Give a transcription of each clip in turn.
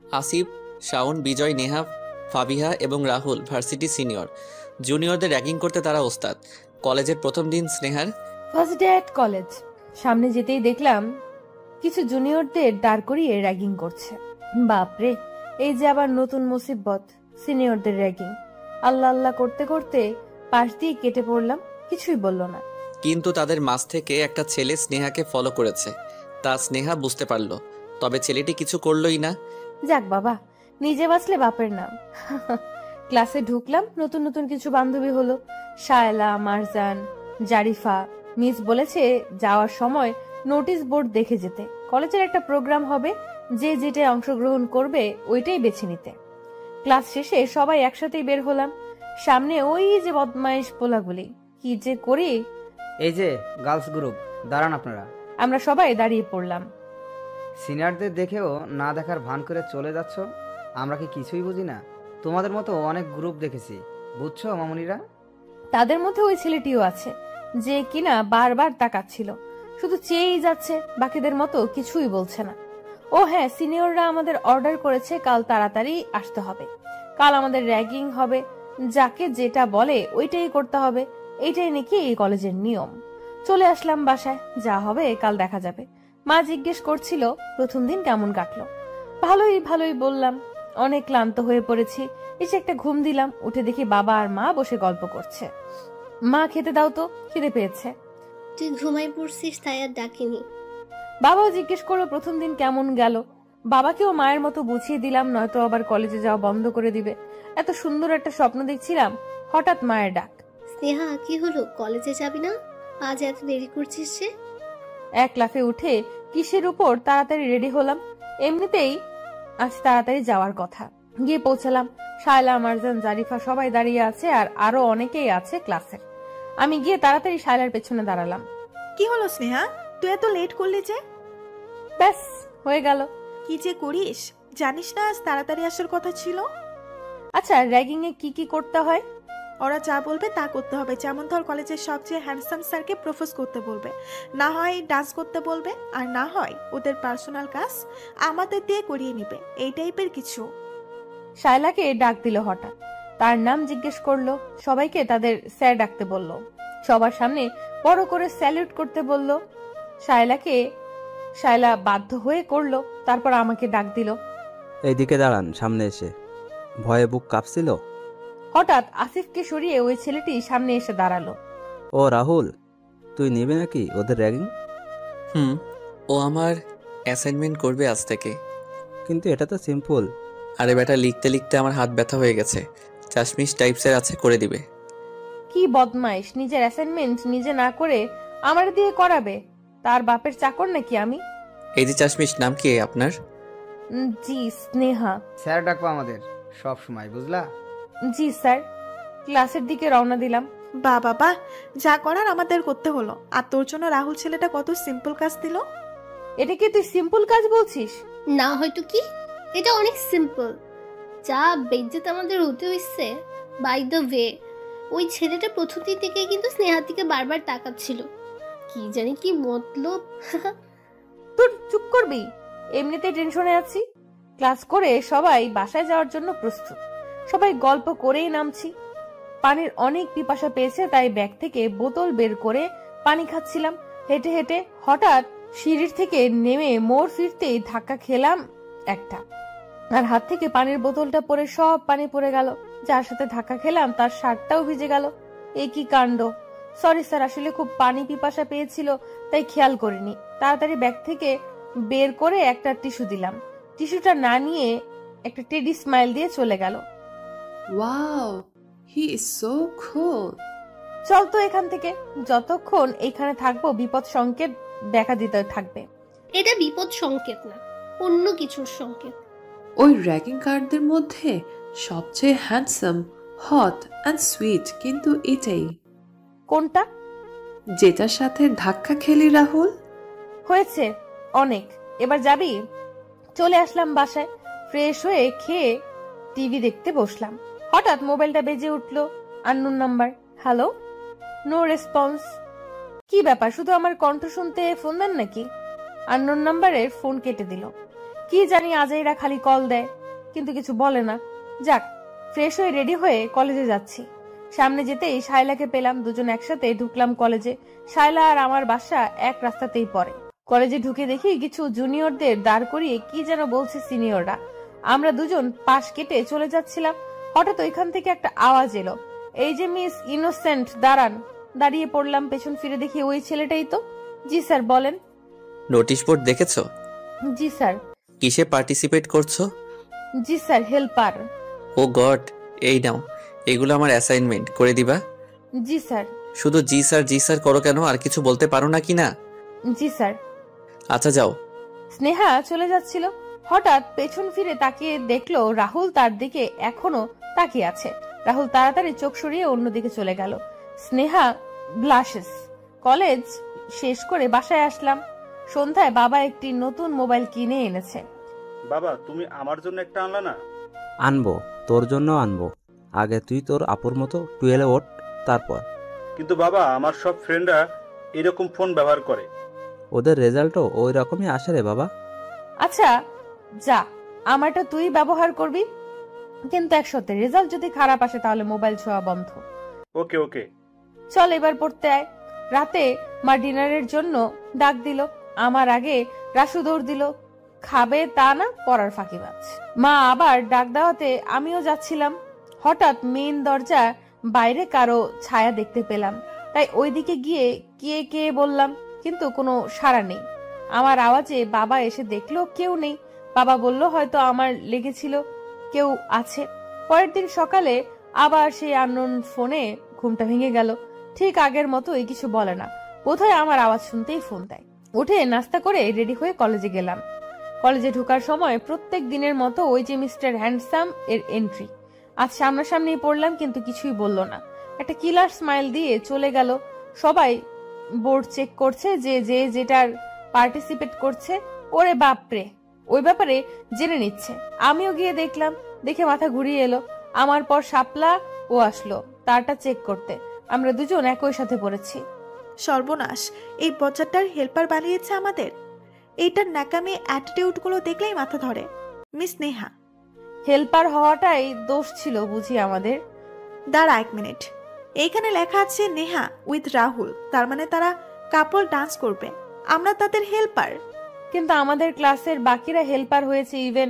আসিফ, শাওন, বিজয়, নেহা, ফাবিহা এবং Rahul varsity senior. জুনিয়রদের ragging করতে তারা ওস্তাদ। কলেজের প্রথম দিন স্নেহার ফার্স্ট ডে অ্যাট কলেজ। সামনে যেতেই দেখলাম কিছু জুনিয়রদের দাঁড় করিয়ে র্যাগিং করছে। বাপরে, এই যে আবার নতুন মুসিবত, সিনিয়রদের র্যাগিং। আল্লাহ আল্লাহ করতে করতে পাশ দিয়ে কেটে পড়লাম, কিছুই বলল না। কিন্তু তাদের মাঝ থেকে একটা ছেলে স্নেহাকে ফলো করেছে, তা স্নেহা বুঝতে পারলো। তবে ছেলেটি কিছু করলোই না। যাক বাবা, নিজে বাঁচলে বাপের নাম। ক্লাসে ঢুকলাম, নতুন নতুন কিছু বান্ধবী হলো। শায়লা, মারজান, জারিফা। মিস বলেছে যাওয়ার সময় নোটিশ বোর্ড দেখে যেতে। কলেজের একটা প্রোগ্রাম হবে, যে যেটায় অংশগ্রহণ করবে ওইটাই বেছে নিতে। ক্লাস শেষে সবাই একসাথেই বের হলাম। সামনে ওই যে বদমাইশ পোলাগুলি, কি যে করি। এই যে গার্লস গ্রুপ, দাঁড়ান আপনারা। আমরা সবাই দাঁড়িয়ে পড়লাম। সিনিয়রদের দেখেও না দেখার ভান করে চলে যাচ্ছ। আমরা কি কিছুই বুঝি না? তোমাদের মতো অনেক গ্রুপ দেখেছি, বুঝছো মামুনিরা? তাদের মধ্যে ওই ছেলেটিও আছে, যে কিনা বারবার তাকাচ্ছিল, শুধু চেয়েই যাচ্ছে, বাকিদের মতো কিছুই বলছে না। ও হ্যাঁ, সিনিয়ররা আমাদের অর্ডার করেছে কাল তাড়াতাড়ি আসতে হবে। কাল আমাদের র্যাগিং হবে, যাকে যেটা বলে ওইটাই করতে হবে। এইটাই নাকি এই কলেজের নিয়ম। চলে আসলাম বাসায়, যা হবে কাল দেখা যাবে। মা জিজ্ঞেস করছিল প্রথম দিন কেমন কাটলো। ভালোই ভালোই বললাম। অনেক ক্লান্ত হয়ে পড়েছি, এসে একটা ঘুম দিলাম। উঠে দেখি বাবা আর মা বসে গল্প করছে। মা, খেতে দাও তো, খিদে পেয়েছে। তুই ঘুমাই পড়ছিস তাই আর ডাকিনি। বাবাও জিজ্ঞেস করলো প্রথম দিন কেমন গেল। বাবাকেও মায়ের মতো বুঝিয়ে দিলাম, নয়তো আবার কলেজে যাওয়া বন্ধ করে দিবে। এত সুন্দর একটা স্বপ্ন দেখছিলাম, হঠাৎ মায়ের ডাক। স্নেহা, কি হলো, কলেজে যাবি না? আজ এত দেরি করছিস যে? এক লাফে উঠে কিসের উপর তাড়াতাড়ি রেডি হলাম। এমনিতেই আজ তাড়াতাড়ি যাওয়ার কথা। গিয়ে পৌঁছালাম। শায়লা, মারজান, জারিফা সবাই দাঁড়িয়ে আছে, আর আরো অনেকেই আছে ক্লাসের। আমি গিয়ে তাড়াতাড়ি শায়লার পেছনে দাঁড়ালাম। কি হলো স্নেহা, তুই এত লেট করলি যে? ব্যাস, হয়ে গেল। কি যে করিস, জানিস না আজ তাড়াতাড়ি আসার কথা ছিল? আচ্ছা, র্যাগিং এ কি কি করতে হয়? ওরা যা বলবে তা করতে হবে। যেমন ধর, কলেজের সবচেয়ে হ্যান্ডসাম স্যারকে প্রপোজ করতে বলবে, না হয় ডান্স করতে বলবে, আর না হয় ওদের পার্সোনাল কাজ আমাদের দিয়ে করিয়ে নিবে, এই টাইপের কিছু। শায়লাকে ডাক দিল হঠাৎ, তার নাম জিজ্ঞেস করলো। সবাইকে তাদের স্যার ডাকতে বলল। সবার সামনে বড় করে স্যালুট করতে বলল। শায়লা বাধ্য হয়ে করলো। তারপর আমাকে ডাক দিল। এইদিকে দাঁড়ান, সামনে এসে। ভয়ে বুক কাঁপছিল। হঠাৎ আসিফকে সরিয়ে ওই ছেলেটি সামনে এসে দাঁড়ালো। ও রাহুল, তুই নিবি নাকি ওদের র্যাগিং? ও আমার অ্যাসাইনমেন্ট করবে আজ থেকে। কিন্তু এটা তো সিম্পল। আরে বেটা, লিখতে লিখতে আমার হাত ব্যথা হয়ে গেছে। চাশমিশ টাইপসের আছে, করে দিবে। কি বদমাইশ, নিজের অ্যাসাইনমেন্ট নিজে না করে আমার দিয়ে করাবে। তার বাপের চাকর নাকি আমি? এই যে চাশমিশ, নাম কি আপনার? জি, স্নেহা। স্যার ডাকবো আমাদের সব সময়, বুঝলা? জি স্যার। ক্লাসের দিকে রওনা দিলাম। বাবা, যা করার আমাদের করতে হলো। আর তোর জন্য রাহুল ছেলেটা কত সিম্পল কাজ দিল। এটা কি তুই সিম্পল কাজ বলছিস? না হয়তো কি, এটা অনেক সিম্পল। যা বেজ্জত আমাদের হতে হইছে। বাই দ্য ওয়ে, ওই ছেলেটা প্রথম দিন থেকে কিন্তু স্নেহার দিকে বারবার তাকাচ্ছিল। কি জানি কি মতলব। তোর চুপ করবি, এমনিতে টেনশনে আছি। ক্লাস করে সবাই বাসায় যাওয়ার জন্য প্রস্তুত। সবাই গল্প করেই নামছি। পানির অনেক পিপাসা পেয়েছে, তাই ব্যাগ থেকে বোতল বের করে পানি খাচ্ছিলাম। হেঁটে হেঁটে হঠাৎ সিঁড়ির থেকে নেমে মোড় ফিরতেই ধাক্কা খেলাম একটা, আর হাত থেকে পানির বোতলটা পড়ে সব পানি পড়ে গেল। যার সাথে ধাক্কা খেলাম তার শার্টটাও ভিজে গেল। এ কি কাণ্ড! সরি স্যার, আসলে খুব পানি পিপাসা পেয়েছিল তাই খেয়াল করিনি। তাড়াতাড়ি ব্যাগ থেকে বের করে একটা টিস্যু দিলাম। টিস্যুটা না নিয়ে একটা টেডি স্মাইল দিয়ে চলে গেল। ওয়াও, হি ইজ সো কুল। চল তো এখান থেকে, যতক্ষণ এখানে থাকবো বিপদ সংকেত দেখা দিতে থাকবে। এটা বিপদ সংকেত না, অন্য কিছুর সংকেত। ওই র্যাগিং কার্ডদের মধ্যে সবচেয়ে হ্যান্ডসাম, হট অ্যান্ড সুইট কিন্তু এটাই। কোনটা? যেটার সাথে ধাক্কা খেলি রাহুল। হয়েছে অনেক, এবার যাবি? চলে আসলাম বাসায়। ফ্রেশ হয়ে খেয়ে টিভি দেখতে বসলাম। হঠাৎ মোবাইলটা বেজে উঠলো। Unknown number. Hello. No response. কি ব্যাপার, শুধু আমার কণ্ঠ শুনতে ফোন দেন নাকি? আননোন নাম্বারের ফোন কেটে দিল। কি জানি আজাইরা খালি কল দেয়, কিন্তু কিছু বলে না। যাক, ফ্রেশ হয়ে রেডি হয়ে কলেজে যাচ্ছি। সামনে যেতেই শায়লাকে পেলাম, দুজন একসাথে ঢুকলাম কলেজে। শায়লা আর আমার বাসা এক রাস্তাতেই পড়ে। কলেজে ঢুকে দেখি কিছু জুনিয়রদের দাঁড় করিয়ে কি যেন বলছে সিনিয়ররা। আমরা দুজন পাশ কেটে চলে যাচ্ছিলাম, হঠাৎ ওইখান থেকে একটা আওয়াজ এলো, এই যে মিস ইনোসেন্ট দাঁড়ান। দাঁড়িয়ে পড়লাম, পেছন ফিরে দেখি ওই ছেলেটাই তো। জি স্যার, বলেন। নোটিশ বোর্ড দেখেছো? জি স্যার। কিসে পার্টিসিপেট করছো? জি স্যার, হেল্পার। ও গড, এই নাও, এগুলো আমার অ্যাসাইনমেন্ট, করে দিবা? জি স্যার। শুধু জি স্যার করো কেন? আর কিছু বলতে পারো না কি না? জি স্যার। আচ্ছা যাও। স্নেহা চলে যাচ্ছিল, হঠাৎ পেছন ফিরে তাকিয়ে দেখলো রাহুল তার দিকে এখনো তাকিয়ে আছে। রাহুল তাড়াতাড়ি চোখ সরিয়ে অন্যদিকে চলে গেল। স্নেহা ব্লাশেস। কলেজ শেষ করে বাসায় আসলাম। সন্ধ্যায় বাবা একটি নতুন মোবাইল কিনে এনেছে। বাবা, তুমি আমার জন্য একটা আনলা না? আনবো, তোর জন্য আনবো। আগে তুই তোর আপুর মতো 12 ওঠ, তারপর। কিন্তু বাবা, আমার সব ফ্রেন্ডরা এরকম ফোন ব্যবহার করে। ওদের রেজাল্টও ওই রকমই আসে রে বাবা। আচ্ছা যা, আমারটা তুই ব্যবহার করবি, কিন্তু এক সত্যি রেজাল্ট যদি খারাপ আসে তাহলে মোবাইল ছোঁয়া বন্ধ। ওকে ওকে। চল এবার পড়তে আয়। রাতে মা ডিনারের জন্য ডাক দিল। আমার আগে রাসু দৌড় দিল, খাবে তা না, পড়ার ফাঁকিবাজ। মা আবার ডাক দেওয়াতে আমিও যাচ্ছিলাম। হঠাৎ মেইন দরজা বাইরে কারো ছায়া দেখতে পেলাম, তাই ওইদিকে গিয়ে কে কে বললাম, কিন্তু কোনো সাড়া নেই। আমার আওয়াজে বাবা এসে দেখলো কেউ নেই। বাবা বলল হয়তো আমার লেগেছিল, কেউ আছে। পরের দিন সকালে আবার সেই আননোন ফোনে ঘুমটা ভেঙে গেল। ঠিক আগের মতোই কিছু বলে না, বোধহয় আমার আওয়াজ শুনতেই ফোন দেয়। উঠে নাস্তা করে রেডি হয়ে কলেজে গেলাম। কলেজে ঢোকার সময় প্রত্যেক দিনের মতো ওই যে মিস্টার হ্যান্ডসাম এর এন্ট্রি। আজ সামনাসামনি পড়লাম, কিন্তু কিছুই বলল না। একটা কিলার স্মাইল দিয়ে চলে গেল। সবাই বোর্ড চেক করছে, যে যে যেটার পার্টিসিপেট করছে। ওরে বাপরে, ওই ব্যাপারে জেনে নিচ্ছে। আমিও গিয়ে দেখলাম, দেখে মাথা ঘুরিয়ে এলো। আমার পর শাপলা ও আসলো তারটা চেক করতে। আমরা দুজন একই সাথে পড়েছি। সর্বনাশ, এই বজ্জারটার হেল্পার বানিয়েছে আমাদের। এইটার ন্যাকামি অ্যাটিটিউড গুলো দেখলেই মাথা ধরে। মিস নেহা, হেল্পার হওয়াটাই দোষ ছিল বুঝি আমাদের। দাঁড়া 1 মিনিট। এইখানে লেখা আছে নেহা উইথ রাহুল, তার মানে তারা কাপল ডান্স করবে, আমরা তাদের হেল্পার। কিন্তু আমাদের ক্লাসের বাকিরা হেল্পার হয়েছে, ইভেন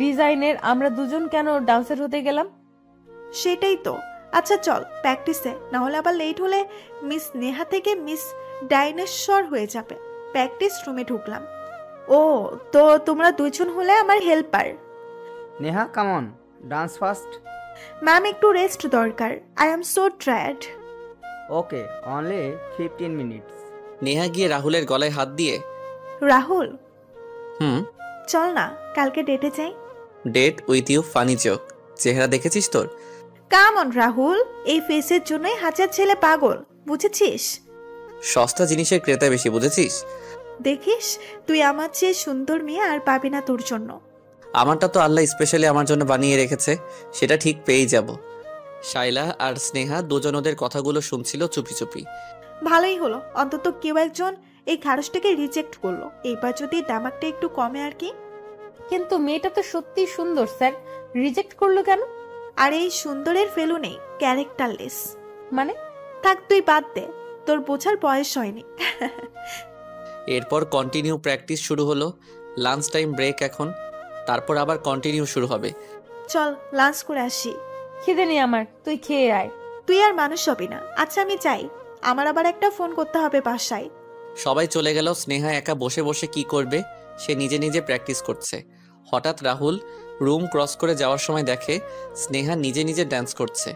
ডিজাইনের। আমরা দুজন কেন ডান্সার হতে গেলাম? সেটাই তো। আচ্ছা চল প্র্যাকটিসে, না হলে আবার লেট হলে মিস নেহা থেকে মিস ডাইনোসর হয়ে যাবে। প্র্যাকটিস রুমে ঢুকলাম। ও তো তোমরা দুইজন হলে আমার helper. Neha come on, dance first. Ma'am একটু রেস্ট দরকার, I am so tired. Okay, only 15 minutes. Neha গিয়ে রাহুলের গলায় হাত দিয়ে, রাহুল হুম, চল না কালকে ডেটে যাই। Date with you funny joke. চেহারা দেখেছিস তোর? কাম অন রাহুল, এই ফেসের জন্যই হাজার ছেলে পাগল, বুঝেছিস? সস্তা জিনিসের ক্রেতা বেশি, বুঝেছিস? দেখিস, তুই আমার চেয়ে সুন্দর মেয়ে আর পাবি না তোর জন্য। আমারটা তো আল্লাহ স্পেশালি আমার জন্য বানিয়ে রেখেছে, সেটা ঠিক পেয়েই যাব। শাইলা আর স্নেহা দুজন ওদের কথাগুলো শুনছিল চুপি চুপি। ভালোই হলো, অন্তত কেউ একজন এই খারসটাকে রিজেক্ট করলো। এইবার যদি দামাকটা একটু কমে আর কি। কিন্তু মেয়েটা তো সত্যি সুন্দর স্যার, রিজেক্ট করলো কেন? আর এই সুন্দরের ফেলু নেই, ক্যারেক্টারলেস। মানে? থাক তুই বাদ দে, তোর বোঝার বয়স হয়নি। এরপর কন্টিনিউ প্র্যাকটিস শুরু হলো। লাঞ্চ টাইম ব্রেক এখন, তারপর আবার কন্টিনিউ শুরু হবে। চল লাঞ্চ করে আসি। খিদে নেই আমার, তুই খেয়ে আয়। তুই আর মানুষ হবি না। আচ্ছা আমি যাই, আমার আবার একটা ফোন করতে হবে বাসায়। সবাই চলে গেল। স্নেহা একা বসে বসে কি করবে, সে নিজে নিজে প্র্যাকটিস করছে। হঠাৎ রাহুল রুম ক্রস করে যাওয়ার সময় দেখে স্নেহা নিজে নিজে ড্যান্স করছে।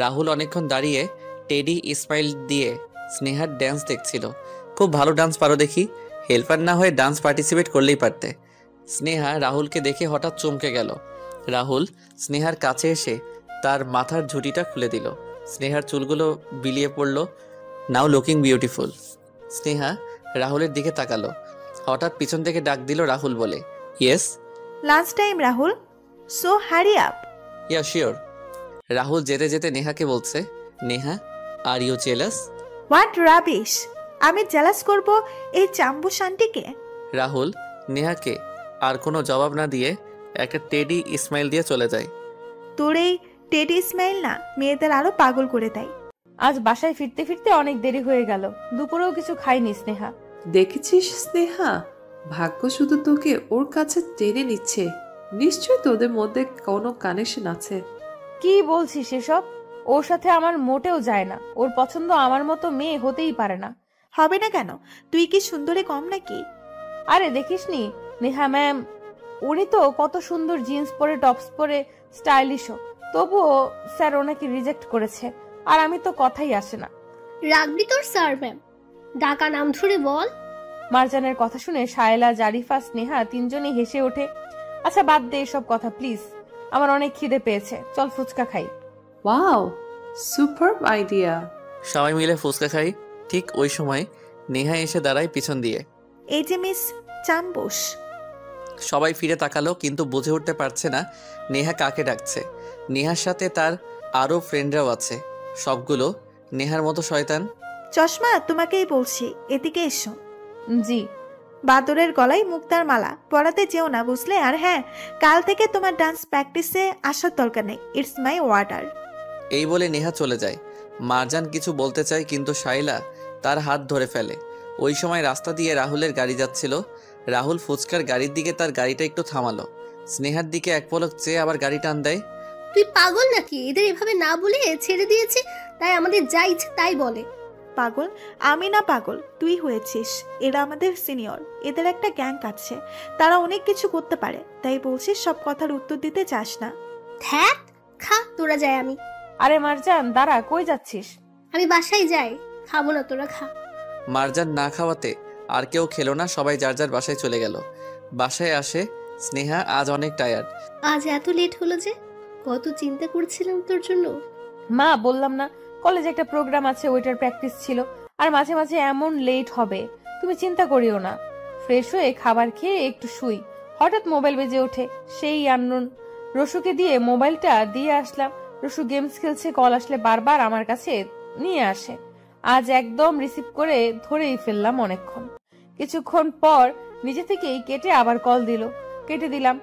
রাহুল অনেকক্ষণ দাঁড়িয়ে টেডি স্মাইল দিয়ে স্নেহার ড্যান্স দেখছিল। খুব ভালো ডান্স পারো দেখি, হেল্পার না হয়ে ডান্স পার্টিসিপেট করলেই পারতে। স্নেহা রাহুলকে দেখে হঠাৎ চমকে গেল। রাহুল স্নেহার কাছে এসে তার মাথার ঝুঁটিটা খুলে দিল। স্নেহার চুলগুলো বিলিয়ে পড়ল। নাও লুকিং বিউটিফুল। স্নেহা রাহুলের দিকে তাকালো। হঠাৎ পিছন থেকে ডাক দিল রাহুল বলে, yes. Lunch time Rahul, so hurry up. Yeah sure. Rahul যেতে যেতে নেহাকে বলছে, Neha are you jealous? What rubbish, আমি জেলাস করব এই চাম্বু শান্তিকে? রাহুল নেহাকে আর কোনো জবাব না দিয়ে একটা টেডি স্মাইল দিয়ে চলে যায়। তোর এই টেডি স্মাইল না মেয়েদের আরো পাগল করে দেয়। আজ বাসায় ফিরতে ফিরতে অনেক দেরি হয়ে গেল, দুপুরেও কিছু খাইনি স্নেহা। দেখেছিস স্নেহা, ভাগ্য শুধু তোকে ওর কাছে টেনে নিচ্ছে। নিশ্চয়ই তোদের মধ্যে কোনো কানেকশন আছে। কি বলছিস এসব? ওর সাথে আমার মোটেও যায় না। ওর পছন্দ আমার মতো মেয়ে হতেই পারে না। হবে না কেন? তুই কি সুন্দরে কম নাকি? আরে দেখিসনি নেহা ম্যাম, উনি তো কত সুন্দর জিন্স পরে টপস পরে স্টাইলিশও, তবুও স্যার ওনাকে রিজেক্ট করেছে। আর আমি তো কথাই আসে না। রাখবি তোর স্যার ম্যাম, ডাকা নাম ধরে বল। মারজানের কথা শুনে শায়লা, জারিফা, স্নেহা তিনজনই হেসে ওঠে। আচ্ছা বাদ দে এসব কথা প্লিজ, আমার অনেক খিদে পেয়েছে, চল ফুচকা খাই। Wow, superb idea. সবাই মিলে ফুচকা খাই। ঠিক ওই সময় নেহা এসে দাঁড়ায় পিছন দিয়ে। এই যে মিস চাম্বোস। সবাই ফিরে তাকালো, কিন্তু বুঝে উঠতে পারছে না নেহা কাকে ডাকছে। নেহার সাথে তার আরও ফ্রেন্ডরাও আছে, সবগুলো নেহার মতো শয়তান। চশমা, তোমাকেই বলছি, এদিকে এসো। জি। বাদরের গলায় মুক্তার মালা পরাতে যেও না, বুঝলে? আর হ্যাঁ, কাল থেকে তোমার ডান্স প্র্যাকটিসে আসার দরকার নেই। It's my order. এই বলে নেহা চলে যায়। মারজান কিছু বলতে চায়, কিন্তু শাইলা তার হাত ধরে ফেলে। ওই সময় রাস্তা দিয়ে রাহুলের গাড়ি যাচ্ছিল। রাহুল ফুচকার গাড়ির দিকে তার গাড়িটা একটু থামালো, স্নেহার দিকে এক পলক চেয়ে আবার গাড়ি টান দেয়। তুই পাগল নাকি? এদের এভাবে না বলে ছেড়ে দিয়েছে, তাই আমাদের যা ইচ্ছে তাই বলে। পাগল? আমি না পাগল, তুই হয়েছিস। এরা আমাদের সিনিয়র, এদের একটা গ্যাং আছে, তারা অনেক কিছু করতে পারে, তাই বলছিস সব কথার উত্তর দিতে চাস না। ধ্যাত, খা তোরা, যাই আমি। আরে মারজান দাঁড়া, কই যাচ্ছিস? আমি বাসায় যাই, খাবো না, তোরা খা। মারজান না খাওয়াতে আর কেউ খেলো না, সবাই যার যার বাসায় চলে গেল। বাসায় আসে স্নেহা, আজ অনেক টায়ার্ড। আজ এত লেট হলো যে? কত চিন্তা করছিলাম তোর জন্য। মা বললাম না কলেজে একটা প্রোগ্রাম আছে, ওইটার প্র্যাকটিস ছিল, আর মাঝে মাঝে এমন লেট হবে। তুমি চিন্তা করিও না। ফ্রেশ হয়ে খাবার খেয়ে একটু শুই, হঠাৎ মোবাইল বেজে ওঠে। সেই আননোন। রসুকে দিয়ে মোবাইলটা দিয়ে আসলাম। রসু গেমস খেলছে, কল আসলে বারবার আমার কাছে নিয়ে আসে। আজ একদম রিসিভ করে ধরেই ফেললাম অনেকক্ষণ। কিছুক্ষণ পর নিজে থেকেই কেটে আবার কল দিল, কেটে দিলাম।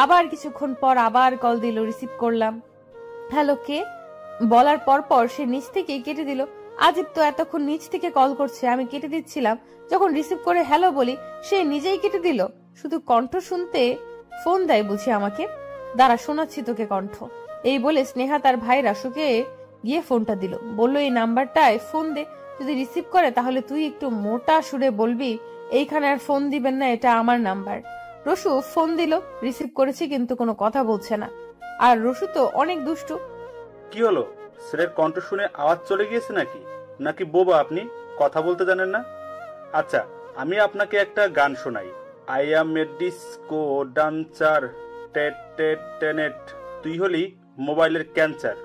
আবার কিছুক্ষণ পর আবার কল দিল, রিসিভ করলাম। হ্যালো, কে? বলার পর পর সে নিচ থেকেই কেটে দিল। আজিব তো, এতক্ষণ নিচ থেকে কল করছে, আমি কেটে দিচ্ছিলাম। যখন রিসিভ করে হ্যালো বলি, সে নিজেই কেটে দিল। শুধু কণ্ঠ শুনতে ফোন দেয় বুঝি আমাকে। দাঁড়া, শোনাচ্ছি তোকে কণ্ঠ। এই বলে স্নেহা তার ভাই রাসুকে গিয়ে ফোনটা দিল, বলল এই নাম্বারটায় ফোন দে, যদি রিসিভ করে তাহলে তুই একটু মোটা সুরে বলবি এইখানে আর ফোন দিবেন না, এটা আমার নাম্বার। রসু ফোন দিল, রিসিভ করেছে, কিন্তু কোনো কথা বলছে না। আর রসু তো অনেক দুষ্টু। কি হলো? ছেলের কণ্ঠ শুনে আওয়াজ চলে গিয়েছে নাকি? নাকি বোবা আপনি, কথা বলতে জানেন না? আচ্ছা, আমি আপনাকে একটা গান শোনাই। I am A disco dancer, TET, তুই হলি মোবাইলের ক্যান্সার।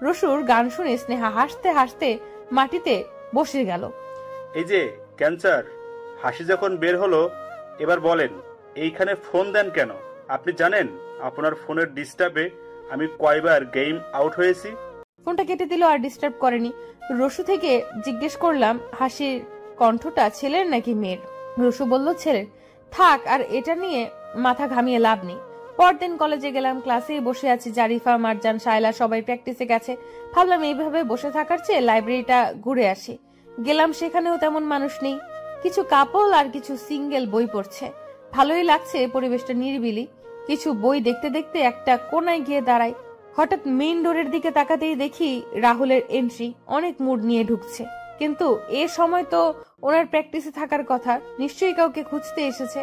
রসুর গান শুনে স্নেহা হাসতে হাসতে মাটিতে বসে গেল। এই যে ক্যান্সার, হাসি যখন বের হলো, এবার বলেন এইখানে ফোন দেন কেন? আপনি জানেন আপনার ফোনের ডিস্টার্বে আমি কয়বার গেম আউট হয়েছি? ফোনটা কেটে দিল, আর ডিস্টার্ব করেনি। রসু থেকে জিজ্ঞেস করলাম হাসির কণ্ঠটা ছেলের নাকি মেয়ের? রসু বলল ছেলের। থাক, আর এটা নিয়ে মাথা ঘামিয়ে লাভ নেই। পরদিন কলেজে গেলাম, ক্লাসেই বসে আছি। জারিফা, মারজান, শায়লা সবাই প্র্যাকটিসে গেছে। ভাবলাম এইভাবে বসে থাকার চেয়ে লাইব্রেরিটা ঘুরে আসি। গেলাম, সেখানেও তেমন মানুষ নেই। কিছু কাপল আর কিছু সিঙ্গেল বই পড়ছে। ভালোই লাগছে, পরিবেশটা নিরিবিলি। কিছু বই দেখতে দেখতে একটা কোনায় গিয়ে দাঁড়াই। হঠাৎ মেইন ডোরের দিকে তাকাতেই দেখি রাহুলের এন্ট্রি। অনেক মুড নিয়ে ঢুকছে, কিন্তু এ সময় তো ওনার প্র্যাকটিসে থাকার কথা, নিশ্চয়ই কাউকে খুঁজতে এসেছে।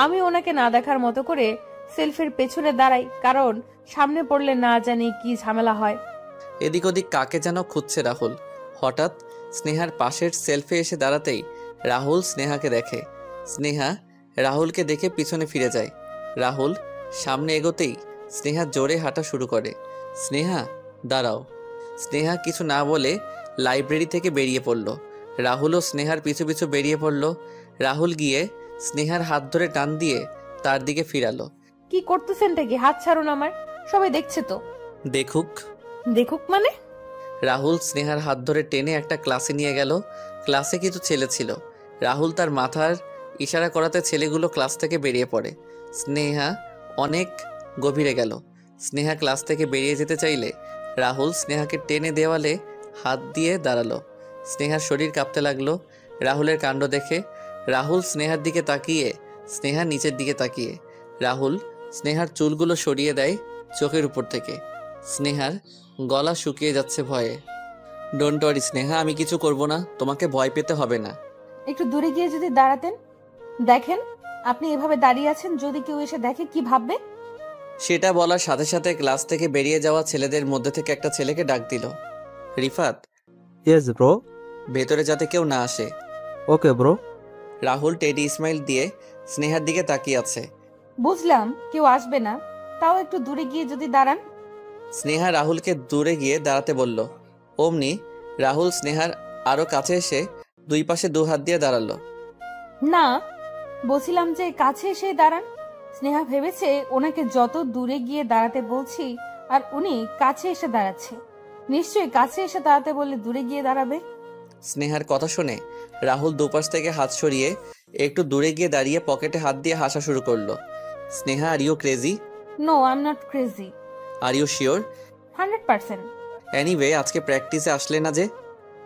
আমি ওনাকে না দেখার মতো করে সেলফের পেছনে দাঁড়াই, কারণ সামনে পড়লে না জানি কি ঝামেলা হয়। এদিক ওদিক কাকে যেন খুঁজছে রাহুল। হঠাৎ স্নেহার পাশের সেলফে এসে দাঁড়াতেই রাহুল স্নেহাকে দেখে। স্নেহা রাহুলকে দেখে পিছনে ফিরে যায়। রাহুল সামনে এগোতেই স্নেহা জোরে হাঁটা শুরু করে। স্নেহা দাঁড়াও। স্নেহা কিছু না বলে লাইব্রেরি থেকে বেরিয়ে পড়ল। রাহুলও স্নেহার পিছু পিছু বেরিয়ে পড়ল। রাহুল গিয়ে স্নেহার হাত ধরে টান দিয়ে তার দিকে ফিরালো। কি করতেছেনটা কি? হাত ছাড়ুন আমার, সবাই দেখছে তো। দেখুক। দেখুক মানে? রাহুল স্নেহার হাত ধরে টেনে একটা ক্লাসে নিয়ে গেল। ক্লাসে কিছু ছেলে ছিল। রাহুল তার মাথার ইশারা করাতে ছেলেগুলো ক্লাস থেকে বেরিয়ে পড়ে। স্নেহা অনেক গভীরে গেল। স্নেহা ক্লাস থেকে বেরিয়ে যেতে চাইলে রাহুল স্নেহাকে টেনে দেওয়ালে হাত দিয়ে দাঁড়ালো। স্নেহার শরীর কাঁপতে লাগলো রাহুলের কাণ্ড দেখে। রাহুল স্নেহার দিকে তাকিয়ে, স্নেহা নিচের দিকে তাকিয়ে। রাহুল স্নেহার চুলগুলো সরিয়ে দেয় চোখের উপর থেকে। স্নেহার গলা শুকিয়ে যাচ্ছে ভয়ে। ডোন্ট ওয়ারি স্নেহা, আমি কিছু করব না, তোমাকে ভয় পেতে হবে না। একটু দূরে গিয়ে যদি দাঁড়াতেন। দেখেন আপনি এভাবে দাঁড়িয়ে আছেন, যদি কেউ এসে দেখে কি ভাববে? সেটা বলার সাথে সাথে ক্লাস থেকে বেরিয়ে যাওয়া ছেলেদের মধ্যে থেকে একটা ছেলেকে ডাক দিল। Rifat, yes bro. ভেতরে যাতে কেউ না আসে। Okay bro. Rahul teddy smile দিয়ে স্নেহার দিকে তাকিয়ে আছে। বুঝলাম কেউ আসবে না, তাও একটু দূরে গিয়ে যদি দাঁড়ান। স্নেহা রাহুলকে দূরে গিয়ে দাঁড়াতে বলল। অমনি রাহুল স্নেহার আরো কাছে এসে দুই পাশে দু হাত দিয়ে দাঁড়ালো। না, বলছিলাম যে কাছে এসে দাঁড়ান। স্নেহা ভেবেছে ওনাকে যত দূরে গিয়ে দাঁড়াতে বলছি আর উনি কাছে এসে দাঁড়াচ্ছে। নিশ্চয়ই কাছে এসে দাঁড়াতে বললে দূরে গিয়ে দাঁড়াবে। স্নেহার কথা শুনে রাহুল দুপাশ থেকে হাত সরিয়ে একটু দূরে গিয়ে দাঁড়িয়ে পকেটে হাত দিয়ে হাসা শুরু করলো। Sneha, are you crazy? No, I am not crazy. Are you sure? 100%। Anyway, আজকে প্র্যাকটিসে আসলে না যে?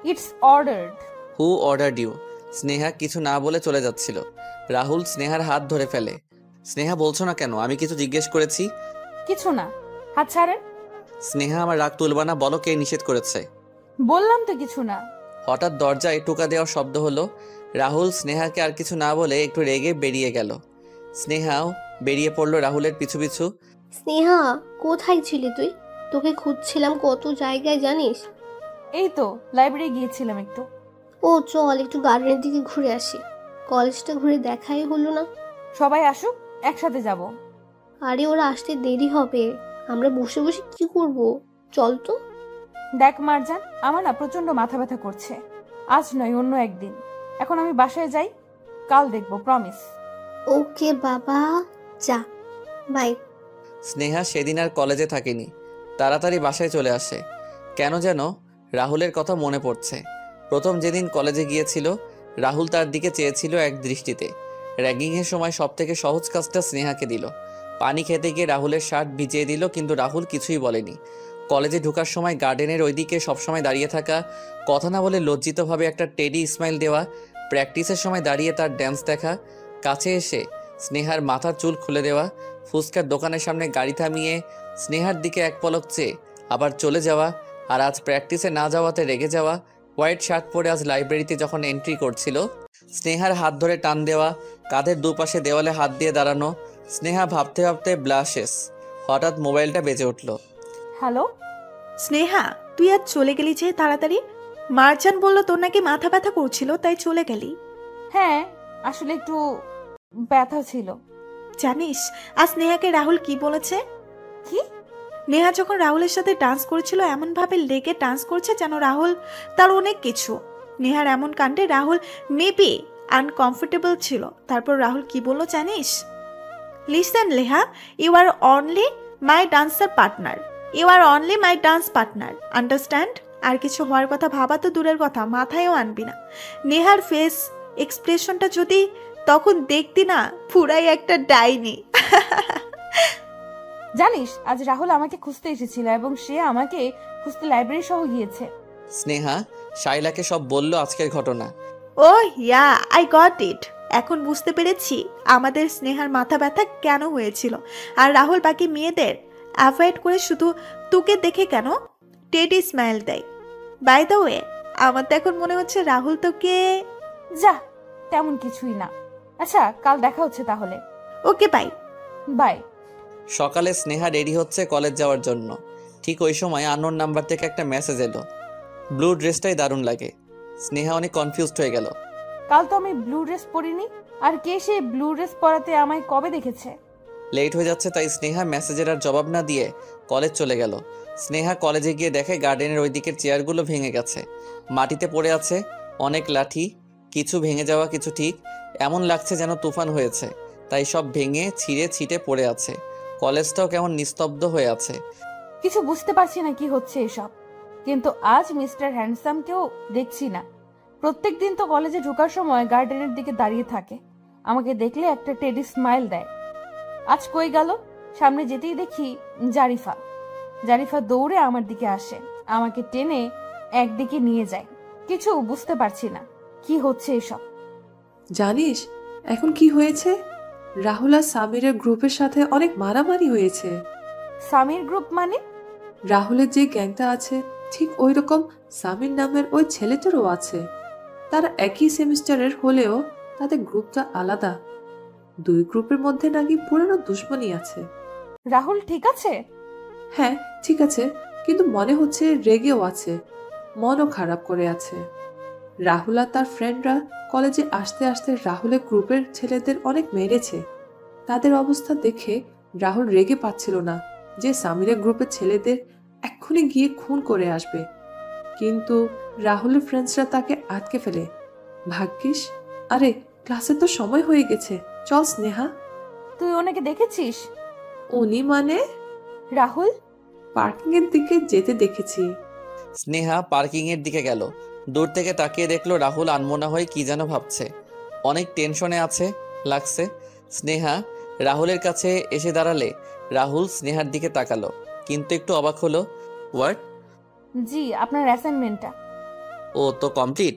It's ordered. Who ordered you? Sneha কিছু না বলে চলে যাচ্ছিল। রাহুল স্নেহার হাত ধরে ফেলে। স্নেহা, বলছো না কেন? আমি কিছু জিজ্ঞেস করেছি। কিছু না, হাত ছাড়েন। স্নেহা, আমার রাগ তুলবা না, বলো কে নিষেধ করেছে? বললাম তো কিছু না। হঠাৎ দরজায় টোকা দেওয়ার শব্দ হলো। রাহুল স্নেহাকে আর কিছু না বলে একটু রেগে বেরিয়ে গেল। স্নেহাও বেরিয়ে পড়লো রাহুলের পিছু পিছু। স্নেহা, কোথায় ছিলি তুই? তোকে খুঁজছিলাম কত জায়গায়, জানিস? এই তো লাইব্রেরি গিয়েছিলাম একটু। ও চল একটু গার্ডেনের দিকে ঘুরে আসি। কলেজটা ঘুরে দেখাই হলো না। সবাই আসুক, একসাথে যাব। আরে ওরা আসতে দেরি হবে, আমরা বসে বসে কি করব? চল তো। দেখ মারজান, আমার না প্রচন্ড মাথা ব্যথা করছে। আজ নয়, অন্য একদিন। এখন আমি বাসায় যাই, কাল দেখবো, প্রমিস। ওকে বাবা, যা, বাই। স্নেহা সেদিন আর কলেজে থাকেনি, তাড়াতাড়ি বাসায় চলে আসে। কেন যেন রাহুলের কথা মনে পড়ছে। প্রথম যেদিন কলেজে গিয়েছিল, রাহুল তার দিকে চেয়েছিল এক দৃষ্টিতে। র্যাগিংয়ের সময় সবথেকে সহজ কাজটা স্নেহাকে দিল। পানি খেতে গিয়ে রাহুলের শার্ট ভিজিয়ে দিল, কিন্তু রাহুল কিছুই বলেনি। কলেজে ঢোকার সময় গার্ডেনের ওইদিকে সবসময় দাঁড়িয়ে থাকা, কথা না বলে লজ্জিতভাবে একটা টেডি স্মাইল দেওয়া, প্র্যাকটিসের সময় দাঁড়িয়ে তার ড্যান্স দেখা, কাছে এসে স্নেহার মাথার চুল খুলে দেওয়া, ফুচকার দোকানের সামনে গাড়ি থামিয়ে স্নেহার দিকে এক পলক চেয়ে আবার চলে যাওয়া, আর আজ প্র্যাকটিসে না যাওয়াতে রেগে যাওয়া। হোয়াইট শার্ট পরে আজ লাইব্রেরিতে যখন এন্ট্রি করছিল, স্নেহার হাত ধরে টান দেওয়া, কাঁধের দুপাশে দেওয়ালে হাত দিয়ে দাঁড়ানো। স্নেহা ভাবতে ভাবতে ব্লাশেস। হঠাৎ মোবাইলটা বেজে উঠল। হ্যালো স্নেহা, তুই আজ চলে গেলি যে তাড়াতাড়ি? মার্জান বলল তোর নাকি মাথা ব্যথা করছিল, তাই চলে গেলি। হ্যাঁ, আসলে একটু ব্যথা ছিল। জানিস আজ নেহাকে রাহুল কি বলেছে? কি? নেহা যখন রাহুলের সাথে ডান্স করেছিল এমন ভাবে লেগে ডান্স করছে যেন রাহুল তার অনেক কিছু। নেহার এমন কাণ্ডে রাহুল মেবি আনকমফোর্টেবল ছিল। তারপর রাহুল কি বললো জানিস? Listen Leha, you are only my dancer partner, you are only my dance partner, understand? আর কিছু হওয়ার কথা ভাবা তো দূরের কথা, মাথায়ও আনবি না। নেহার ফেস এক্সপ্রেশনটা যদি তখন দেখতি না, পুরাই একটা ডাইনি। জানিস আজ রাহুল আমাকে খুঁজতে এসেছিল এবং সে আমাকে খুঁজতে লাইব্রেরি সহ গিয়েছে। স্নেহা শাইলাকে সব বলল আজকের ঘটনা। ও ইয়া, আই গট ইট। এখন বুঝতে পেরেছি আমাদের স্নেহার মাথা ব্যথা কেন হয়েছিল। আর রাহুল বাকি মেয়েদের অ্যাভয়েড করে শুধু তোকে দেখে কেন টেডি স্মাইল দেয়। বাই দ্য ওয়ে, আমার তো এখন মনে হচ্ছে রাহুল তোকে... যা, তেমন কিছুই না। আচ্ছা, কাল দেখা হচ্ছে তাহলে। ওকে, বাই বাই। সকালে স্নেহা রেডি হচ্ছে কলেজ যাওয়ার জন্য। ঠিক ওই সময় আননোন নাম্বার থেকে একটা মেসেজ এলো। ব্লু ড্রেসটাই দারুণ লাগে। স্নেহা অনেক কনফিউজড হয়ে গেল। কাল তো আমি ব্লু ড্রেস পরিনি, আর কে সে ব্লু ড্রেস পরাতে আমায় কবে দেখেছে? লেট হয়ে যাচ্ছে, তাই স্নেহা মেসেজের আর জবাব না দিয়ে কলেজ চলে গেল। স্নেহা কলেজে গিয়ে দেখে গার্ডেনের ওই দিকের চেয়ারগুলো ভেঙে গেছে, মাটিতে পড়ে আছে অনেক লাঠি, কিছু ভেঙে যাওয়া, কিছু ঠিক। এমন লাগছে যেন তুফান হয়েছে, তাই সব ভেঙে ছিঁড়ে ছিটে পড়ে আছে। কলেজটাও কেমন নিস্তব্ধ হয়ে আছে। কিছু বুঝতে পারছি না কি হচ্ছে এসব। কিন্তু আজ মিস্টার হ্যান্ডসামকেও দেখছি না। প্রত্যেক দিন তো কলেজে ঢোকার সময় গার্ডেনের দিকে দাঁড়িয়ে থাকে। আমাকে দেখলে একটা টেডি স্মাইল দেয়। আজ কই গেল? সামনে যেতেই দেখি জারিফা। জারিফা দৌড়ে আমার দিকে আসে, আমাকে টেনে একদিকে নিয়ে যায়। কিছু বুঝতে পারছি না কি হচ্ছে এসব। জানিস এখন কি হয়েছে? রাহুল আর সামিরের গ্রুপের সাথে অনেক মারামারি হয়েছে। সামির গ্রুপ মানে? রাহুলের যে গ্যাংটা আছে ঠিক ওই রকম সামির নামের ওই ছেলেটারও আছে। তারা একই সেমিস্টারের হলেও তাদের গ্রুপটা আলাদা। দুই গ্রুপের মধ্যে নাকি পুরনো দুশ্মনী আছে। রাহুল ঠিক আছে? হ্যাঁ ঠিক আছে, কিন্তু মনে হচ্ছে রেগেও আছে, মনও খারাপ করে আছে। রাহুল আর তার ফ্রেন্ডরা কলেজে আসতে আসতে রাহুলের গ্রুপের ছেলেদের অনেক মেরেছে। তাদের অবস্থা দেখে রাহুল রেগে পাচ্ছিল না যে সামিরের গ্রুপের ছেলেদের এক্ষুনি গিয়ে খুন করে আসবে, কিন্তু রাহুলের ফ্রেন্ডসরা তাকে আটকে ফেলে। ভাগ্যিস। আরে ক্লাসে তো সময় হয়ে গেছে, চল স্নেহা। তুই ওনাকে দেখেছিস? উনি মানে? রাহুল? পার্কিং এর দিকে যেতে দেখেছি। স্নেহা পার্কিং এর দিকে গেল। দূর থেকে তাকিয়ে দেখলো রাহুল আনমনা হয়ে কি যেন ভাবছে, অনেক টেনশনে আছে লাগছে। স্নেহা রাহুলের কাছে এসে দাঁড়ালে রাহুল স্নেহার দিকে তাকালো, কিন্তু একটু অবাক হলো। হোয়াট? জি, আপনার অ্যাসাইনমেন্টটা। ও তো কমপ্লিট?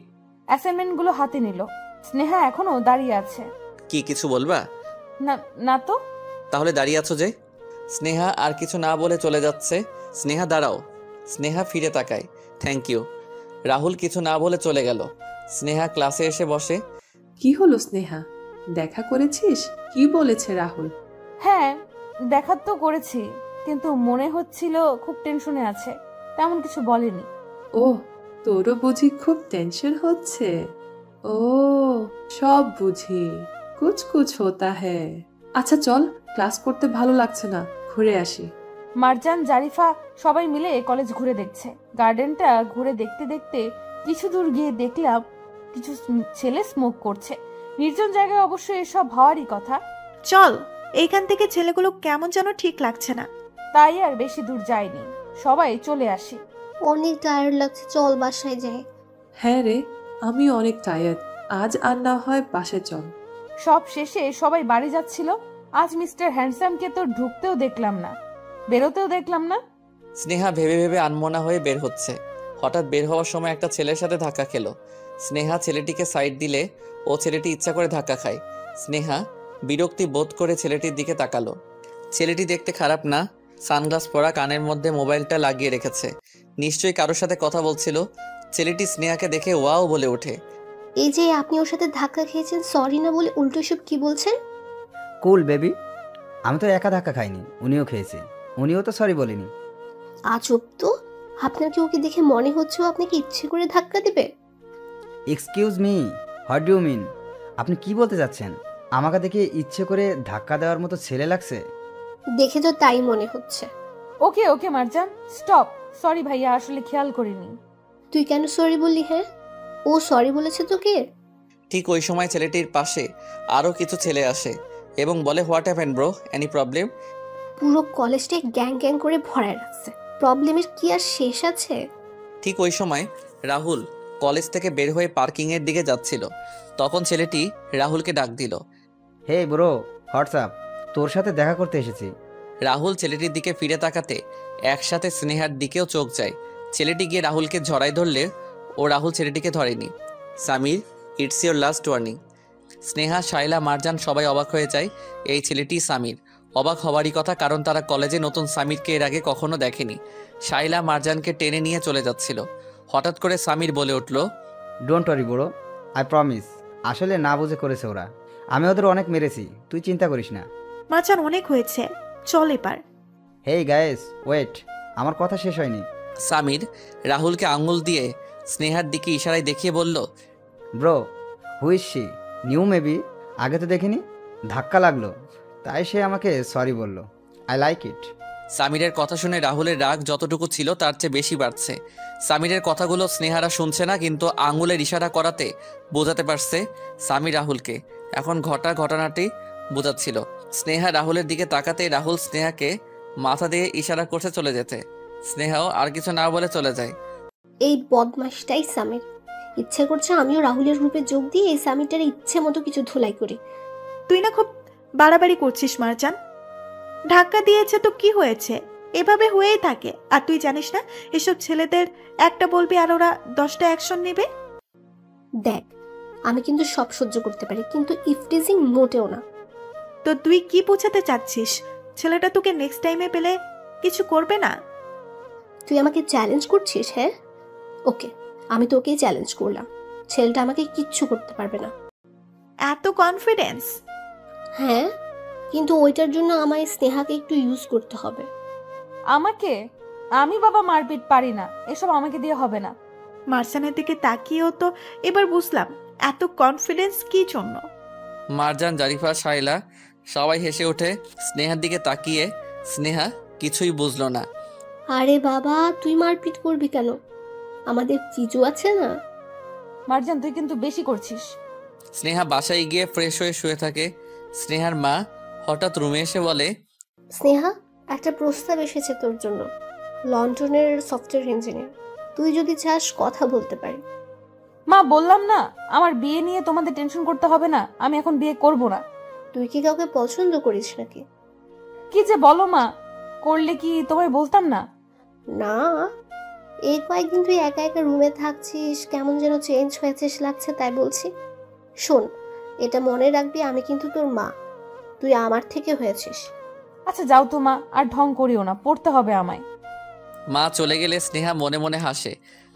অ্যাসাইনমেন্টগুলো হাতে নিল। স্নেহা এখনো দাঁড়িয়ে আছে। কি কিছু বলবা? না না তো। তাহলে দাঁড়িয়ে আছো যে? স্নেহা আর কিছু না বলে চলে যাচ্ছে। স্নেহা দাঁড়াও। স্নেহা ফিরে তাকায়। Thank you. রাহুল কিছু না বলে চলে গেল। স্নেহা ক্লাসে এসে বসে। কি হলো স্নেহা, দেখা করেছিস? কি বলেছে রাহুল? হ্যাঁ, দেখা তো করেছি, কিন্তু মনে হচ্ছিল খুব টেনশনে আছে। তেমন কিছু বলেনি। ও, তোরও বুঝি খুব টেনশন হচ্ছে? ও, সব বুঝি, কুছ কুছ হোতা হ্যায়। আচ্ছা চল, ক্লাস করতে ভালো লাগছে না, ঘুরে আসি। মারজান, জারিফা সবাই মিলে কলেজ ঘুরে দেখছে। গার্ডেনটা ঘুরে দেখতে দেখতে কিছু দূর গিয়ে দেখলাম কিছু ছেলে স্মোক করছে। নির্জন জায়গায় অবশ্য এসব হওয়ারই কথা। চল, এইখান থেকে ছেলেগুলো কেমন যেন ঠিক লাগছে না। তাই আর বেশি দূর যায়নি, সবাই চলে আসি। অনেক টায়ার্ড লাগছে, চল বাসায় যাই। হ্যাঁ রে, আমি অনেক টায়ার্ড, আজ আর না হয় বাসে চল। সব শেষে সবাই বাড়ি যাচ্ছিল। আজ মিস্টার হ্যান্ডসামকে তো ঢুকতেও দেখলাম না, বেরোতেও দেখলাম না। স্নেহা ভেবে ভেবে আনমনা হয়ে বের হচ্ছে। হঠাৎ বের হওয়ার সময় একটা ছেলের সাথে ধাক্কা খেলো। স্নেহা ছেলেটিকে সাইড দিলে ও ছেলেটি ইচ্ছা করে ধাক্কা খায়। স্নেহা বিরক্তি বোধ করে ছেলেটির দিকে তাকালো। ছেলেটি দেখতে খারাপ না, সানগ্লাস পরা, কানের মধ্যে মোবাইলটা লাগিয়ে রেখেছে, নিশ্চয়ই কারোর সাথে কথা বলছিল। ছেলেটি স্নেহাকে দেখে ওয়াও বলে ওঠে। এই যে আপনি ওর সাথে ধাক্কা খেয়েছেন, সরি না বলে উল্টো সব কি বলছেন? কুল বেবি, আমি তো একা ধাক্কা খাইনি, উনিও খেয়েছে, উনিও তো সরি বলেনি। আজব তো, আপনার কি ওকে দেখে মনে হচ্ছে ও আপনাকে ইচ্ছে করে ধাক্কা দেবে? Excuse me, what do you mean? আপনি কি বলতে চাচ্ছেন? আমাকে দেখে ইচ্ছে করে ধাক্কা দেওয়ার মতো ছেলে লাগছে? দেখে তো তাই মনে হচ্ছে। ওকে ওকে মারজান, স্টপ। সরি ভাইয়া, আসলে খেয়াল করিনি। তুই কেন সরি বললি? হ্যাঁ, ও সরি বলেছে তোকে? ঠিক ওই সময় ছেলেটির পাশে আরও কিছু ছেলে আসে এবং বলে, what happen bro, any problem? পুরো কলেজটাই গ্যাং গ্যাং করে ভরায় রাখছে, প্রবলেমের কি আর শেষ আছে? ঠিক ওই সময় রাহুল কলেজ থেকে বের হয়ে পার্কিংয়ের দিকে যাচ্ছিল। তখন ছেলেটি রাহুলকে ডাক দিল। হে ব্রো, হোয়াটসঅ্যাপ, তোর সাথে দেখা করতে এসেছি। রাহুল ছেলেটির দিকে ফিরে তাকাতে একসাথে স্নেহার দিকেও চোখ যায়। ছেলেটি গিয়ে রাহুলকে জড়াই ধরলে ও রাহুল ছেলেটিকে ধরেনি। Samir, it's your last warning. Sneha, Shaila, Marjan সবাই অবাক হয়ে যায়। এই ছেলেটি সামির। অবাক হওয়ারই কথা, কারণ তারা কলেজে নতুন সামিরকে এর আগে কখনো দেখেনি। শাইলা মারজানকে টেনে নিয়ে চলে যাচ্ছিল। হঠাৎ করে সামির বলে উঠল, don't worry bro, I promise. আসলে না বুঝে করেছে ওরা, আমি ওদের অনেক মেরেছি, তুই চিন্তা করিস না। মাচান, অনেক হয়েছে, চল এবার। হেই গায়েস, ওয়েট, আমার কথা শেষ হয়নি। সামির রাহুলকে আঙুল দিয়ে স্নেহার দিকে ইশারায় দেখিয়ে বলল, bro, who's she? New maybe, আগে তো দেখিনি, ধাক্কা লাগলো তাই সে আমাকে সরি বলল। I like it. সামিরের কথা শুনে রাহুলের রাগ যতটুকু ছিল তার চেয়ে বেশি বাড়ছে। সামিরের কথাগুলো স্নেহারা শুনছে না, কিন্তু আঙুলের ইশারা করাতে বোঝাতে পারছে সামির রাহুলকে। এখন ঘটনাটি বোঝাচ্ছিল। স্নেহা রাহুলের দিকে তাকাতে রাহুল স্নেহাকে মাথা দিয়ে ইশারা করছে চলে যেতে। স্নেহাও আর কিছু না বলে চলে যায়। এই বদমাশটাই সামির। ইচ্ছে করছে আমিও রাহুলের গ্রুপে যোগ দিয়ে এই সামিরটার ইচ্ছে মতো কিছু ধুলাই করি। তুই না খুব বাড়াবাড়ি করছিস মারজান। ধাক্কা দিয়েছে তো কি হয়েছে, এভাবে হয়েই থাকে। আর তুই জানিস না এসব ছেলেদের একটা বলবি আর ওরা 10টা অ্যাকশন নেবে। দেখ, আমি কিন্তু সব সহ্য করতে পারি, কিন্তু ইফটিজিং মোটেও না। তো তুই কি বোঝাতে চাচ্ছিস? ছেলেটা তোকে নেক্সট টাইমে পেলে কিছু করবে না? তুই আমাকে চ্যালেঞ্জ করছিস? হ্যাঁ, ওকে, আমি তোকেই চ্যালেঞ্জ করলাম। ছেলেটা আমাকে কিচ্ছু করতে পারবে না। এত কনফিডেন্স? হ্যাঁ, কিন্তু ওইটার জন্য আমায় স্নেহাকে একটু ইউজ করতে হবে। আমাকে? আমি বাবা মারপিট পারি না, এসব আমাকে দিয়ে হবে না। মার্জানের দিকে তাকিয়েও তো এবার বুঝলাম এত কনফিডেন্স কি জন্য। মারজান, জারিফা, শাইলা সবাই হেসে ওঠে স্নেহার দিকে তাকিয়ে। স্নেহা কিছুই বুঝলো না। আরে বাবা, তুই মারপিট করবি কেন? আমাদের চিজু আছে না। মারজান, তুই কিন্তু বেশি করছিস। স্নেহা বাসায় গিয়ে ফ্রেশ হয়ে শুয়ে থাকে। স্নেহার মা হঠাৎ রুমে এসে বলে, স্নেহা, একটা প্রস্তাব এসেছে তোর জন্য। লন্ডনের সফটওয়্যার ইঞ্জিনিয়ার, তুই যদি চাস কথা বলতে পারি। মা, বললাম না আমার বিয়ে নিয়ে তোমাদের টেনশন করতে হবে না, আমি এখন বিয়ে করব না। তুই কি কাউকে পছন্দ করিস নাকি? কি যে বলো মা, করলে কি তোমায় বলতাম না? না, এই কয়েকদিন তুই একা একা রুমে থাকছিস, কেমন যেন চেঞ্জ হয়েছিস লাগছে, তাই বলছি। শোন, এটা মনে রাখবি, আমি কিন্তু তোর মা, তুই আমার থেকে হয়েছিস। আচ্ছা যাও তো মা, আর ঢং করিও না, পড়তে হবে আমায়। মা চলে গেলে স্নেহা মনে মনে হাসে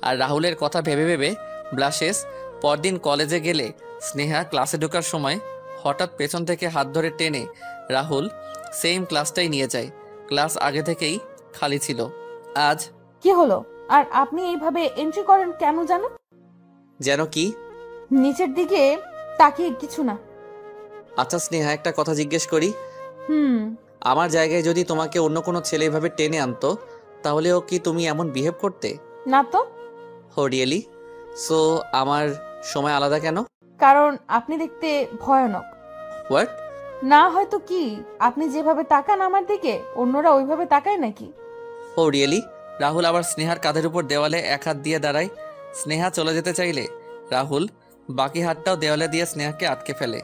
আর রাহুলের কথা ভেবে ভেবে ব্লাশেস। পরদিন কলেজে গেলে স্নেহা ক্লাসে ঢোকার সময় হঠাৎ পেছন থেকে হাত ধরে টেনে রাহুল সেম ক্লাসটাই নিয়ে যায়। ক্লাস আগে থেকেই খালি ছিল। আজ কি হলো? আর আপনি এইভাবে এন্ট্রি করেন কেন জানো? যেন কি? নিচের দিকে তাকিয়ে কিছু না। আচ্ছা স্নেহা, একটা কথা জিজ্ঞেস করি। হুম। আমার জায়গায় যদি তোমাকে অন্য কোনো ছেলে এভাবে টেনে আনতো, তাহলেও কি তুমি এমন বিহেভ করতে? না তো। হো রিয়েলি? সো আমার সময় আলাদা কেন? কারণ আপনি দেখতে ভয়ানক। হোয়াট? না হয়তো কি, আপনি যেভাবে তাকান আমার দিকে, অন্যরা ওইভাবে তাকায় নাকি? ও রিয়েলি? রাহুল আবার স্নেহার কাঁধের উপর দেওয়ালে এক হাত দিয়ে দাঁড়ায়। স্নেহা চলে যেতে চাইলে রাহুল বাকি হাতটাও দেওয়ালে দিয়ে স্নেহাকে আটকে ফেলে।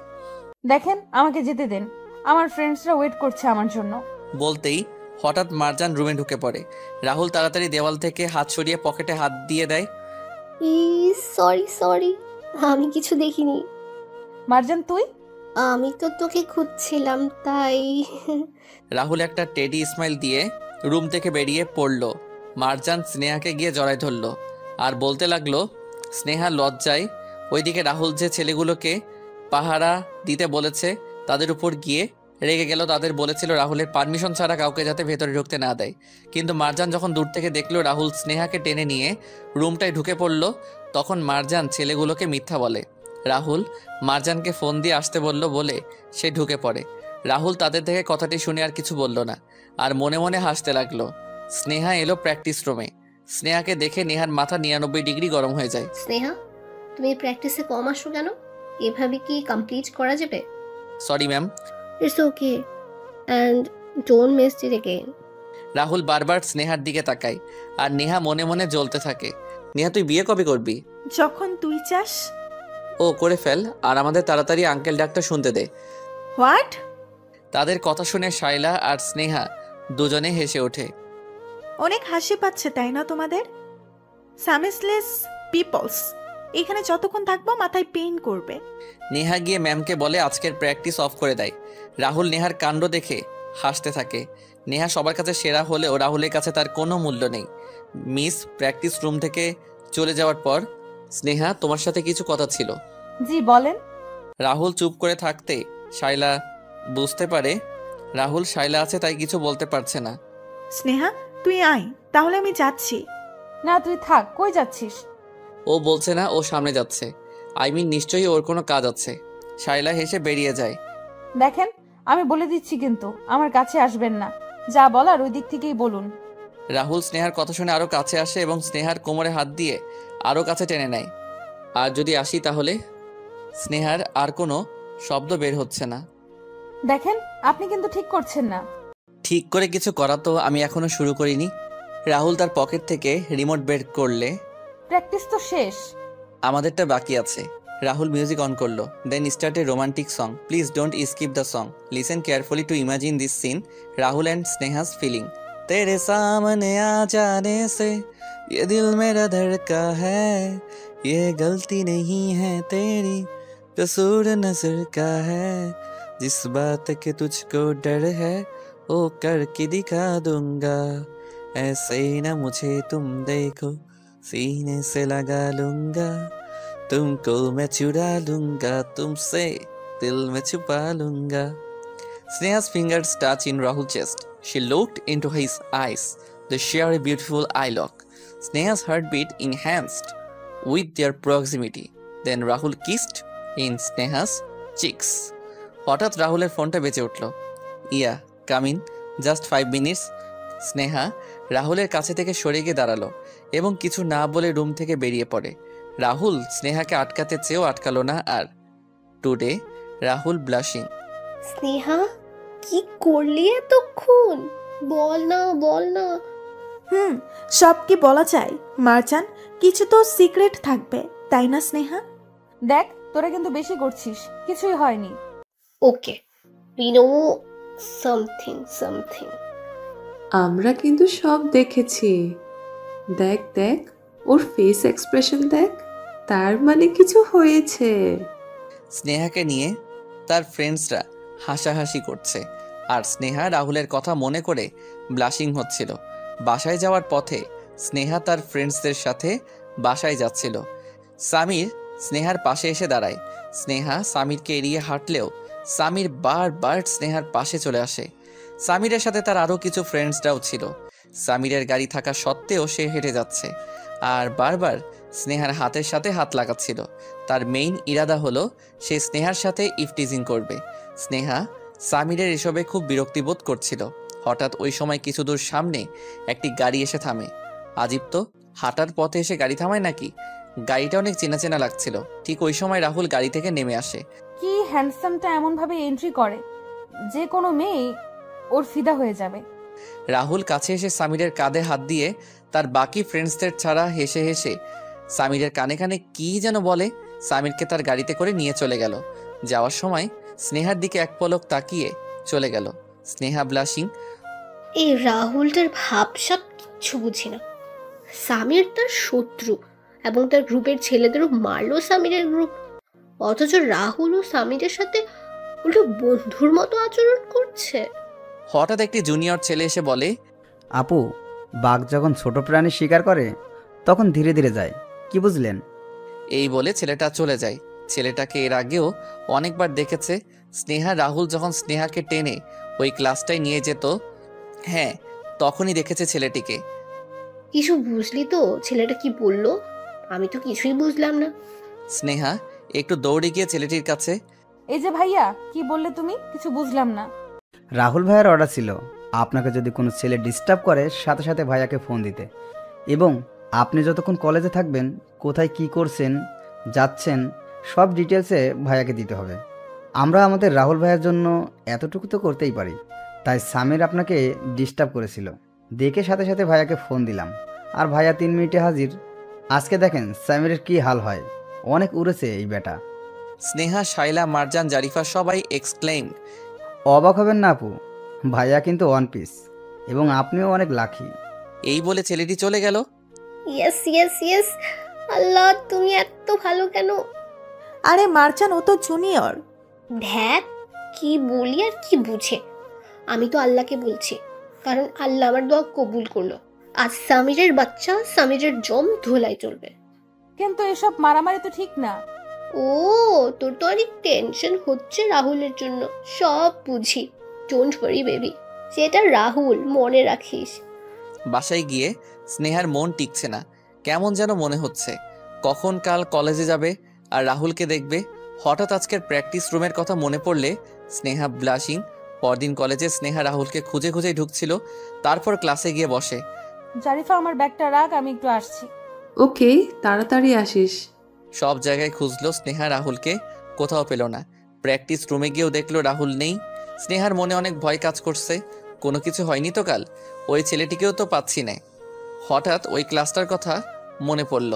দেখেন, আমাকে যেতে দেন, আমার ফ্রেন্ডসরা ওয়েট করছে আমার জন্য। বলতেই হঠাৎ মারজান রুমে ঢুকে পড়ে। রাহুল তাড়াতাড়ি দেওয়াল থেকে হাত সরিয়ে পকেটে হাত দিয়ে দেয়। সরি সরি, আমি কিছু দেখিনি। মারজান, তুই? আমি তো তোকে খুঁজছিলাম, তাই। রাহুল একটা টেডি স্মাইল দিয়ে রুম থেকে বেরিয়ে পড়ল। মারজান স্নেহাকে গিয়ে জড়ায় ধরল আর বলতে লাগলো, স্নেহা লজ্জায় ওইদিকে রাহুল যে ছেলেগুলোকে পাহারা দিতে বলেছে তাদের উপর গিয়ে রেগে গেল। তাদের বলেছিল রাহুলের পারমিশন ছাড়া কাউকে যাতে ভেতরে ঢুকতে না দেয়। কিন্তু মারজান যখন দূর থেকে দেখলো রাহুল স্নেহাকে টেনে নিয়ে রুমটায় ঢুকে পড়ল, তখন মারজান ছেলেগুলোকে মিথ্যা বলে। রাহুল মারজানকে ফোন দিয়ে আসতে বলল বলে সে ঢুকে পড়ে। রাহুল তাদের থেকে কথাটি শুনে আর কিছু বলল না আর মনে মনে হাসতে লাগলো। স্নেহা এলো প্র্যাকটিস রুমে। স্নেহাকে দেখে নেহার মাথা 99 ডিগ্রি গরম হয়ে যায়। স্নেহা, তুমি প্র্যাকটিসে কম আসো কেন? এভাবে কি কমপ্লিট করা যাবে? Sorry ma'am. It's okay, and don't miss it again. Rahul বারবার স্নেহার দিকে তাকায় আর নেহা মনে মনে জ্বলতে থাকে। নেহা, তুই বিয়ে কবে করবি? যখন তুই চাস। ও করে ফেল, আর আমাদের তাড়াতাড়ি আঙ্কেল ডাকটা শুনতে দে। হোয়াট? তাদের কথা শুনে শাইলা আর স্নেহা দুজনে হেসে ওঠে। অনেক হাসি পাচ্ছে তাই না তোমাদের? সামিসলেস পিপলস, এখানে যতক্ষণ থাকবো মাথায় পেইন করবে। নেহা গিয়ে ম্যামকে বলে আজকের প্র্যাকটিস অফ করে দেয়। রাহুল নেহার কাণ্ড দেখে হাসতে থাকে। নেহা সবার কাছে সেরা হলেও রাহুলের কাছে তার কোনো মূল্য নেই। মিস প্র্যাকটিস রুম থেকে চলে যাওয়ার পর, স্নেহা, তোমার সাথে কিছু কথা ছিল। জি বলেন। রাহুল চুপ করে থাকতে শাইলা বুঝতে পারে রাহুল শাইলা আছে তাই কিছু বলতে পারছে না। স্নেহা, তুই আয়, তাহলে আমি যাচ্ছি। না, তুই থাক। কই যাচ্ছিস? ও বলছে না ও সামনে যাচ্ছে। নিশ্চয়ই ওর কোনো কাজ আছে। শাইলা হেসে বেরিয়ে যায়। দেখেন, আমি বলে দিচ্ছি কিন্তু আমার কাছে আসবেন না। যা বলার ওই দিক থেকেই বলুন। রাহুল স্নেহার কথা শুনে আরো কাছে আসে এবং স্নেহার কোমরে হাত দিয়ে আরো কাছে টেনে নেয়। আর যদি আসি তাহলে? স্নেহার আর কোনো শব্দ বের হচ্ছে না। দেখেন, আপনি কিন্তু ঠিক করছেন না। ঠিক করে কিছু করা তো আমি এখনো শুরু করিনি। রাহুল তার পকেট থেকে রিমোট বের করলে, প্র্যাকটিস তো শেষ। আমাদেরটা বাকি আছে। রাহুল মিউজিক অন করলো, then start a romantic song. Please don't skip the song, listen carefully to imagine this scene, Rahul and Sneha's feeling. तेरे सामने आ जाने से ये दिल मेरा धड़का है, ये गलती नहीं है तेरी, कसूर नजर का है, जिस बात के तुझको डर है वो करके दिखा दूंगा, ऐसे ही ना मुझे तुम देखो, सीने से लगा लूंगा, तुमको मैं चुरा लूंगा, तुमसे दिल में छुपा लूंगा। Sneha's fingers touch in Rahul's chest. She looked into his eyes. They share a beautiful eye lock. Sneha's heartbeat enhanced with their proximity. Then Rahul kissed in Sneha's cheeks. হঠাৎ রাহুলের ফোনটা বেজে উঠল। Yeah come in, just 5 minutes. Sneha রাহুলের কাছে থেকে সরে গিয়ে দাঁড়ালো এবং কিছু না বলে রুম থেকে বেরিয়ে পড়ে। রাহুল স্নেহাকে আটকাতে চেয়েও আটকালো না আর। Today Rahul blushing. স্নেহা কি করলি এতক্ষণ? বল না বল না। সব কি বলা যায় মারজান? কিছু তো সিক্রেট থাকবে, তাই না স্নেহা? দেখ তোরা কিন্তু বেশি করছিস, কিছুই হয়নি। ওকে, উই নো সামথিং সামথিং। আমরা কিন্তু সব দেখেছি। দেখ দেখ, ওর ফেস এক্সপ্রেশন দেখ, তার মানে কিছু হয়েছে। স্নেহাকে নিয়ে তার ফ্রেন্ডসরা হাসাহাসি করছে আর স্নেহা রাহুলের কথা মনে করে ব্লাশিং হচ্ছিল। বাসায় যাওয়ার পথে স্নেহা তার ফ্রেন্ডসদের সাথে বাসায় যাচ্ছিল। সামির স্নেহার পাশে এসে দাঁড়ায়। স্নেহা সামিরকে এড়িয়ে হাঁটলেও সামির বারবার স্নেহার পাশে চলে আসে। সামিরের সাথে তার আরও কিছু ফ্রেন্ডসরাও ছিল। সামিরের গাড়ি থাকা সত্ত্বেও সে হেঁটে যাচ্ছে আর বারবার স্নেহার হাতের সাথে হাত লাগাচ্ছিল। তার মেইন ইরাদা হলো সে স্নেহার সাথে ইফটিজিং করবে। স্নেহা সামিরের এসবে খুব বিরক্তিবোধ করছিল। হঠাৎ ওই সময় কিছু দূর সামনে একটি গাড়ি এসে থামে। আজিব তো, হাঁটার পথে এসে গাড়ি থামায় নাকি? গাড়িটা অনেক চেনা চেনা লাগছিল। ঠিক ওই সময় রাহুল গাড়ি থেকে নেমে আসে। কি হ্যান্ডসামটা এমন ভাবে এন্ট্রি করে, যে কোনো মেয়ে ওর ফিদা হয়ে যাবে। রাহুল কাছে এসে সামিরের কাঁধে হাত দিয়ে তার বাকি ফ্রেন্ডসদের ছাড়া হেসে হেসে সামিরের কানে কানে কি যেন বলে। সামিরকে তার গাড়িতে করে নিয়ে চলে গেল। যাওয়ার সময় স্নেহার দিকে এক পলক তাকিয়ে চলে গেল। স্নেহা ব্লাশিং। এই রাহুলটার ভাবসাব কিচ্ছু বুঝি না। সামির তার শত্রু এবং তার গ্রুপের ছেলেদেরও মারলো সামিরের গ্রুপ, অথচ রাহুল ও সামিরের সাথে উল্টো বন্ধুর মতো আচরণ করছে। হঠাৎ একটি জুনিয়র ছেলে এসে বলে, আপু, বাঘ যখন ছোট প্রাণী শিকার করে তখন ধীরে ধীরে যায়, কি বুঝলেন? এই বলে ছেলেটা চলে যায়। ছেলেটাকে এর আগেও অনেকবার দেখেছে। স্নেহা রাহুল যখন স্নেহাকে টেনে ওই ক্লাসটায় নিয়ে যেত, হ্যাঁ তখনই দেখেছে ছেলেটিকে। কিছু বুঝলি তো ছেলেটা কি বললো? আমি তো কিছুই বুঝলাম না। স্নেহা একটু দৌড়ে গিয়ে ছেলেটির কাছে, এই যে ভাইয়া, কি বললে তুমি? কিছু বুঝলাম না। রাহুল ভাইয়ার অর্ডার ছিল আপনাকে যদি কোনো ছেলে ডিস্টার্ব করে সাথে সাথে ভাইয়াকে ফোন দিতে, এবং আপনি যতক্ষণ কলেজে থাকবেন কোথায় কি করছেন যাচ্ছেন সব ডিটেলসে ভাইয়াকে দিতে হবে। আমরা আমাদের রাহুল ভাইয়ার জন্য এতটুকু তো করতেই পারি। তাই সামির আপনাকে ডিস্টার্ব করেছিল দেখে সাথে সাথে ভাইয়াকে ফোন দিলাম, আর ভাইয়া 3 মিনিটে হাজির। আজকে দেখেন সামিরের কি হাল হয়, অনেক উড়েছে এই বেটা। স্নেহা, শাইলা, মারজান, জারিফা সবাই এক্সক্লেইম। অবাক হবেন না আপু, ভাইয়া কিন্তু 1 পিস এবং আপনিও অনেক লাকি। এই বলে ছেলেটি চলে গেল। ইয়েস ইয়েস ইয়েস, আল্লাহ তুমি এত ভালো কেন? আরে মারজান, ও তো জুনিয়র। ধ্যাত, কি বলি আর কি বুঝে। আমি তো আল্লাহকে বলছি, কারণ আল্লাহ আমার দোয়া কবুল করলো। আজ সামিরের বাচ্চা সামিরের জম ধোলাই চলবে। কিন্তু এসব মারামারি তো ঠিক না। ও, তোর তো অনেক টেনশন হচ্ছে রাহুলের জন্য। সব বুঝি, ডোন্ট ওয়ারি বেবি, সেটা রাহুল, মনে রাখিস। বাসায় গিয়ে স্নেহার মন টিকছে না, কেমন যেন মনে হচ্ছে কখন কাল কলেজে যাবে আর রাহুলকে দেখবে। হঠাৎ আজকের প্র্যাকটিস রুমের কথা মনে পড়লে স্নেহা ব্লাশিং। পরদিন কলেজে স্নেহা রাহুলকে খুঁজে খুঁজে ঢুকছিল, তারপর ক্লাসে গিয়ে বসে। জারিফা, আমার ব্যাগটা রাখ, আমি একটু আসছি। ওকে, তাড়াতাড়ি আসিস। সব জায়গায় খুঁজলো স্নেহা রাহুলকে, কোথাও পেল না। প্র্যাকটিস রুমে গিয়েও দেখলো রাহুল নেই। স্নেহার মনে অনেক ভয় কাজ করছে, কোনো কিছু হয়নি তো কাল, ওই ছেলেটিকেও তো পাচ্ছি না। হঠাৎ ওই ক্লাসটার কথা মনে পড়ল।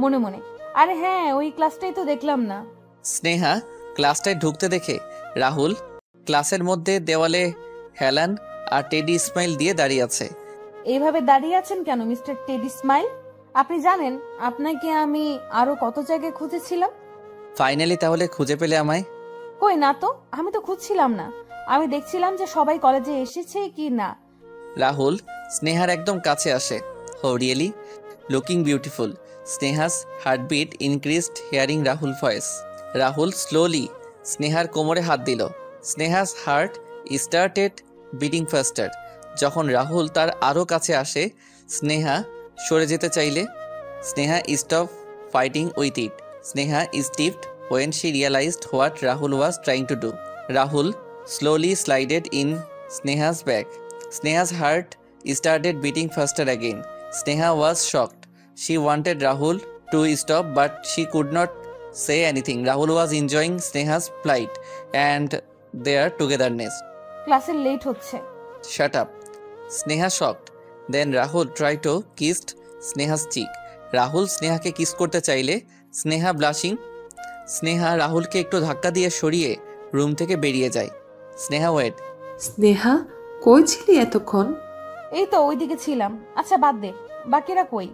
মনে মনে আরে হ্যাঁ, ওই ক্লাসটাই তো দেখলাম না। স্নেহা ক্লাসটায় ঢুকতে দেখে রাহুল ক্লাসের মধ্যে দেওয়ালে হেলান আর টেডি স্মাইল দিয়ে দাঁড়িয়ে আছে। এইভাবে দাঁড়িয়ে আছেন কেন মিস্টার টেডি স্মাইল? আপনি জানেন আপনাকে আমি আরো কত জায়গায় খুঁজেছিলাম। ফাইনালি তাহলে খুঁজে পেলে আমায়? কই না তো, আমি তো খুঁজছিলাম না, আমি দেখছিলাম যে সবাই কলেজে এসেছে কি না। রাহুল স্নেহার একদম কাছে আসে। হো really looking beautiful. Sneha's heartbeat increased hearing Rahul voice. Rahul slowly স্নেহার কোমরে হাত দিল। Sneha's heart started beating faster. যখন রাহুল তার আরও কাছে আসে, স্নেহা সরে যেতে চাইলে Sneha stop fighting with it. Sneha stiffed when she realized what Rahul was trying to do. Rahul slowly slided in Sneha's back. Sneha's heart started beating faster again. Sneha was shocked. She wanted Rahul to stop, but she could not say anything. Rahul was enjoying Sneha's plight and their togetherness. ক্লাসে late হচ্ছে। Shut up. Sneha shocked. Then Rahul tried to kiss Sneha's cheek. Rahul স্নেহাকে kiss করতে চাইলে Sneha blushing. Sneha রাহুলকে একটু ধাক্কা দিয়ে সরিয়ে রুম থেকে বেরিয়ে যায়। স্নেহা ওয়েট। স্নেহা কই ছিলি এতক্ষণ? এই তো ওইদিকে ছিলাম। আচ্ছা বাদ দে, বাকিরা কই?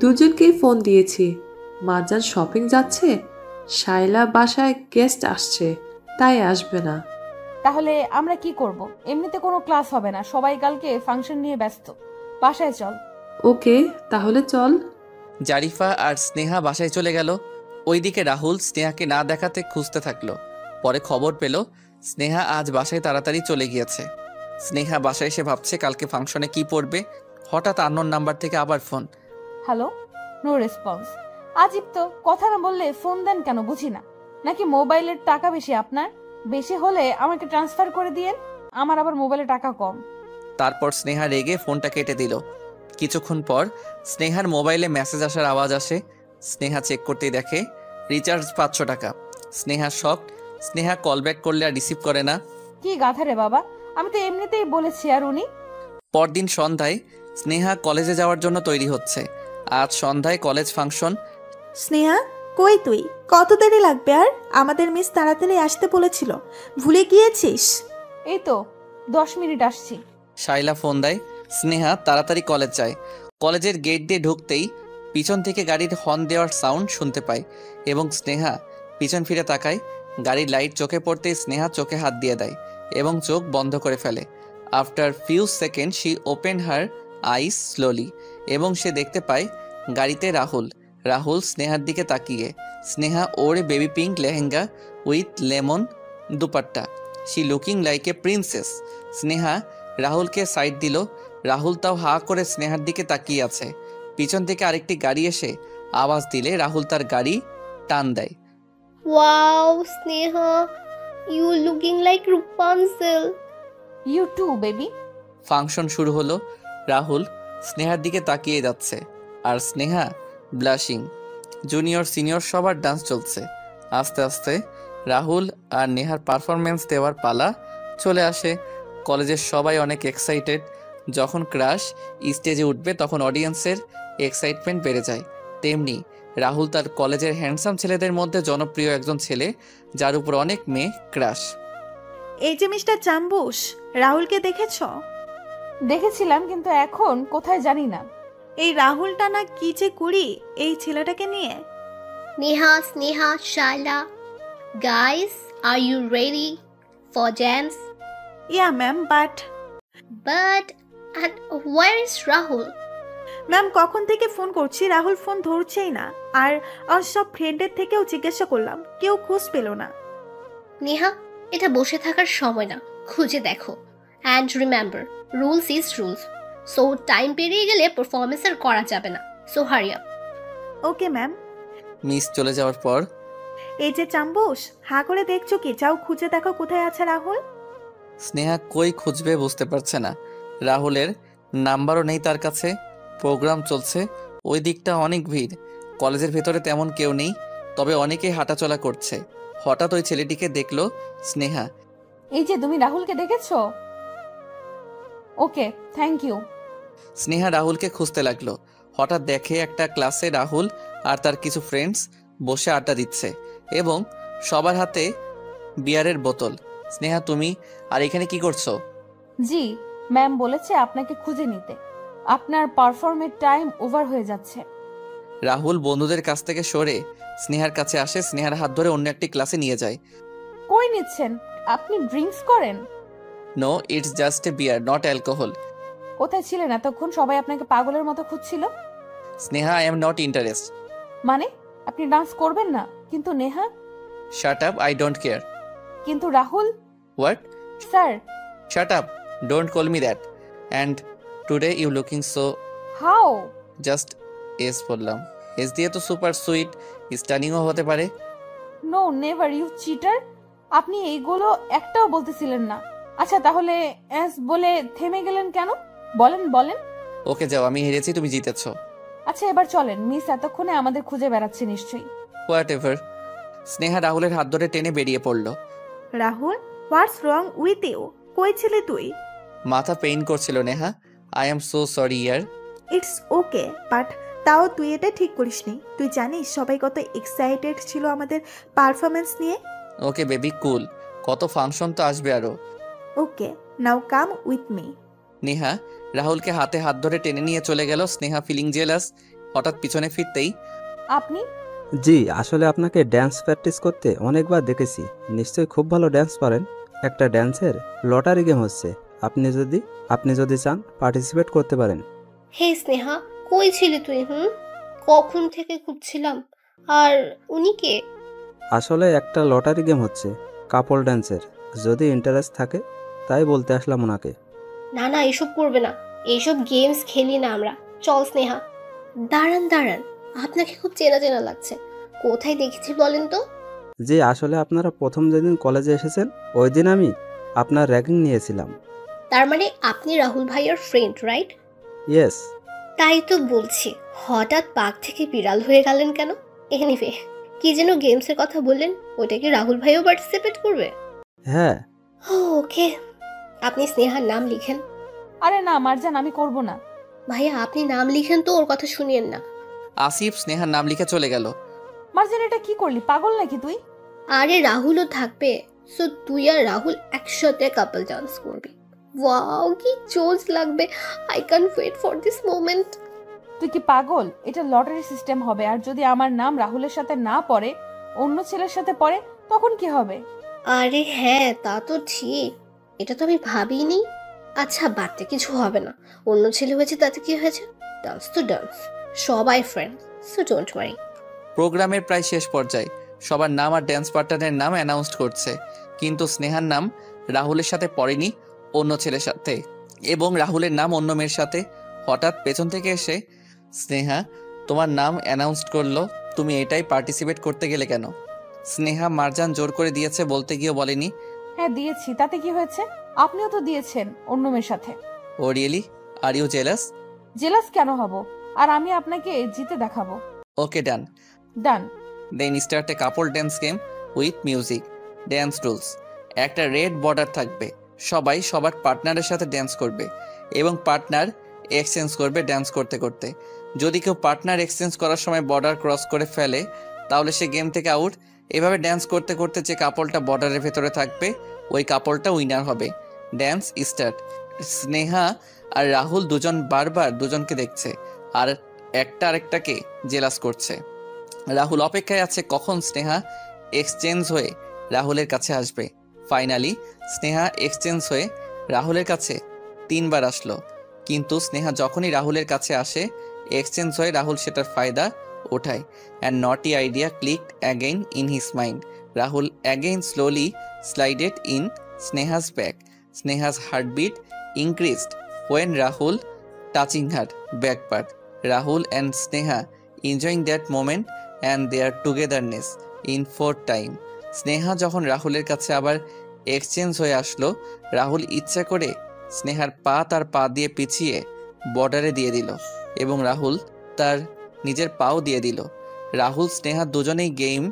দুজনকেই ফোন দিয়েছি। মাজান শপিং যাচ্ছে, শাইলা বাসায় গেস্ট আসছে, তাই আসবে না। তাহলে আমরা কি করব? এমনিতে কোনো ক্লাস হবে না, সবাই কালকে ফাংশন নিয়ে ব্যস্ত। বাসায় চল। ওকে তাহলে চল। জারিফা আর স্নেহা বাসায় চলে গেল। ওইদিকে রাহুল স্নেহাকে না দেখাতে খুঁজতে থাকলো। পরে খবর পেল স্নেহা আজ বাসায় তাড়াতাড়ি চলে গিয়েছে। স্নেহা বাসায় এসে ভাবছে কালকে ফাংশনে কি পড়বে। হঠাৎ আননোন নাম্বার থেকে আবার ফোন। Hello, no response. আজিব তো, কথা না বললে ফোন দেন কেন বুঝি না। নাকি মোবাইলের টাকা বেশি আপনার? বেশি হলে আমাকে ট্রান্সফার করে দিয়েন, আমার আবার মোবাইলে টাকা কম। তারপর স্নেহা রেগে ফোনটা কেটে দিল। কিছুক্ষণ পর স্নেহার মোবাইলে মেসেজ আসার আওয়াজ আসে। স্নেহা চেক করতেই দেখে রিচার্জ 500 টাকা। Sneha shocked. Sneha call back করলে আর রিসিভ করে না। কি গাধা রে বাবা, আমি তো এমনিতেই বলেছি। আর উনি? পরদিন সন্ধ্যায় স্নেহা কলেজে যাওয়ার জন্য তৈরি হচ্ছে। আজ সন্ধ্যায় কলেজ ফাংশন। স্নেহা কই তুই? কত দেরি লাগবে আর? আমাদের মিস তাড়াতাড়ি আসতে বলেছিল, ভুলে গিয়েছিস? এই তো 10 মিনিট আসছি। শাইলা ফোন দেয়। স্নেহা তাড়াতাড়ি কলেজ যায়। কলেজের গেট দিয়ে ঢুকতেই পিছন থেকে গাড়ির হর্ন দেওয়ার সাউন্ড শুনতে পায় এবং স্নেহা পিছন ফিরে তাকায়। গাড়ির লাইট চোখে পড়তেই স্নেহা চোখে হাত দিয়ে দেয় এবং চোখ বন্ধ করে ফেলে। After few second she open her eyes slowly এবং সে দেখতে পায় গাড়িতে রাহুল। রাহুল স্নেহার দিকে তাকিয়ে। স্নেহা ওরে baby pink lehenga with lemon dupatta. She looking like a princess. Sneha রাহুলকে সাইড দিল। রাহুল তাও হা করে স্নেহার দিকে তাকিয়ে আছে। পিছন থেকে আরেকটি গাড়ি এসে আওয়াজ দিলে রাহুল তার গাড়ি টান দেয়। Wow Sneha, you looking like Rapunzel. You too baby. Function শুরু হলো। রাহুল স্নেহার দিকে তাকিয়ে যাচ্ছে আর স্নেহা ব্লাশিং। জুনিয়র সিনিয়র সবার ডান্স চলছে। আস্তে আস্তে রাহুল আর নেহার পারফরমেন্স দেওয়ার পালা চলে আসে। কলেজের সবাই অনেক এক্সাইটেড। যখন ক্রাশ স্টেজে উঠবে তখন অডিয়েন্সের এক্সাইটমেন্ট বেড়ে যায়। তেমনি রাহুল তার কলেজের হ্যান্ডসাম ছেলেদের মধ্যে জনপ্রিয় একজন ছেলে, যার উপর অনেক মেয়ে ক্রাশ। এই যে মিস্টার চাম্বুস, রাহুলকে দেখেছ? দেখেছিলাম, কিন্তু এখন কোথায় জানি না। এই রাহুলটা না কি যে করি এই ছেলেটাকে নিয়ে। Neha, Sneha, Shaila, guys, are you ready for dance? Yeah ma'am, But and where is Rahul? Ma'am কখন থেকে ফোন করছি, রাহুল ফোন ধরছেই না। আর সব ফ্রেন্ডের থেকেও জিজ্ঞাসা করলাম, কেউ খোঁজ পেল না। নেহা, এটা বসে থাকার সময় না, খুঁজে দেখো। And remember, rules is rules. So time পেরিয়ে গেলে পারফরমেন্স আর করা যাবে না। So hurry up. Okay ma'am. Miss চলে যাওয়ার পর এই যে চাম্বুস, হা করে দেখছো কি? যাও খুঁজে দেখো কোথায় আছে রাহুল। স্নেহা কই খুঁজবে বুঝতে পারছে না। রাহুলের নাম্বারও নেই তার কাছে। প্রোগ্রাম চলছে, ওই দিকটা অনেক ভিড়। কলেজের ভেতরে তেমন কেউ নেই, তবে অনেকেই হাঁটাচলা করছে। হঠাৎ ওই ছেলেটিকে দেখলো স্নেহা। এই যে তুমি রাহুলকে দেখেছো? ওকে, থ্যাংক ইউ। স্নেহা রাহুলকে খুঁজতে লাগলো। হঠাৎ দেখে একটা ক্লাসে রাহুল আর তার কিছু ফ্রেন্ডস বসে আড্ডা দিচ্ছে এবং সবার হাতে বিয়ারের বোতল। স্নেহা, তুমি আর এখানে কি করছো? জি, ম্যাম বলেছে আপনাকে খুঁজে নিতে। আপনার পারফর্মের টাইম ওভার হয়ে যাচ্ছে। রাহুল বন্ধুদের কাছ থেকে সরে স্নেহার কাছে আসে, স্নেহার হাত ধরে অন্য একটি ক্লাসে নিয়ে যায়। কই নিচ্ছেন? আপনি ড্রিঙ্কস করেন? No, it's just a beer, not alcohol. কোথায় ছিলেন এতক্ষণ? সবাই আপনাকে পাগলের মতো খুঁজছিল। Sneha, I am not interest. মানে আপনি ডান্স করবেন না? কিন্তু Neha? Shut up, I don't care. কিন্তু Rahul? What? Sir. Shut up, don't call me that. And today you looking so. How? Just S বললাম। এস দিয়ে তো সুপার সুইট স্টানিংও হতে পারে। No, never, you cheater. আপনি এইগুলো একটাও বলতেছিলেন না। আচ্ছা, তাহলে এস বলে থেমে গেলেন কেন? বলেন বলেন। ওকে যাও, আমি হেরেছি, তুমি জিতেছো। আচ্ছা, এবার চলেন। মিস এতক্ষণে আমাদের খুঁজে বেড়াচ্ছে নিশ্চয়ই। What ever. স্নেহা রাহুলের হাত ধরে টেনে বেরিয়ে পড়ল। রাহুল, হোয়াটস রং উইথ ইউ? কই ছিলে তুই? মাথা পেইন করছিল Neha. I am so sorry year. It's okay, but তাও তুই এটা ঠিক করিসনি। তুই জানিস সবাই কত এক্সাইটেড ছিল আমাদের পারফরমেন্স নিয়ে। Okay baby, cool. কত ফাংশন তো আসবে আরো। Okay, now come with me. Neha রাহুলকে হাতে হাত ধরে টেনে নিয়ে চলে গেল। Sneha feeling jealous. হঠাৎ পিছনে ফিরতেই, আপনি? জি, আসলে আপনাকে ড্যান্স প্র্যাকটিস করতে অনেকবার দেখেছি। নিশ্চয়ই খুব ভালো ড্যান্স পারেন। একটা ড্যান্সের লটারি গেম হচ্ছে। আপনি যদি চান পার্টিসিপেট করতে পারেন। হে স্নেহা, কই ছিলি তুই? কখন থেকে খুঁজছিলাম। আর উনি কে? আসলে একটা লটারি গেম হচ্ছে কাপল ড্যান্সের। যদি ইন্টারেস্ট থাকে তাই বলতে আসলাম ওনাকে। না না, এসব করবে না। এইসব গেমস খেলি না আমরা। চল স্নেহা। দাঁড়ান দাঁড়ান, আপনাকে খুব চেনা চেনা লাগছে। কোথায় দেখেছি বলেন তো? যে আসলে আপনারা প্রথম যেদিন কলেজে এসেছেন ওই দিন আমি আপনার র্যাগিং নিয়েছিলাম। তার মানে আপনি রাহুল ভাইয়ার ফ্রেন্ড, রাইট? ইয়েস। তাই তো বলছি, হঠাৎ বাঘ থেকে বিড়াল হয়ে গেলেন কেন? এনিওয়ে, কি যেন গেমসের কথা বললেন, ওটা কি রাহুল ভাইও পার্টিসিপেট করবে? হ্যাঁ। ওকে, আপনি স্নেহার নাম লিখেন। আরে না মারজান, আমি করব না। ভাইয়া আপনি নাম লিখেন তো, ওর কথা শুনিয়েন না। আসিফ স্নেহার নাম লিখে চলে গেল। মারজান, এটা কি করলি? পাগল নাকি তুই? আরে রাহুলও থাকবে, সো তুই আর রাহুল একসাথে কাপল ডান্স করবি। ওয়াও, কি জোস লাগবে। I can't wait for this moment. তুই কি পাগল? এটা লটারি সিস্টেম হবে, আর যদি আমার নাম রাহুলের সাথে না পড়ে, অন্য ছেলের সাথে পড়ে, তখন কি হবে? আরে হ্যাঁ, তা তো ঠিক। এটা তো আমি ভাবিনি। আচ্ছা বাড়তে কিছু হবে না। অন্য ছেলে হয়েছে তাতে কি হয়েছে? ডান্স তো ডান্স, সবাই ফ্রেন্ড, সো ডোন্ট ওয়ারি। প্রোগ্রামের প্রায় শেষ পর্যায়ে সবার নাম আর ড্যান্স পার্টনারের নাম অ্যানাউন্স করছে, কিন্তু স্নেহার নাম রাহুলের সাথে পড়েনি, অন্য ছেলের সাথে, এবং রাহুলের নাম অন্য মেয়ের সাথে। হঠাৎ পেছন থেকে এসে, স্নেহা তোমার নাম অ্যানাউন্স করলো, তুমি এটাই পার্টিসিপেট করতে গেলে কেন? স্নেহা মারজান জোর করে দিয়েছে বলতে গিয়েও বলেনি। হ্যাঁ দিয়েছি, তাতে কি হয়েছে? আপনিও তো দিয়েছেন অন্য মেয়ের সাথে। Oh really? Are you jealous? Jealous কেন হব? আর আমি আপনাকে জিতে দেখাবো। Okay done. Done. Then start a couple dance game with music. Dance rules: একটা রেড বর্ডার থাকবে, সবাই সবার পার্টনারের সাথে ড্যান্স করবে এবং পার্টনার এক্সচেঞ্জ করবে ড্যান্স করতে করতে। যদি কেউ পার্টনার এক্সচেঞ্জ করার সময় বর্ডার ক্রস করে ফেলে তাহলে সে গেম থেকে আউট। এভাবে ড্যান্স করতে করতে যে কাপলটা বর্ডারের ভেতরে থাকবে ওই কাপলটা উইনার হবে। Dance start. স্নেহা আর রাহুল দুজন বারবার দুজনকে দেখছে আর একটা আরেকটাকে জেলাস করছে। রাহুল অপেক্ষায় আছে কখন স্নেহা এক্সচেঞ্জ হয়ে রাহুলের কাছে আসবে। ফাইনালি স্নেহা এক্সচেঞ্জ হয়ে রাহুলের কাছে 3 বার আসলো, কিন্তু স্নেহা যখনই রাহুলের কাছে আসে এক্সচেঞ্জ হয়ে রাহুল সেটার ফায়দা ওঠায়। And naughty idea clicked again in his mind. Rahul again slowly slided in Sneha's back. Sneha's heartbeat increased when Rahul touching her back part. Rahul and Sneha enjoying that moment and their togetherness in fourth time. Sneha যখন রাহুলের কাছে আবার exchange হয়ে আসলো, রাহুল ইচ্ছা করে স্নেহার পা তার পা দিয়ে পিছিয়ে বর্ডারে দিয়ে দিল এবং রাহুল তার নিজের পাও দিয়ে দিল। রাহুল স্নেহা দুজনেই গেম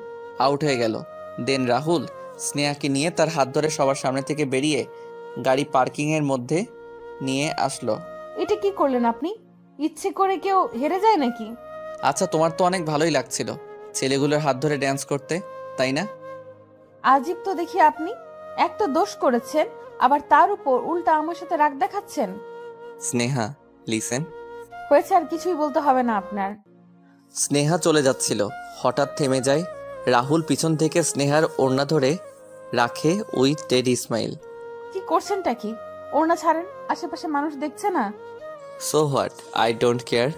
আউট হয়ে গেল। দেন রাহুল স্নেহাকে নিয়ে তার হাত ধরে সবার সামনে থেকে বেরিয়ে গাড়ি পার্কিংয়ের মধ্যে নিয়ে আসলো। এটা কি করলেন আপনি? ইচ্ছে করে কেউ হেরে যায় নাকি? আচ্ছা, তোমার তো অনেক ভালোই লাগছিল ছেলেগুলোর হাত ধরে ড্যান্স করতে, তাই না? আজীব তো দেখি আপনি। এক তো দোষ করেছেন, আবার তার উপর উল্টা আমার সাথে রাগ দেখাচ্ছেন। স্নেহা, লিসেন। হয়েছে, আর কিছুই বলতে হবে না আপনার। স্নেহা চলে যাচ্ছিল, হঠাৎ থেমে যায়। রাহুল পিছন থেকে স্নেহার ওড়না ধরে রাখে উইথ টেডি স্মাইল। কি করছেনটা কি? ওড়না ছাড়েন, আশেপাশে মানুষ দেখছে না। So what, I don't care.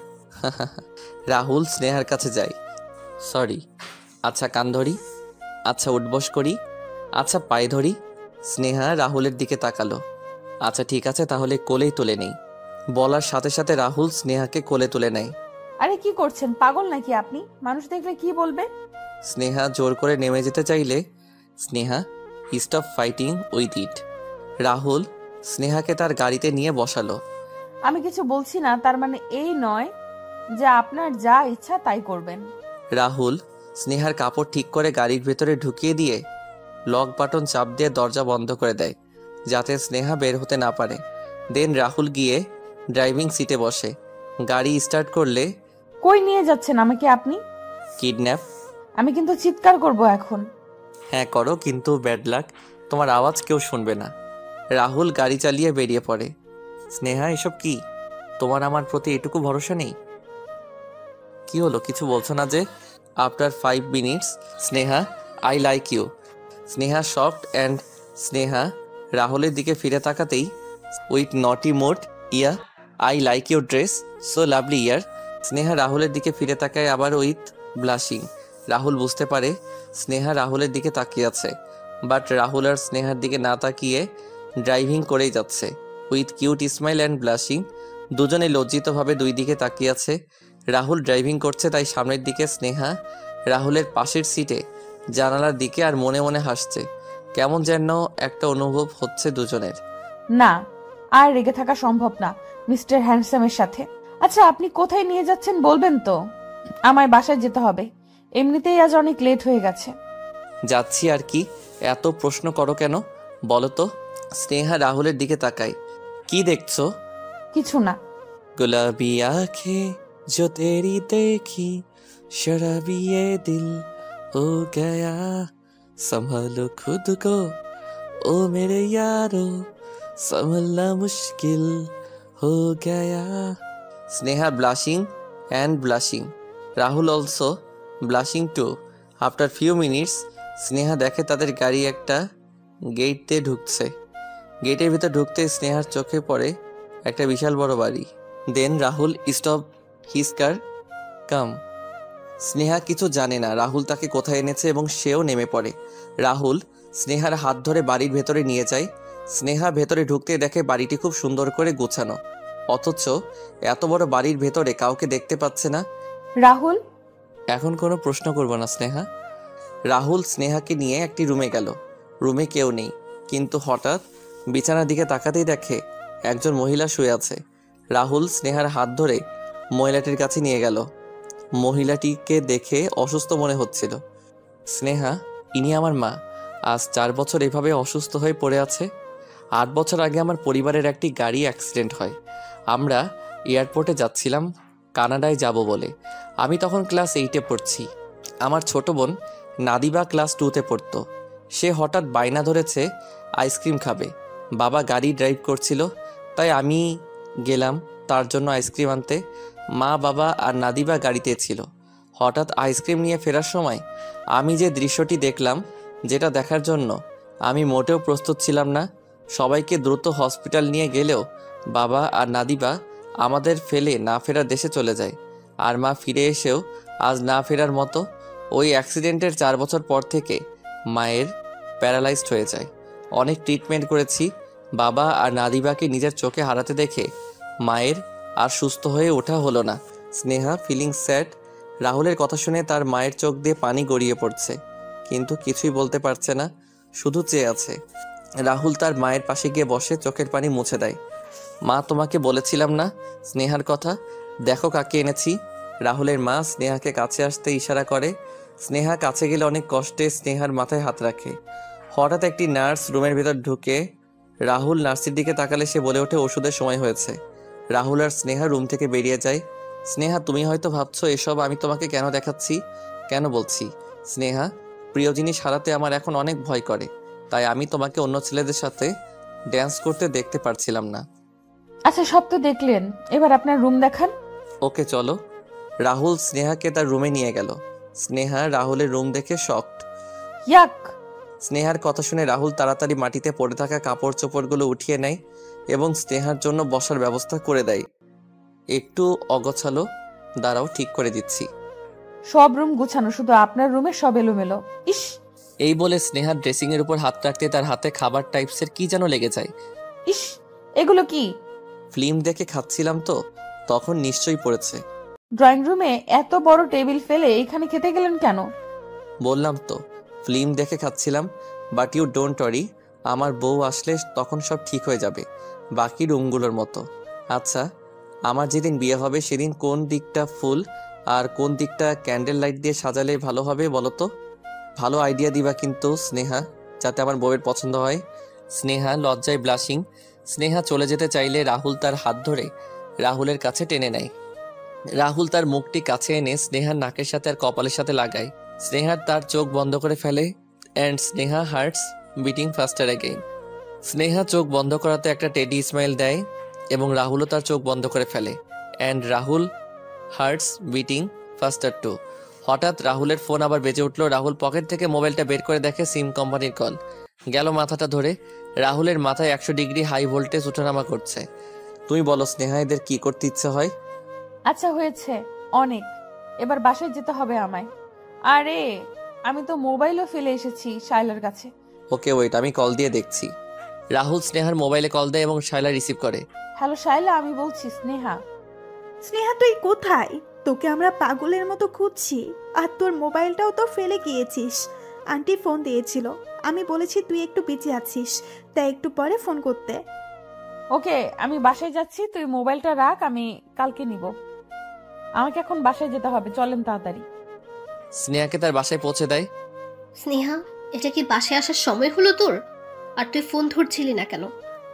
Rahul স্নেহার কাছে যায়। সরি। আচ্ছা কান ধরি, আচ্ছা উঠবস করি, আচ্ছা পায়ে ধরি। স্নেহা রাহুলের দিকে তাকালো। আচ্ছা ঠিক আছে, তাহলে কোলেই তুলে নেই। বলার সাথে সাথে রাহুল স্নেহাকে কোলে তুলে নেয়। আরে কি করছেন, পাগল নাকি আপনি? মানুষ দেখলে কি বলবে? স্নেহা জোর করে নেমে যেতে চাইলে Sneha stop fighting with it. Rahul স্নেহাকে তার গাড়িতে নিয়ে বসালো। আমি কিছু বলছি না তার মানে এই নয় যে আপনার যা ইচ্ছা তাই করবেন। রাহুল স্নেহার কাপড় ঠিক করে গাড়ির ভেতরে ঢুকিয়ে দিয়ে লক বাটন চাপ দিয়ে দরজা বন্ধ করে দেয় যাতে স্নেহা বের হতে না পারে। দেন রাহুল গিয়ে ড্রাইভিং সিটে বসে। গাড়ি স্টার্ট করলে, কই নিয়ে যাচ্ছেন আমাকে আপনি? কিডন্যাপ। আমি কিন্তু চিৎকার করব এখন। হ্যাঁ করো, কিন্তু ব্যাড লাক, তোমার আওয়াজ কেউ শুনবে না। রাহুল গাড়ি চালিয়ে বেরিয়ে পড়ে। স্নেহা, এসব কি? তোমার আমার প্রতি এটুকু ভরসা নেই? কি হলো, কিছু বলছো না যে? After 5 minutes, Sneha, I like you. Sneha soft and Sneha রাহুলের দিকে ফিরে তাকাতেই with naughty mood, yeah I like your dress, so lovely ইয়ার। স্নেহা রাহুলের দিকে ফিরে তাকায় আবার উইথ ব্লাশিং। রাহুল বুঝতে পারে স্নেহা রাহুলের দিকে তাকিয়ে আছে, বাট রাহুল আর স্নেহার দিকে না তাকিয়ে ড্রাইভিং করেই যাচ্ছে with cute smile and blushing. দুজনে লজ্জিতভাবে দুই দিকে তাকিয়ে আছে। রাহুল ড্রাইভিং করছে, তাই সামনের দিকে স্নেহা রাহুলের পাশের সিটে জানালার দিকে আর মনে মনে হাসছে। কেমন যেন একটা অনুভব হচ্ছে দুজনের। না, আর রেগে থাকা সম্ভব না মিস্টার হ্যান্ডসামের সাথে। আচ্ছা আপনি কোথায় নিয়ে যাচ্ছেন বলবেন তো? আমায় বাসায় যেতে হবে, এমনিতেই আজ অনেক লেট হয়ে গেছে। যাচ্ছি আর কি, এত প্রশ্ন করো কেন বলো তো? স্নেহা রাহুলের দিকে তাকায়। কি দেখছো? কিছু না। गुलाबी आंखें जो तेरी देखी, शराबी ये दिल हो गया, संभालो खुद को ओ मेरे यारो, संभलना मुश्किल हो गया। Sneha blushing and blushing. Rahul also blushing too. After few minutes, Sneha দেখে তাদের গাড়ি একটা গেট দিয়ে ঢুকছে। গেটের ভিতর ঢুকতে স্নেহার চোখে পড়ে একটা বিশাল বড় বাড়ি। দেন রাহুল স্টপ হিজ কার, কাম। স্নেহা কিছু জানে না রাহুল তাকে কোথায় এনেছে এবং সেও নেমে পড়ে। রাহুল স্নেহার হাত ধরে বাড়ির ভেতরে নিয়ে যায়। স্নেহা ভেতরে ঢুকতে দেখে বাড়িটি খুব সুন্দর করে গোছানো, অথচ এত বড় বাড়ির ভেতরে কাউকে দেখতে পাচ্ছে না। রাহুল, এখন কোনো প্রশ্ন করব না স্নেহা। রাহুল স্নেহাকে নিয়ে একটি রুমে গেল। রুমে কেউ নেই, কিন্তু হঠাৎ বিছানার দিকে তাকাতেই দেখে একজন মহিলা শুয়ে আছে। রাহুল স্নেহার হাত ধরে মহিলাটির কাছে নিয়ে গেল। মহিলাটিকে দেখে অসুস্থ মনে হচ্ছিল। স্নেহা, ইনি আমার মা। আজ 4 বছর এভাবে অসুস্থ হয়ে পড়ে আছে। 8 বছর আগে আমার পরিবারের একটি গাড়ি অ্যাক্সিডেন্ট হয়। আমরা এয়ারপোর্টে যাচ্ছিলাম কানাডায় যাব বলে। আমি তখন ক্লাস 8-এ পড়ছি। আমার ছোট বোন নাদিবা ক্লাস 2-তে পড়তো। সে হঠাৎ বায়না ধরেছে আইসক্রিম খাবে। বাবা গাড়ি ড্রাইভ করছিল, তাই আমি গেলাম তার জন্য আইসক্রিম আনতে। মা, বাবা আর নাদিবা গাড়িতে ছিল। হঠাৎ আইসক্রিম নিয়ে ফেরার সময় আমি যে দৃশ্যটি দেখলাম, যেটা দেখার জন্য আমি মোটেও প্রস্তুত ছিলাম না। সবাইকে দ্রুত হসপিটাল নিয়ে গেলেও বাবা আর নাদিবা আমাদের ফেলে না ফেরার দেশে চলে যায়। আর মা ফিরে এসেও আজ না ফেরার মতো। ওই অ্যাক্সিডেন্টের 4 বছর পর থেকে মায়ের প্যারালাইজড হয়ে যায়। অনেক ট্রিটমেন্ট করেছি। বাবা আর নাদিবাকে নিজের চোখে হারাতে দেখে মায়ের আর সুস্থ হয়ে ওঠা হলো না। Sneha feeling sad. রাহুলের কথা শুনে তার মায়ের চোখ দিয়ে পানি গড়িয়ে পড়ছে, কিন্তু কিছুই বলতে পারছে না, শুধু চেয়ে আছে। রাহুল তার মায়ের পাশে গিয়ে বসে চোখের পানি মুছে দেয়। মা, তোমাকে বলেছিলাম না স্নেহার কথা, দেখো কাকে এনেছি। রাহুলের মা স্নেহাকে কাছে আসতে ইশারা করে। স্নেহা কাছে গেলে অনেক কষ্টে স্নেহার মাথায় হাত রাখে। হঠাৎ একটি নার্স রুমের ভেতর ঢুকে রাহুল নার্সের দিকে তাকালে সে বলে ওঠে, ওষুধের সময় হয়েছে। রাহুল আর স্নেহা রুম থেকে বেরিয়ে যায়। স্নেহা, তুমি হয়তো ভাবছো এসব আমি তোমাকে কেন দেখাচ্ছি। কেন বলছি, স্নেহা, প্রিয় জিনিস হারাতে আমার এখন অনেক ভয় করে, তাই আমি তোমাকে অন্য ছেলেদের সাথে ড্যান্স করতে দেখতে পারছিলাম না। আচ্ছা, সব তো দেখলেন, এবার আপনার রুম দেখান। ওকে চলো। রাহুল স্নেহাকে তার রুমে নিয়ে গেল। স্নেহা রাহুলের রুম দেখে শকড। ইয়াক! স্নেহার কথা শুনে রাহুল তাড়াতাড়ি মাটিতে পড়ে থাকা কাপড় চোপড়গুলো উঠিয়ে নেয় এবং স্নেহার জন্য বসার ব্যবস্থা করে দেয়। একটু অগোছালো, দাঁড়াও ঠিক করে দিচ্ছি। সব রুম গুছানো, শুধু আপনার রুমে সব এলোমেলো। ইস! এই বলে স্নেহার ড্রেসিং এর উপর হাত রাখতে তার হাতে খাবার টাইপসের কি যেন লেগে যায়। ইস! এগুলো কি? ফিল্ম দেখে খাচ্ছিলাম তো, তখন নিশ্চয়ই পড়েছে। ড্রয়িং রুমে এত বড় টেবিল ফেলে এখানে খেতে গেলেন কেন? বললাম তো, ফিল্ম দেখে খাচ্ছিলাম। বাট ইউ ডোন্ট ওয়ারি, আমার বউ আসলে তখন সব ঠিক হয়ে যাবে, বাকি রুমগুলোর মতো। আচ্ছা, আমার যেদিন বিয়ে হবে সেদিন কোন দিকটা ফুল আর কোন দিকটা ক্যান্ডেল লাইট দিয়ে সাজালে ভালো হবে বলো তো? ভালো আইডিয়া দিবা কিন্তু স্নেহা, যাতে আমার বউয়ের পছন্দ হয়। স্নেহা লজ্জায় ব্লাশিং। স্নেহা চলে যেতে চাইলে রাহুল তার হাত ধরে রাহুলের কাছে টেনে নেয়। রাহুল তার মুখটি কাছে এনে স্নেহার নাকের সাথে আর কপালের সাথে লাগায়। স্নেহার তার চোখ বন্ধ করে ফেলে and Sneha hearts beating faster again. Sneha চোখ বন্ধ করাতে একটা টেডি স্মাইল দেয় এবং রাহুলও তার চোখ বন্ধ করে ফেলে and Rahul hearts beating faster too. হঠাৎ রাহুলের ফোন আবার বেজে উঠল। রাহুল পকেট থেকে মোবাইলটা বের করে দেখে সিম কোম্পানির কল। গেল মাথাটা ধরে। রাহুলের মাথায় 100 ডিগ্রি হাই ভোল্টেজ ওঠানামা করছে। তুমি বলো স্নেহা, এদের কি করতে ইচ্ছে হয়? আচ্ছা হয়েছে অনেক, এবার বাসায় যেতে হবে আমায়। আরে, আমি তো মোবাইলও ফেলে এসেছি শাইলার কাছে। ওকে ওয়েট, আমি কল দিয়ে দেখছি। রাহুল স্নেহার মোবাইলে কল দেয় এবং শাইলা রিসিভ করে। হ্যালো শাইলা, আমি বলছি স্নেহা। স্নেহা তুই কোথায়? তোকে আমরা পাগলের মতো খুঁজছি। আর তোর মোবাইলটাও তো ফেলে গিয়েছিস। আন্টি ফোন দিয়েছিল, আমি বলেছি তুই একটু বিজি আছিস, তাই একটু পরে ফোন করতে। ওকে, আমি বাসায় যাচ্ছি, তুই মোবাইলটা রাখ, আমি কালকে নিব। আমাকে এখন বাসায় যেতে হবে, চলেন তাড়াতাড়ি। স্নেহাকে তার বাসায় পৌঁছে দেয়। স্নেহা, এটা কি বাসায় আসার সময় হলো তোর? আর তুই ফোন ধরছিলি না কেন?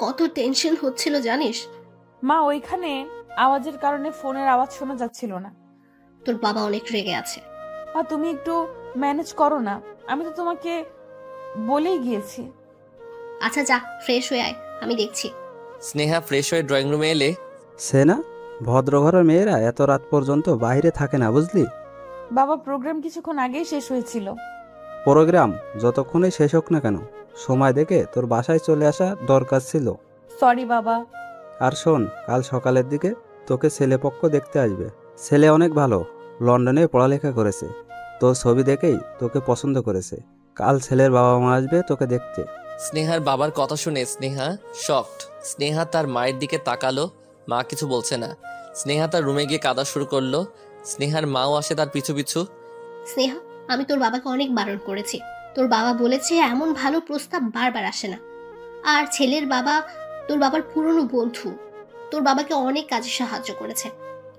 কত টেনশন হচ্ছিল জানিস? মা, ওইখানে আওয়াজের কারণে ফোনের আওয়াজ শোনা যাচ্ছিল না। তোর বাবা অনেক রেগে আছে। মা, তুমি একটু ম্যানেজ করো না, আমি তো তোমাকে বলেই গিয়েছি। আচ্ছা যা, ফ্রেশ হয়ে আয়, আমি দেখছি। স্নেহা ফ্রেশ হয়ে ড্রয়িং রুমে এলে সে না, ভদ্রঘরের মেয়েরা এত রাত পর্যন্ত বাইরে থাকে না, বুঝলি? বাবা, প্রোগ্রাম কিছুক্ষণ আগেই শেষ হয়েছিল। প্রোগ্রাম যতক্ষণই শেষ হোক না কেন, সময় দেখে তোর বাসায় চলে আসা দরকার ছিল। সরি বাবা। আর শোন, কাল সকালের দিকে তোকে ছেলেপক্ষ দেখতে আসবে। ছেলে অনেক ভালো, লন্ডনে পড়ালেখা করেছে। তোর ছবি দেখেই তোকে পছন্দ করেছে। কাল ছেলের বাবা মা আসবে তোকে দেখতে। স্নেহার বাবার কথা শুনে স্নেহা শকড। স্নেহা তার মায়ের দিকে তাকালো, মা কিছু বলছে না। স্নেহা তার রুমে গিয়ে কাঁদা শুরু করলো। স্নেহার মাও আসে তার পিছু পিছু। স্নেহা, আমি তোর বাবাকে অনেক বারণ করেছি। তোর বাবা বলেছে এমন ভালো প্রস্তাব বারবার আসে না। আর ছেলের বাবা তোর বাবার পুরনো বন্ধু, তোর বাবাকে অনেক কাজে সাহায্য করেছে,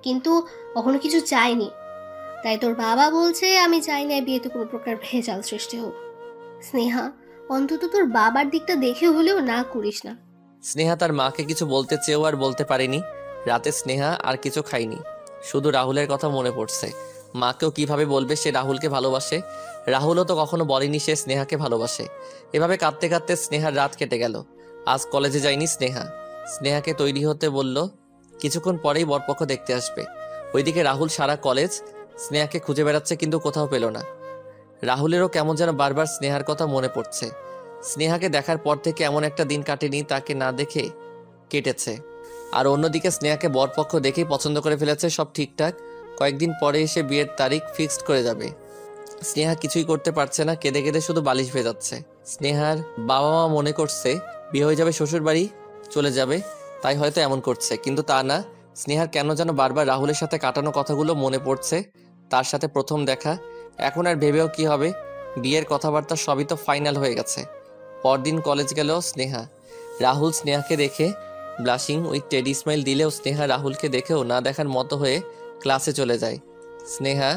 কিন্তু কখনো কিছু চায়নি। তাই তোর বাবা বলছে আমি চাই না বিয়েতে কোনো প্রকার ভেজাল সৃষ্টি হোক। স্নেহা, অন্তত তোর বাবার দিকটা দেখে হলেও না করিস না। স্নেহা তার মাকে কিছু বলতে চেয়েও আর বলতে পারেনি। রাতে স্নেহা আর কিছু খায়নি, শুধু রাহুলের কথা মনে পড়ছে। মাকেও কিভাবে বলবে সে রাহুলকে ভালোবাসে? রাহুলও তো কখনো বলেনি সে স্নেহাকে ভালোবাসে। এভাবে কাঁদতে কাঁদতে স্নেহার রাত কেটে গেল। আজ কলেজে যায়নি স্নেহা। স্নেহাকে তৈরি হতে বলল, কিছুক্ষণ পরেই বরপক্ষ দেখতে আসবে। ওইদিকে রাহুল সারা কলেজ স্নেহাকে খুঁজে বেড়াচ্ছে, কিন্তু কোথাও পেল না। রাহুলেরও কেমন যেন বারবার স্নেহার কথা মনে পড়ছে। স্নেহাকে দেখার পর থেকে এমন একটা দিন কাটেনি তাকে না দেখে কেটেছে। আর অন্যদিকে স্নেহাকে বরপক্ষ দেখেই পছন্দ করে ফেলেছে, সব ঠিকঠাক। কয়েকদিন পরে এসে বিয়ের তারিখ ফিক্সড করে যাবে। স্নেহা কিছুই করতে পারছে না, কেঁদে কেঁদে শুধু বালিশ ভেজাচ্ছে। স্নেহার বাবা মা মনে করছে বিয়ে হয়ে যাবে, শ্বশুর বাড়ি চলে যাবে, তাই হয়তো এমন করছে, কিন্তু তা না। স্নেহার কেন যেন বারবার রাহুলের সাথে কাটানো কথাগুলো মনে পড়ছে। তার সাথে প্রথম দেখা, এখন আর ভেবেও কি হবে, বিয়ের কথাবার্তা সবই তো ফাইনাল হয়ে গেছে। পরদিন কলেজ গেল স্নেহা। রাহুল স্নেহাকে দেখে ব্লাশিং উইথ টেডি স্মাইল দিলেও স্নেহা রাহুলকে দেখেও না দেখার মতো হয়ে ক্লাসে চলে যায়। স্নেহা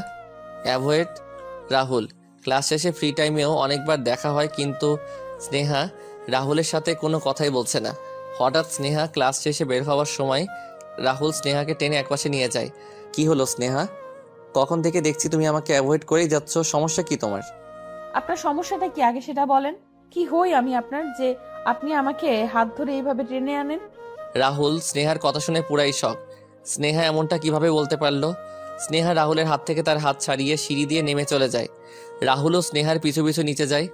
অ্যাভয়েড রাহুল। ক্লাস শেষে ফ্রি টাইমেও অনেকবার দেখা হয়, কিন্তু স্নেহা রাহুলের সাথে কোনো কথাই বলছে না। হঠাৎ স্নেহা ক্লাস শেষে বের হওয়ার সময় রাহুল স্নেহাকে টেনে একপাশে নিয়ে যায়। কি হলো স্নেহা? কখন থেকে দেখছি তুমি আমাকে অ্যাভয়েড করেই যাচ্ছ, সমস্যা কি তোমার? আপনার সমস্যাটা কি আগে সেটা বলেন। কি হই আমি আপনার যে আপনি আমাকে হাত ধরে এইভাবে টেনে আনেন? রাহুল স্নেহার কথা শুনে পুরাই শক। স্নেহা এমনটা কিভাবে বলতে পারলো? স্নেহা রাহুলের হাত থেকে তার হাত ছাড়িয়ে সিঁড়ি দিয়ে নেমে চলে যায়। রাহুলও স্নেহার পিছু পিছু নিচে যায়।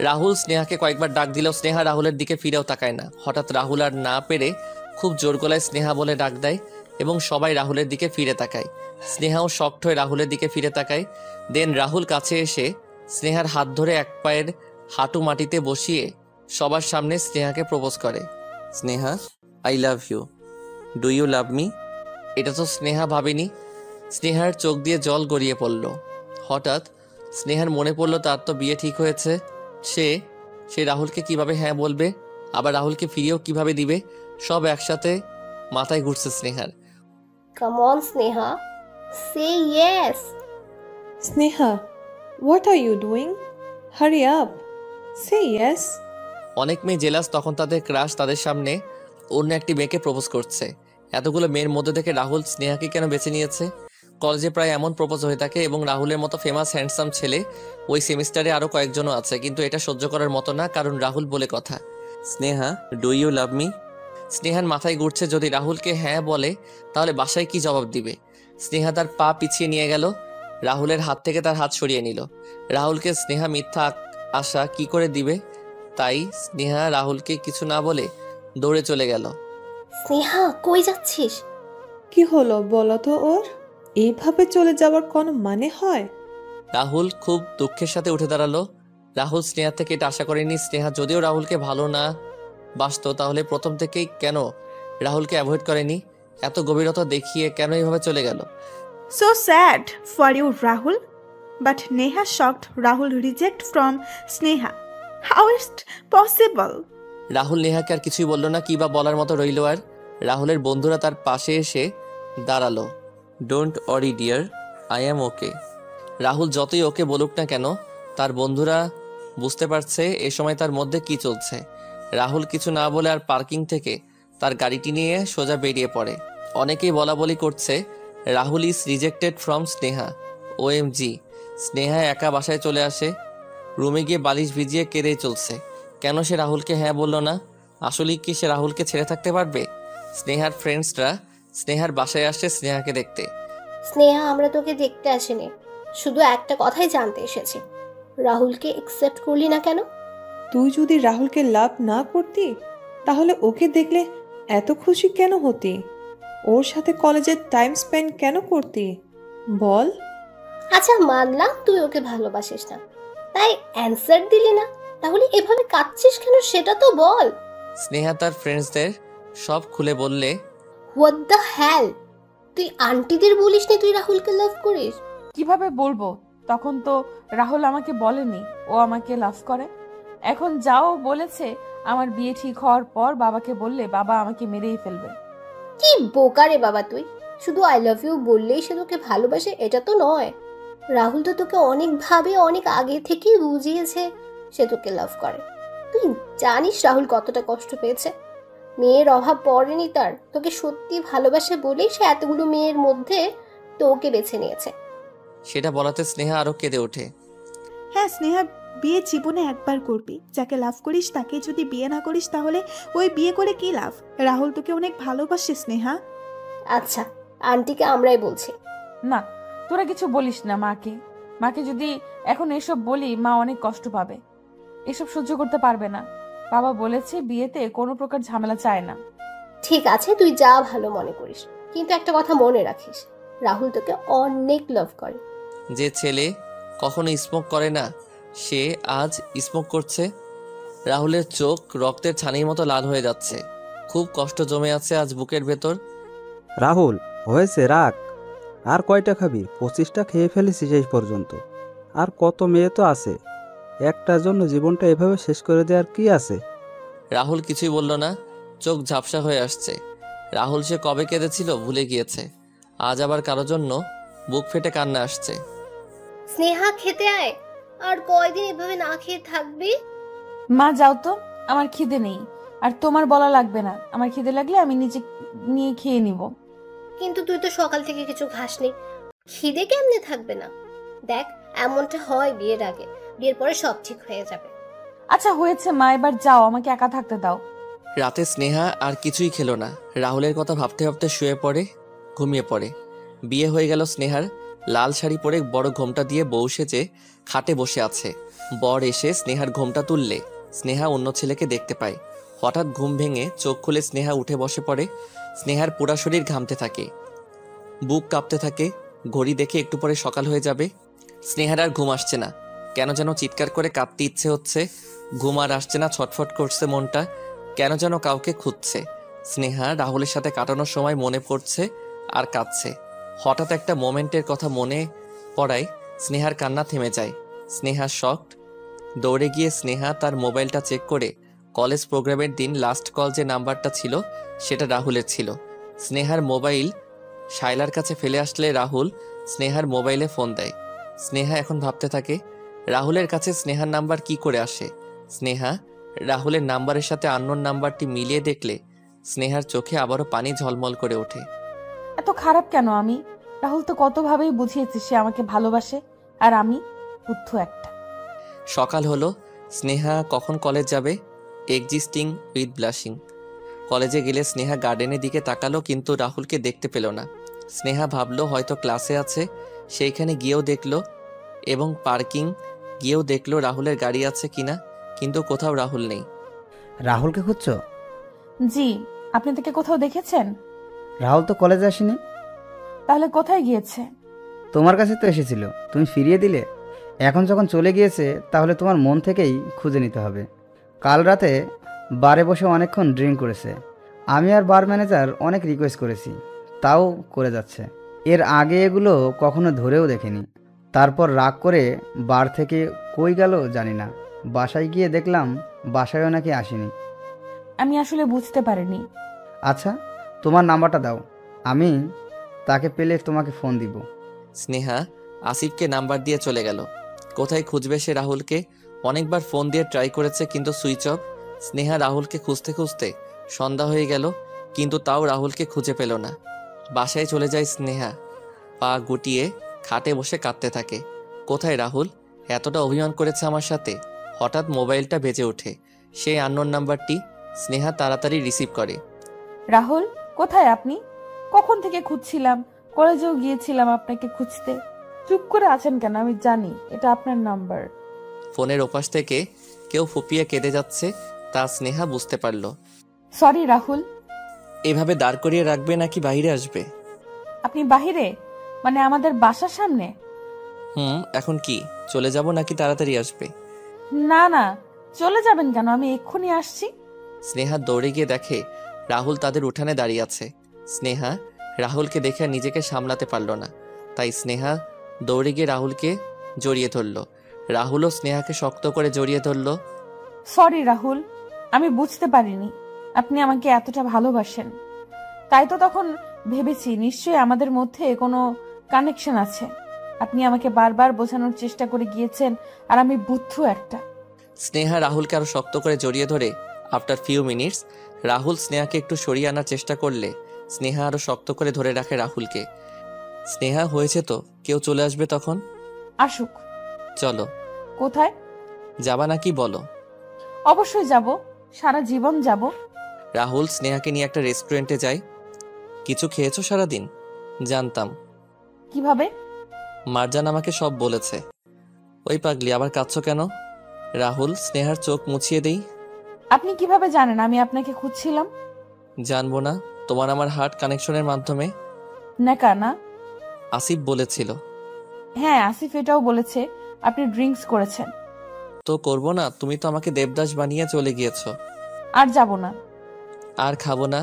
রাহুল স্নেহাকে কয়েকবার ডাক দিলেও স্নেহা রাহুলের দিকে ফিরেও তাকায় না। হঠাৎ রাহুল আর না পেরে খুব জোর গলায় স্নেহা বলে ডাক দেয় এবং সবাই রাহুলের দিকে ফিরে তাকায়। স্নেহাও শকড হয়ে রাহুলের দিকে ফিরে তাকায়। দেন রাহুল কাছে এসে স্নেহার হাত ধরে এক পায়ের হাঁটু মাটিতে বসিয়ে সবার সামনে স্নেহাকে প্রপোজ করে। Sneha, I love you. Do you love me? এটা তো স্নেহা ভাবেনি। স্নেহার চোখ দিয়ে জল গড়িয়ে পড়ল। হঠাৎ স্নেহার মনে পড়ল তার তো বিয়ে ঠিক হয়েছে। সে রাহুলকে কিভাবে হ্যাঁ বলবে, আবার রাহুলকে ফিরিয়েও কিভাবে দিবে, সব একসাথে মাথায় ঘুরছে স্নেহার। Come on Sneha, say yes. Sneha, what are you doing? Hurry up. Say yes. অনেক মেয়ে জেলাস তখন তাদের ক্রাশ তাদের সামনে অন্য একটি মেয়েকে প্রপোজ করছে। এতগুলো মেয়ের মধ্যে থেকে রাহুল স্নেহাকে কেন বেছে নিয়েছে? কলেজে প্রায় এমন প্রপোজ হয়ে থাকে এবং রাহুলের মতো ফেমাস হ্যান্ডসাম ছেলে ওই সেমিস্টারে আরও কয়েকজনও আছে, কিন্তু এটা সহ্য করার মতো না, কারণ রাহুল বলে কথা। Sneha, do you love me? স্নেহার মাথায় ঘুরছে যদি রাহুলকে হ্যাঁ বলে তাহলে বাসায় কি জবাব দিবে। স্নেহা তার পা পিছিয়ে নিয়ে গেল, রাহুলের হাত থেকে তার হাত সরিয়ে নিল। রাহুলকে স্নেহা মিথ্যা আশা কি করে দিবে, তাই স্নেহা রাহুলকে কিছু না বলে দৌড়ে চলে গেল। স্নেহা, কই যাচ্ছিস? কি হলো বলো তো ওর? এইভাবে চলে যাওয়ার কোনো মানে হয়? রাহুল খুব দুঃখের সাথে উঠে দাঁড়ালো। রাহুল স্নেহা থেকে এটা আশা করেনি। স্নেহা যদিও রাহুলকে ভালো না বাসতো তাহলে প্রথম থেকেই কেন রাহুলকে অ্যাভয়েড করেনি? এত গভীরতা দেখিয়ে কেন এইভাবে চলে গেল? So sad for you, Rahul. But Neha shocked Rahul reject from Sneha. How is it possible? Rahul নেহাকে আর কিছুই বলল না, কি বা বলার মতো রইল আর। রাহুলের বন্ধুরা তার পাশে এসে দাঁড়ালো। Don't worry dear, I am okay. Rahul যতই ওকে বলুক না কেন তার বন্ধুরা বুঝতে পারছে এ সময় তার মধ্যে কি চলছে। রাহুল কিছু না বলে আর পার্কিং থেকে তার গাড়িটি নিয়ে সোজা বেরিয়ে পড়ে। অনেকেই বলা বলি করছে Rahul is rejected from Sneha. OMG, Sneha একা বাসায় চলে আসে। রুমে গিয়ে বালিশ ভিজিয়ে কেঁদেই চলছে। কেন সে রাহুলকে হ্যাঁ বলল না? আসলেই কি সে রাহুলকে ছেড়ে থাকতে পারবে? স্নেহার ফ্রেন্ডসরা স্নেহার বাসায় আসছে স্নেহাকে দেখতে। স্নেহা, আমরা তোকে দেখতে আসিনি, শুধু একটা কথাই জানতে এসেছি। রাহুলকে একসেপ্ট করলি না কেন? তুই যদি রাহুলকে লাভ না করতি তাহলে ওকে দেখলে এত খুশি কেন হতি? ওর সাথে কলেজে টাইম স্পেন্ড কেন করতি বল? আচ্ছা, মানলাম তুই ওকে ভালোবাসিস না, তাই অ্যানসার দিলি না। তাহলে এভাবে কাঁদছিস কেন সেটা তো বল। স্নেহা তার ফ্রেন্ডসদের সব খুলে বললে, হোয়াট দ্য হ্যাল, তুই আন্টিদের বলিস নি তুই রাহুলকে লাভ করিস? কিভাবে বলবো? তখন তো রাহুল আমাকে বলেনি ও আমাকে লাভ করে। এখন যাও বলেছে আমার বিয়ে ঠিক হওয়ার পর বাবাকে বললে বাবা আমাকে মেরেই ফেলবে। কি বোকা রে বাবা তুই! শুধু আই লাভ ইউ বললেই সে তোকে ভালোবাসে এটা তো নয়। রাহুল তো তোকে অনেকভাবে অনেক আগে থেকেই বুঝিয়েছে সে তোকে লাভ করে। তুই জানিস রাহুল কতটা কষ্ট পেয়েছে? মেয়ের অভাব পড়েনি তার, তোকে সত্যি ভালোবাসে বলেই সে এতগুলো মেয়ের মধ্যে তোকে বেছে নিয়েছে। সেটা বলাতে স্নেহা আরো কেঁদে ওঠে। হ্যাঁ স্নেহা, বিয়ে জীবনে একবার করবি। যাকে লাভ করিস তাকে যদি বিয়ে না করিস তাহলে ওই বিয়ে করে কি লাভ? রাহুল তোকে অনেক ভালোবাসে স্নেহা। আচ্ছা, আন্টিকে আমরাই বলছি। না, তোরা কিছু বলিস না মাকে। মাকে যদি এখন এসব বলি মা অনেক কষ্ট পাবে, এসব সহ্য করতে পারবে না। বাবা বলেছে বিয়েতে কোনো প্রকার ঝামেলা চায় না। ঠিক আছে, তুই যা ভালো মনে করিস, কিন্তু একটা কথা মনে রাখিস, রাহুল তোকে অনেক লাভ করে। যে ছেলে কখনো স্মোক করে না সে আজ স্মোক করছে। রাহুলের চোখ রক্তের ছানির মতো লাল হয়ে যাচ্ছে। খুব কষ্ট জমে আছে আজ বুকের ভেতর। রাহুল, হয়েছে, রাখ। আর কয়টা খাবি? 25টা খেয়ে ফেলেছিস এই পর্যন্ত। আর কত মেয়ে তো আছে, একটার জন্য জীবনটা এভাবে শেষ করে দেওয়ার কি আছে? রাহুল কিছুই বলল না, চোখ ঝাপসা হয়ে আসছে। রাহুল সে কবে কেঁদেছিল ভুলে গিয়েছে, আজ আবার কারো জন্য বুক ফেটে কান্না আসছে। স্নেহা, খেতে আয়। আর কয়দিন এভাবে না খেয়ে থাকবি? মা যাও তো, আমার খিদে নেই। আর তোমার বলা লাগবে না, আমার খিদে লাগলে আমি নিচে নিয়ে খেয়ে নিব। কিন্তু তুই তো সকাল থেকে কিছু খাসনি, খিদে কেমনে থাকবে না? দেখ, এমনটা হয় বিয়ের আগে, বিয়ের পরে সব ঠিক হয়ে যাবে। আচ্ছা হয়েছে মা, এবার যাও, আমাকে একা থাকতে দাও। রাতে স্নেহা আর কিছুই খেলো না। রাহুলের কথা ভাবতে ভাবতে শুয়ে পড়ে, ঘুমিয়ে পড়ে। বিয়ে হয়ে গেল স্নেহার। লাল শাড়ি পরে বড় ঘোমটা দিয়ে বউ সেজে খাটে বসে আছে। বর এসে স্নেহার ঘোমটা তুললে স্নেহা অন্য ছেলেকে দেখতে পায়। হঠাৎ ঘুম ভেঙে চোখ খুলে স্নেহা উঠে বসে পড়ে। স্নেহার পুরা শরীর ঘামতে থাকে, বুক কাঁপতে থাকে। ঘড়ি দেখে একটু পরে সকাল হয়ে যাবে। স্নেহার আর ঘুম আসছে না, কেন যেন চিৎকার করে কাঁদতে ইচ্ছে হচ্ছে। ঘুম আর আসছে না, ছটফট করছে মনটা, কেন যেন কাউকে খুঁজছে। স্নেহা রাহুলের সাথে কাটানোর সময় মনে পড়ছে আর কাঁদছে। হঠাৎ একটা মোমেন্টের কথা মনে পড়ায় স্নেহার কান্না থেমে যায়। স্নেহা শকড। দৌড়ে গিয়ে স্নেহা তার মোবাইলটা চেক করে কলেজ প্রোগ্রামের দিন লাস্ট কল যে নাম্বারটা ছিল সেটা রাহুলের ছিল। স্নেহার মোবাইল শায়লার কাছে ফেলে আসলে রাহুল স্নেহার মোবাইলে ফোন দেয়। স্নেহা এখন ভাবতে থাকে রাহুলের কাছে স্নেহার নাম্বার কি করে আসে। স্নেহা রাহুলের নাম্বারের সাথে আননোন নাম্বারটি মিলিয়ে দেখলে স্নেহার চোখে আবারও পানি ঝলমল করে ওঠে। এত খারাপ কেন আমি? রাহুল তো কতভাবেই বুঝিয়েছে সে আমাকে ভালোবাসে, আর আমি বুদ্ধ একটা। সকাল হলো। স্নেহা কখন কলেজ যাবে? Existing with blushing. কলেজে গেলে স্নেহা গার্ডেনের দিকে তাকালো, কিন্তু রাহুলকে দেখতে পেল না। স্নেহা ভাবলো হয়তো ক্লাসে আছে, সেইখানে গিয়েও দেখলো এবং পার্কিং গিয়েও দেখলো রাহুলের গাড়ি আছে কিনা, কিন্তু কোথাও রাহুল নেই। রাহুলকে খুঁজছো? জি, আপনি তাকে কোথাও দেখেছেন? রাহুল তো কলেজে আসেনি। তাহলে কোথায় গিয়েছে? তোমার কাছে তো এসেছিল, তুমি ফিরিয়ে দিলে। এখন যখন চলে গিয়েছে তাহলে তোমার মন থেকেই খুঁজে নিতে হবে। কাল রাতে বারে বসে অনেকক্ষণ ড্রিঙ্ক করেছে। আমি আর বার ম্যানেজার অনেক রিকোয়েস্ট করেছি, তাও করে যাচ্ছে। এর আগে এগুলো কখনো ধরেও দেখেনি। তারপর রাগ করে বার থেকে কই গেল জানি না। বাসায় গিয়ে দেখলাম বাসায়ও নাকি আসেনি। আমি আসলে বুঝতে পারিনি। আচ্ছা, তোমার নাম্বারটা দাও, আমি তাকে পেলে তোমাকে ফোন দিব। স্নেহা আসিফকে নাম্বার দিয়ে চলে গেল। কোথায় খুঁজবে সে রাহুলকে? অনেকবার ফোন দিয়ে ট্রাই করেছে, কিন্তু সুইচ অফ। স্নেহা রাহুলকে খুঁজতে খুঁজতে সন্ধ্যা হয়ে গেল, কিন্তু তাও রাহুলকে খুঁজে পেল না। বাসায় চলে যায় স্নেহা, পা গুটিয়ে খাটে বসে কাঁদতে থাকে। কোথায় রাহুল? এতটা অভিমান করেছে আমার সাথে। হঠাৎ মোবাইলটা বেজে ওঠে, সেই আননোন নাম্বারটি। স্নেহা তাড়াতাড়ি রিসিভ করে। রাহুল, কোথায় আপনি? কখন থেকে খুঁজছিলাম, কলেজেও গিয়েছিলাম আপনাকে খুঁজতে। চুপ করে আছেন কেন? আমি জানি এটা আপনার নাম্বার। ফোনের ওপাশ থেকে কেউ ফুপিয়ে কেঁদে যাচ্ছে, তা স্নেহা বুঝতে পারল। সরি রাহুল। এভাবে দাঁড় করিয়ে রাখবে নাকি বাইরে আসবে? আপনি বাহিরে? মানে আমাদের বাসার সামনে? এখন কি চলে যাব নাকি তাড়াতাড়ি আসবে? না না, চলে যাবেন কেন? আমি এক্ষুনি আসছি। স্নেহা দৌড়ে গিয়ে দেখে রাহুল তাদের উঠানে দাঁড়িয়ে আছে। স্নেহা রাহুলকে দেখে আর নিজেকে সামলাতে পারল না, তাই স্নেহা দৌড়ে গিয়ে রাহুলকে জড়িয়ে ধরল। রাহুলও স্নেহাকে শক্ত করে জড়িয়ে ধরল। সরি রাহুল, আমি বুঝতে পারিনি আপনি আমাকে এতটা ভালোবাসেন। তাই তো তখন ভেবেছি নিশ্চয়ই আমাদের মধ্যে কোনো কানেকশন আছে। আপনি আমাকে বারবার বোঝানোর চেষ্টা করে গিয়েছেন, আর আমি বুদ্ধ একটা। স্নেহা রাহুলকে আরো শক্ত করে জড়িয়ে ধরে। আফটার ফিউ মিনিটস রাহুল স্নেহাকে একটু সরিয়ে আনার চেষ্টা করলে স্নেহা আরো শক্ত করে ধরে রাখে রাহুলকে। স্নেহা হয়েছে তো, কেউ চলে আসবে তখন। আসুক। চলো। কোথায় যাবা নাকি বলো? অবশ্যই যাব, সারা জীবন যাব। রাহুল স্নেহাকে নিয়ে একটা রেস্টুরেন্টে যায়। কিছু খেয়েছো সারাদিন? জানতাম। কিভাবে? মারজান আমাকে সব বলেছে। ওই পাগলি, আবার কাঁদছো কেন? রাহুল স্নেহার চোখ মুছিয়ে দেই। আপনি কিভাবে জানেন আমি আপনাকে খুঁজছিলাম? জানবো না, তোমার আমার হার্ট কানেকশনের মাধ্যমে। নেকা না? আসিফ বলেছিল। হ্যাঁ, আসিফ এটাও বলেছে আপনি ড্রিঙ্কস করেছেন। তো করবো না? তুমি তো আমাকে দেবদাস বানিয়ে চলে গিয়েছো। আর যাব না। আর খাবো না।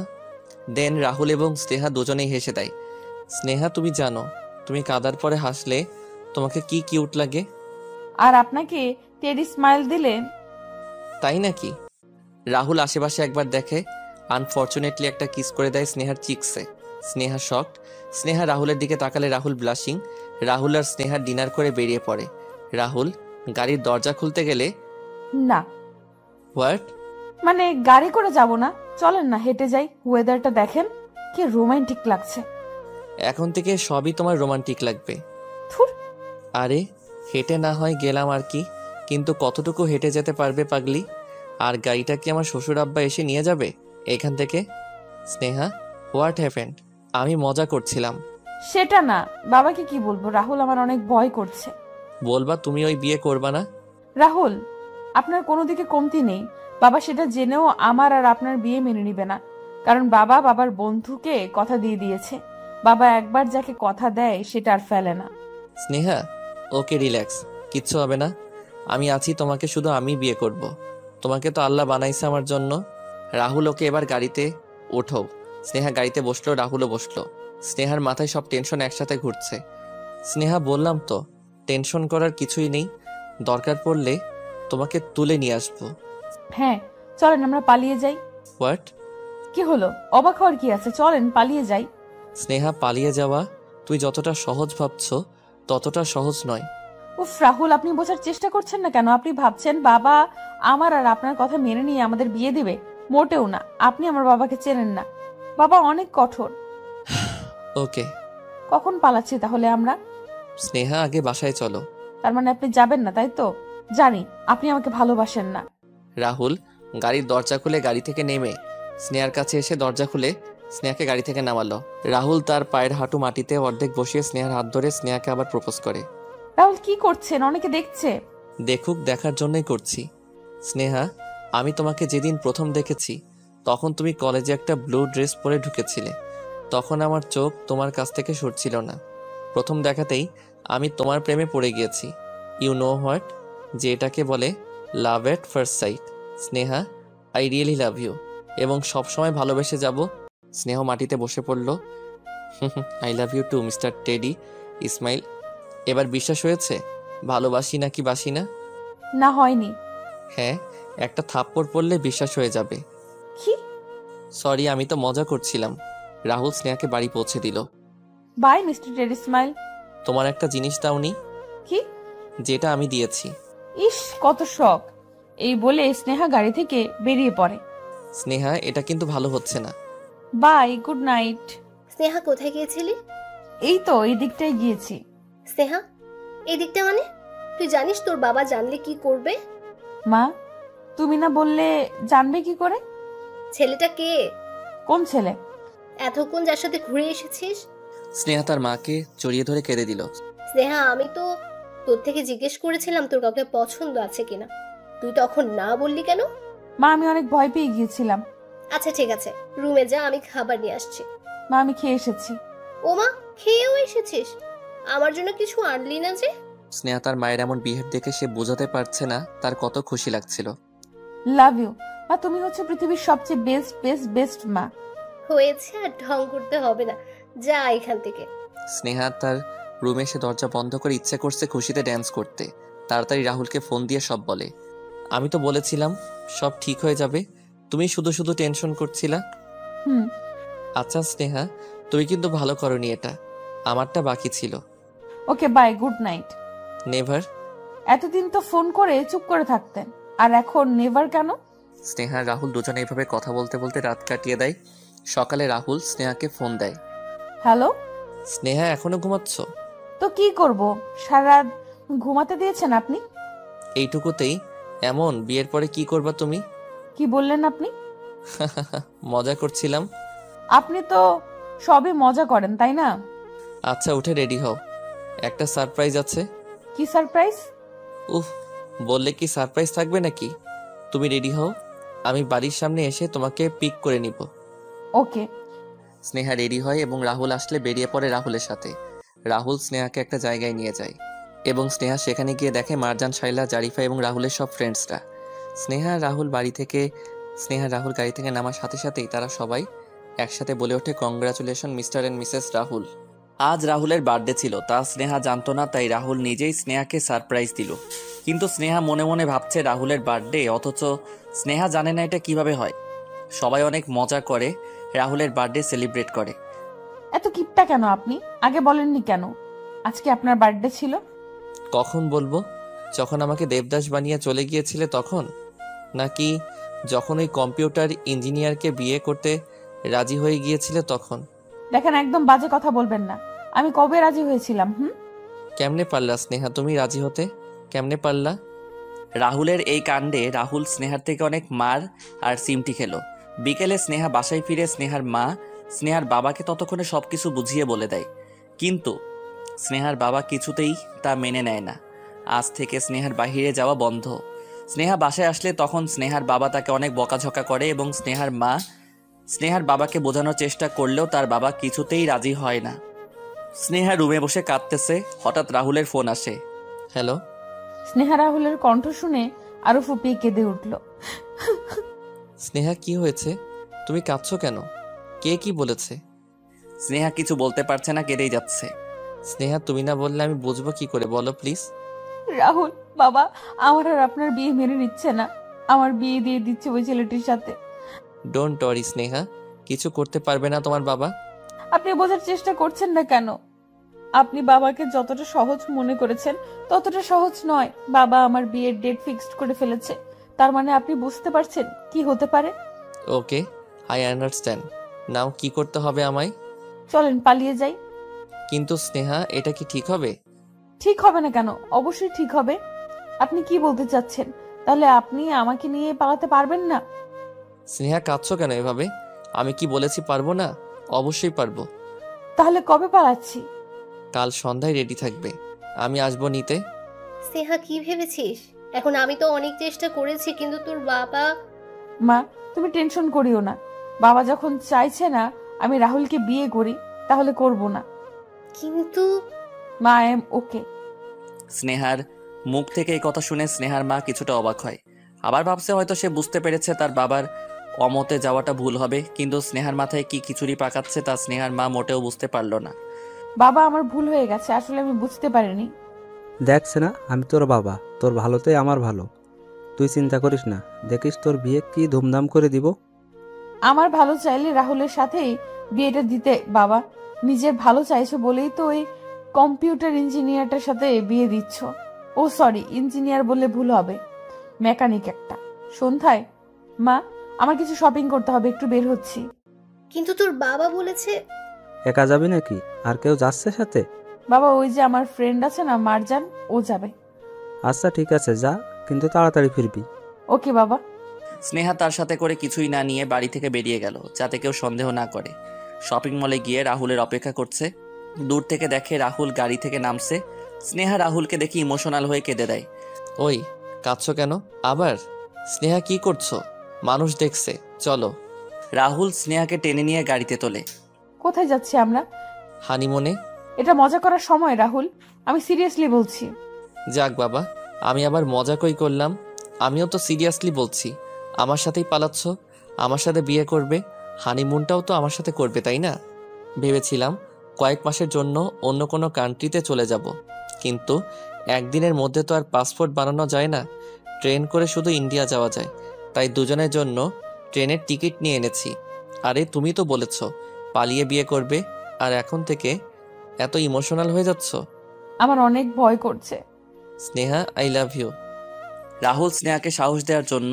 দেন রাহুল এবং স্নেহা দুজনেই হেসে দেয়। স্নেহা, তুমি জানো তুমি কাদার পরে হাসলে তোমাকে কি কিউট লাগে। আর আপনাকে টেডি স্মাইল দিলে। তাই নাকি? রাহুল আশেপাশে একবার দেখে, আনফর্চুনেটলি একটা কিস করে দেয় স্নেহার চিক্সে। স্নেহা শকড। স্নেহা রাহুলের দিকে তাকালে রাহুল ব্লাশিং। রাহুল আর স্নেহা ডিনার করে বেরিয়ে পড়ে। রাহুল গাড়ির দরজা খুলতে গেলে না। হোয়াট? মানে গাড়ি করে যাব না, চলেন না হেঁটে যাই। ওয়েদারটা দেখেন কি রোমান্টিক লাগছে। এখন থেকে সবই তোমার রোমান্টিক লাগবে। থুর। আরে হেঁটে না হয় গেলাম আর কি, কিন্তু কতটুকু হেঁটে যেতে পারবে পাগলি? আর গাড়িটা কি আমার শ্বশুর আব্বা এসে নিয়ে যাবে এখান থেকে? Sneha, what happened? আমি মজা করছিলাম। সেটা না, বাবাকে কি বলবো? রাহুল আমার অনেক ভয় করছে। বলবা তুমি ওই বিয়ে করবা না? রাহুল, আপনার কোনো দিকে কমতি নেই। বাবা সেটা জেনেও আমার আর আপনার বিয়ে মেনে নিবে না, কারণ বাবা বাবার বন্ধুকে কথা দিয়ে দিয়েছে। বাবা একবার যাকে কথা দেয় সেটা আর ফেলে না। স্নেহা, ওকে রিল্যাক্স, কিচ্ছু হবে না। আমি আছি, তোমাকে শুধু আমি বিয়ে করব। তোমাকে তো আল্লাহ বানাইছে আমার জন্য। রাহুল, ওকে এবার গাড়িতে ওঠো। স্নেহা গাড়িতে বসলো, রাহুলও বসলো। স্নেহার মাথায় সব টেনশন একসাথে ঘুরছে। স্নেহা, বললাম তো টেনশন করার কিছুই নেই, দরকার পড়লে তোমাকে তুলে নিয়ে আসবো। হ্যাঁ, চলেন আমরা পালিয়ে যাই। হোয়াট? কি হলো? অবাক হওয়ার কি আছে? চলেন পালিয়ে যাই। স্নেহা, পালিয়ে যাওয়া তুই যতটা সহজ ভাবছো ততটা সহজ নয়। উফ রাহুল, আপনি বোঝার চেষ্টা করছেন না কেন? আপনি ভাবছেন বাবা আমার আর আপনার কথা মেনে নিয়ে আমাদের বিয়ে দিবে? মোটেও না। আপনি আমার বাবাকে চেনেন না। বাবা অনেক কঠোর। ওকে। কখন পালাচ্ছি তাহলে আমরা? স্নেহা, আগে বাসায় চলো। তার মানে আপনি যাবেন না, তাই তো? জানি আপনি আমাকে ভালোবাসেন না। রাহুল গাড়ির দরজা খুলে গাড়ি থেকে নেমে স্নেহার কাছে এসে দরজা খুলে স্নেহাকে গাড়ি থেকে নামালো। রাহুল তার পায়ের হাঁটু মাটিতে অর্ধেক বসিয়ে স্নেহার হাত ধরে স্নেহাকে আবার প্রপোজ করে। রাহুল কি করছেন? অনেকে দেখছে। দেখুক, দেখার জন্যই করছি। স্নেহা, আমি তোমাকে যেদিন প্রথম দেখেছি তখন তুমি কলেজে একটা ব্লু ড্রেস পরে ঢুকেছিলে। তখন আমার চোখ তোমার কাছ থেকে সরছিল না। প্রথম দেখাতেই আমি তোমার প্রেমে পড়ে গিয়েছি। ইউ নো হোয়াট, যে এটাকে বলে love at first sight. Sneha, I really love you এবং সবসময় ভালোবেসে যাব। স্নেহ মাটিতে বসে পড়ল। I love you too mister teddy Ismail. এবার বিশ্বাস হয়েছে ভালোবাসি নাকি বাসি না? না, হয়নি। হ্যাঁ, একটা থাপ্পড় পড়লে বিশ্বাস হয়ে যাবে। কি? সরি, আমি তো মজা করছিলাম। রাহুল স্নেহাকে বাড়ি পৌঁছে দিল। Bye mister Ted Ismail. তোমার একটা জিনিস দাওনি? কি? যেটা আমি দিয়েছি। ইস, কত শখ! এই বলে স্নেহা গাড়ি থেকে বেরিয়ে পড়ে। স্নেহা, এটা কিন্তু ভালো হচ্ছে না। By, good night. স্নেহা কোথায় গিয়েছিলি? এই তো এই দিকটাই গিয়েছি। স্নেহা, এই দিকটা মানে? তুই জানিস তোর বাবা জানলে কি করবে? মা, তুমি না বললে জানবে কি করে? ছেলেটা কে? কোন ছেলে? এতক্ষণ যার সাথে ঘুরে এসেছিস? স্নেহা তার মাকে জড়িয়ে ধরে কেঁদে দিল। স্নেহা, আমি তো তোর থেকে জিজ্ঞেস করেছিলাম তোর কাউকে পছন্দ আছে কিনা। তুই তখন না বললি কেন? মা, আমি অনেক ভয় পেয়ে গিয়েছিলাম। আচ্ছা ঠিক আছে, রুমে যা, আমি খাবার নিয়ে আসছি। মা, আমি খেয়ে এসেছি। ও মা, খেয়েও এসেছিস? আমার জন্য কিছু আনলি না যে? স্নেহা তার মায়ের এমন বিহেভ দেখে সে বোঝাতে পারছে না তার কত খুশি লাগছিল। লাভ ইউ মা, তুমি হচ্ছে পৃথিবীর সবচেয়ে বেস্ট বেস্ট বেস্ট মা। হয়েছে, আর ঢং করতে হবে না, যা এখান থেকে। স্নেহা তার রুমে এসে দরজা বন্ধ করে ইচ্ছে করছে খুশিতে ড্যান্স করতে। তাড়াতাড়ি রাহুলকে ফোন দিয়ে সব বলে। আমি তো বলেছিলাম সব ঠিক হয়ে যাবে, তুমি শুধু শুধু টেনশন করছিলা। হুম। আচ্ছা স্নেহা, তুমি কিন্তু ভালো করনি, এটা আমারটা বাকি ছিল। ওকে, বাই, গুড নাইট। নেভার। এতদিন তো ফোন করে চুপ করে থাকতেন, আর এখন নেভার কেন? স্নেহা রাহুল দুজনে এভাবে কথা বলতে বলতে রাত কাটিয়ে দেয়। সকালে রাহুল স্নেহাকে ফোন দেয়। হ্যালো। স্নেহা, এখনো ঘুমাচ্ছ? তো কি করব, সারা রাত ঘুমাতে দিয়েছেন আপনি। এইটুকুতেই এমন? বিয়ের পরে কি করবা তুমি? কি বললেন আপনি? মজা করছিলাম। আপনি তো সবই মজা করেন, তাই না? আচ্ছা, উঠে রেডি হও, একটা সারপ্রাইজ আছে। কি সারপ্রাইজ? উফ, বললে কি সারপ্রাইজ থাকবে নাকি? তুমি রেডি হও, আমি বাড়ির সামনে এসে তোমাকে পিক করে নিব। ওকে। স্নেহা রেডি হয় এবং রাহুল আসলে বেরিয়ে পড়ে রাহুলের সাথে। রাহুল স্নেহাকে একটা জায়গায় নিয়ে যায় এবং স্নেহা সেখানে গিয়ে দেখে মারজান, শাইলা, জারিফা এবং রাহুলের সব ফ্রেন্ডসরা। স্নেহা রাহুল গাড়ি থেকে নামার সাথে সাথেই তারা সবাই একসাথে বলে ওঠে, congratulation mister and Mrs Rahul. আজ রাহুলের বার্থডে ছিল, তা স্নেহা জানতো না, তাই রাহুল নিজেই স্নেহাকে সারপ্রাইজ দিল। কিন্তু স্নেহা মনে মনে ভাবছে রাহুলের বার্থডে, অথচ স্নেহা জানে না এটা কিভাবে হয়। সবাই অনেক মজা করে রাহুলের বার্থডে সেলিব্রেট করে। এত কিপটা কেন আপনি? আগে বলেননি কেন আজকে আপনার বার্থডে ছিল? কখন বলবো? যখন আমাকে দেবদাস বানিয়ে চলে গিয়েছিলে তখন, নাকি যখন ওই কম্পিউটার ইঞ্জিনিয়ারকে বিয়ে করতে রাজি হয়ে গিয়েছিলে তখন? দেখেন, একদম বাজে কথা বলবেন না। আমি কবে রাজি হয়েছিলাম? কেমনে পারলা স্নেহা তুমি রাজি হতে? কেমনে পারলা? রাহুলের এই কাণ্ডে রাহুল স্নেহার থেকে অনেক মার আর সিমটি খেলো। বিকেলে স্নেহা বাসায় ফিরে স্নেহার মা স্নেহার বাবাকে ততক্ষণে সবকিছু বুঝিয়ে বলে দেয়, কিন্তু স্নেহার বাবা কিছুতেই তা মেনে নেয় না। আজ থেকে স্নেহার বাহিরে যাওয়া বন্ধ। স্নেহা বাসায় আসলে তখন স্নেহার বাবা তাকে অনেক বকাঝকা করে এবং স্নেহার মা স্নেহার বাবাকে বোঝানোর চেষ্টা করলেও তার বাবা কিছুতেই রাজি হয় না। স্নেহা রুমে বসে কাঁদতেছে, হঠাৎ রাহুলের ফোন আসে। হ্যালো। স্নেহা রাহুলের কণ্ঠ শুনে আরো ফুপিয়ে কেঁদে উঠল। স্নেহা কি হয়েছে? তুমি কাঁদছো কেন? কে কি বলেছে? স্নেহা কিছু বলতে পারছে না, কেঁদেই যাচ্ছে। স্নেহা তুমি না বললে আমি বুঝবো কি করে, বলো প্লিজ। রাহুল বাবা আমার আর আপনার বিয়ে মেনে নিচ্ছে না, আমার বিয়ে দিয়ে দিচ্ছে ওই ছেলেটির সাথে। ডোন্ট ওয়ারি স্নেহা, কিছু করতে পারবে না তোমার বাবা। আপনি বোঝার চেষ্টা করছেন না কেন? আপনি বাবাকে যতটা সহজ মনে করেছেন ততটা সহজ নয়। বাবা আমার বিয়ের ডেট ফিক্সড করে ফেলেছে, তার মানে আপনি বুঝতে পারছেন কি হতে পারে। ওকে, আই আন্ডারস্ট্যান্ড। নাও কি করতে হবে আমায়? চলেন পালিয়ে যাই। কিন্তু স্নেহা, এটা কি ঠিক হবে? ঠিক হবে না কেন? অবশ্যই ঠিক হবে। আপনি কি বলতে চাচ্ছেন? তাহলে আপনি আমাকে নিয়ে পালাতে পারবেন না? স্নেহা কাঁদছো কেন এভাবে? আমি কি বলেছি পারবো না? অবশ্যই পারবো। তাহলে কবে পালাচ্ছি? কাল সন্ধ্যায় রেডি থাকবে, আমি আসবো নিতে। স্নেহা কি ভেবেছিস? এখন আমি তো অনেক চেষ্টা করেছি, কিন্তু তোর বাবা। মা তুমি টেনশন করিও না, বাবা যখন চাইছে না আমি রাহুলকে বিয়ে করি তাহলে করব না। কিন্তু মা আই এম ওকে। স্নেহার মুখ থেকে এই কথা শুনে স্নেহার মা কিছুটা অবাক হয়। আবার ভাবছে হয়তো সে বুঝতে পেরেছে তার বাবার অমতে যাওয়াটা ভুল হবে, কিন্তু স্নেহার মাথায় কি খিচুড়ি পাকাচ্ছে তা স্নেহার মা মোটেও বুঝতে পারলো না। বাবা আমার ভুল হয়ে গেছে, আসলে আমি বুঝতে পারিনি। দেখছে না, আমি তোর বাবা, তোর ভালোতেই আমার ভালো। তুই চিন্তা করিস না, দেখিস তোর বিয়ে কি ধুমধাম করে দিব। আমার ভালো চাইলে রাহুলের সাথেই বিয়েটা দিতে। বাবা নিজের ভালো চাইছো বলেই তো ওই কম্পিউটার ইঞ্জিনিয়ারটার সাথে বিয়ে দিচ্ছ। ও সরি, ইঞ্জিনিয়ার বললে ভুল হবে, মেকানিক একটা। সন্ধ্যায় মা আমার কিছু শপিং করতে হবে, একটু বের হচ্ছি। কিন্তু তোর বাবা বলেছে। একা যাবি নাকি? আর কেউ যাচ্ছে সাথে? বাবা ওই যে আমার ফ্রেন্ড আছে না মারজান, ও যাবে। আচ্ছা ঠিক আছে যা, কিন্তু তাড়াতাড়ি ফিরবি। ওকে বাবা। স্নেহা তার সাথে করে কিছুই না নিয়ে বাড়ি থেকে বেরিয়ে গেল, যাতে কেউ সন্দেহ না করে। শপিং মলে গিয়ে রাহুলের অপেক্ষা করছে। দূর থেকে দেখে রাহুল গাড়ি থেকে নামছে। স্নেহা রাহুলকে দেখে ইমোশনাল হয়ে কেঁদে দেয়। ওই কাঁদছো কেন আবার? স্নেহা কি করছো? মানুষ দেখছে, চলো। রাহুল স্নেহাকে টেনে নিয়ে গাড়িতে তোলে। কোথায় যাচ্ছি আমরা? হানিমুনে। এটা মজা করার সময় রাহুল, আমি সিরিয়াসলি বলছি। যাক বাবা, আমি আবার মজা কই করলাম? আমিও তো সিরিয়াসলি বলছি। আমার সাথেই পালাচ্ছ, আমার সাথে বিয়ে করবে, হানিমুনটাও তো আমার সাথে করবে তাই না? ভেবেছিলাম কয়েক মাসের জন্য অন্য কোনো কান্ট্রিতে চলে যাব, কিন্তু একদিনের মধ্যে তো আর পাসপোর্ট বানানো যায় না। ট্রেন করে শুধু ইন্ডিয়া যাওয়া যায়, তাই দুজনের জন্য ট্রেনের টিকিট নিয়ে এনেছি। আরে তুমি তো বলেছ পালিয়ে বিয়ে করবে, আর এখন থেকে এত ইমোশনাল হয়ে যাচ্ছ। আমার অনেক ভয় করছে। Sneha I love you. Rahul স্নেহাকে সাহস দেওয়ার জন্য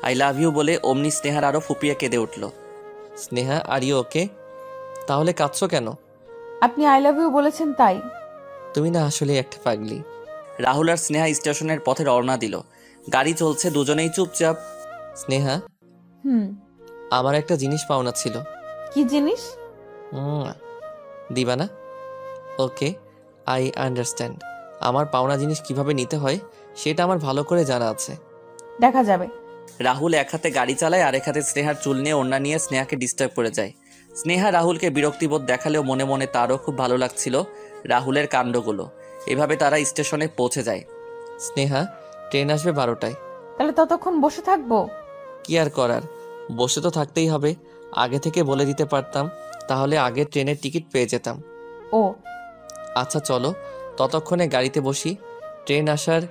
আই লাভ ইউ বলে অমনি স্নেহার আরো ফুপিয়ে কেঁদে উঠল। Sneha are you okay? তাহলে কাঁদছো কেন? আপনি আই লাভ ইউ বলেছেন তাই। তুমি না আসলে একটা পাগলি। রাহুল আর স্নেহা স্টেশনের পথে রওনা দিল। গাড়ি চলছে, দুজনেই চুপচাপ। স্নেহা, আমার একটা জিনিস পাওনা ছিল। কি জিনিস? দিবা না? ওকে, আই আন্ডারস্ট্যান্ড। আমার পাওনা জিনিস কিভাবে নিতে হয় সেটা আমার ভালো করে জানা আছে। দেখা যাবে। রাহুল এক হাতে গাড়ি চালায় আর এক হাতে স্নেহার চুল নিয়ে ওড়না নিয়ে স্নেহাকে ডিস্টার্ব করে যায়। স্নেহা রাহুলকে বিরক্তিবোধ দেখালেও মনে মনে তারও খুব ভালো লাগছিল রাহুলের কাণ্ডগুলো। এভাবে তারা স্টেশনে পৌঁছে যায়। স্নেহা, ট্রেন আসবে 12টায়। তাহলে ততক্ষণ বসে থাকবো? কি আর করার, বসে তো থাকতেই হবে। আগে থেকে বলে দিতে পারতাম, তাহলে আগে ট্রেনের টিকিট পেয়ে যেতাম। ও আচ্ছা চলো, ততক্ষণে গাড়িতে বসি। ট্রেন আসার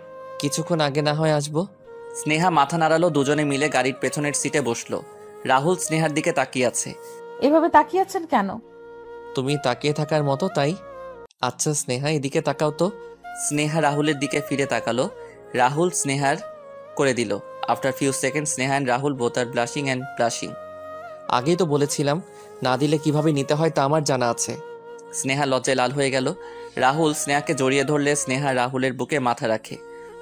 কিছুক্ষণ আগে না হয় আসবো। স্নেহা মাথা নাড়ালো, দুজনে মিলে গাড়ির পেছনের সিটে বসলো। রাহুল স্নেহার দিকে তাকিয়ে আছে। এভাবে তাকিয়ে আছেন কেন? তুমি তাকিয়ে থাকার মতো তাই। আচ্ছা স্নেহা, এদিকে তাকাও তো। স্নেহা রাহুলের দিকে ফিরে তাকালো। রাহুল স্নেহার করে দিল। After few second Sneha and Rahul both are blushing and blushing. আগেই তো বলেছিলাম না দিলে কিভাবে নিতে হয় তা আমার জানা আছে। স্নেহা লজ্জায় লাল হয়ে গেল। রাহুল স্নেহাকে জড়িয়ে ধরলে স্নেহা রাহুলের বুকে মাথা রাখে।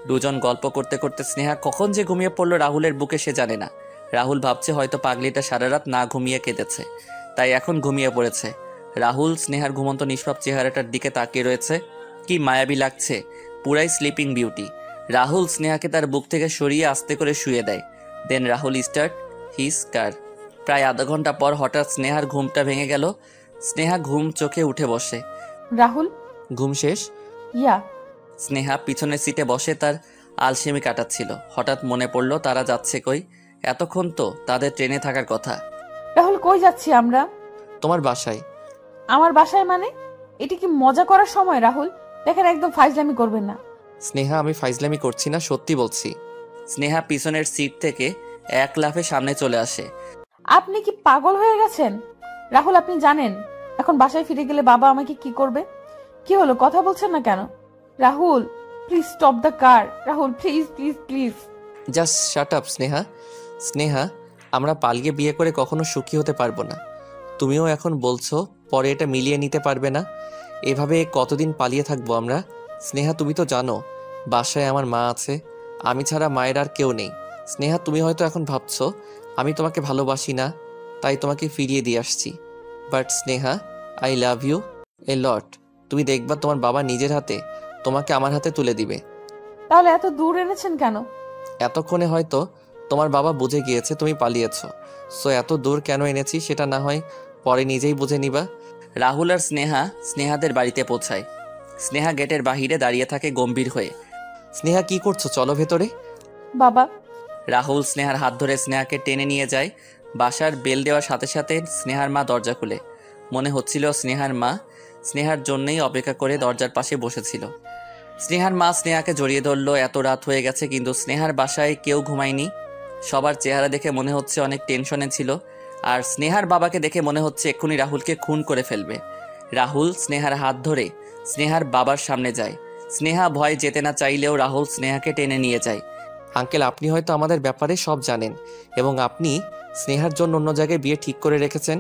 দুজন গল্প করতে করতে স্নেহা কখন যে ঘুমিয়ে পড়লো রাহুলের বুকে সে জানে না। রাহুল ভাবছে হয়তো পাগলিটা সারা রাত না ঘুমিয়ে কেঁদেছে, তাই এখন ঘুমিয়ে পড়েছে। রাহুল স্নেহার ঘুমন্ত নিষ্পাপ চেহারাটার দিকে তাকিয়ে রয়েছে। কি মায়াবী লাগছে, পুরাই স্লিপিং বিউটি। রাহুল স্নেহাকে তার বুক থেকে সরিয়ে আস্তে করে শুয়ে দেয়। দেন রাহুল স্টার্ট হিজ কার। প্রায় আধা ঘন্টা পর হঠাৎ স্নেহার ঘুমটা ভেঙে গেল। স্নেহা ঘুম চোখে উঠে বসে। রাহুল, ঘুম শেষ? ইয়া। স্নেহা পিছনের সিটে বসে তার আলসেমি কাটাচ্ছিল। হঠাৎ মনে পড়ল তারা যাচ্ছে কই। এতক্ষণ তো তাদের ট্রেনে থাকার কথা। রাহুল, কই যাচ্ছি আমরা? তোমার বাসায়। আমার বাসায় মানে? এটি কি মজা করার সময় রাহুল? দেখেন, একদম ফাইজলামি করবেন না। স্নেহা, আমি ফাইজলামি করছি না, সত্যি বলছি। স্নেহা পিছনের সিট থেকে এক লাফে সামনে চলে আসে। আপনি কি পাগল হয়ে গেছেন? রাহুল, আপনি জানেন এখন বাসায় ফিরে গেলে বাবা আমাকে কি করবে? কি হলো, কথা বলছেন না কেন? Rahul, please stop the car. Rahul, please please please. Just shut up Sneha. Sneha, আমরা পালিয়ে বিয়ে করে কখনো সুখী হতে পারবো না। তুমিও এখন বলছো পরে এটা মিলিয়ে নিতে পারবে না। এভাবে কতদিন পালিয়ে থাকবো আমরা? স্নেহা, তুমি তো জানো বাসায় আমার মা আছে, আমি ছাড়া মায়ের আর কেউ নেই। স্নেহা, তুমি হয়তো এখন ভাবছো আমি তোমাকে ভালোবাসি না, তাই তোমাকে ফিরিয়ে দিয়ে আসছি। But Sneha, I love you a lot. তুমি দেখবা তোমার বাবা নিজের হাতে তোমাকে আমার হাতে তুলে দিবে। তাহলে এত দূর এনেছেন কেন? এতক্ষণে হয়তো তোমার বাবা বুঝে গিয়েছে তুমি পালিয়েছো, সো এত দূর কেন এনেছি সেটা না হয় পরে নিজেই বুঝে নিবা। রাহুল আর স্নেহা স্নেহাদের বাড়িতে পৌঁছায়। স্নেহা গেটের বাহিরে দাঁড়িয়ে থাকে গম্ভীর হয়ে। স্নেহা, কি করছো? চলো ভেতরে। বাবা। রাহুল স্নেহার হাত ধরে স্নেহাকে টেনে নিয়ে যায়। বাসার বেল দেওয়ার সাথে সাথে স্নেহার মা দরজা খুলে। মনে হচ্ছিল স্নেহার মা স্নেহার জন্যই অপেক্ষা করে দরজার পাশে বসেছিল। স্নেহার মা স্নেহাকে জড়িয়ে ধরল। এত রাত হয়ে গেছে কিন্তু স্নেহার বাসায় কেউ ঘুমায়নি। সবার চেহারা দেখে মনে হচ্ছে অনেক টেনশনে ছিল। আর স্নেহার বাবাকে দেখে মনে হচ্ছে এক্ষুনি রাহুলকে খুন করে ফেলবে। রাহুল স্নেহার হাত ধরে স্নেহার বাবার সামনে যায়। স্নেহা ভয় যেতে না চাইলেও রাহুল স্নেহাকে টেনে নিয়ে যায়। আঙ্কেল, আপনি হয়তো আমাদের ব্যাপারে সব জানেন এবং আপনি স্নেহার জন্য অন্য জায়গায় বিয়ে ঠিক করে রেখেছেন,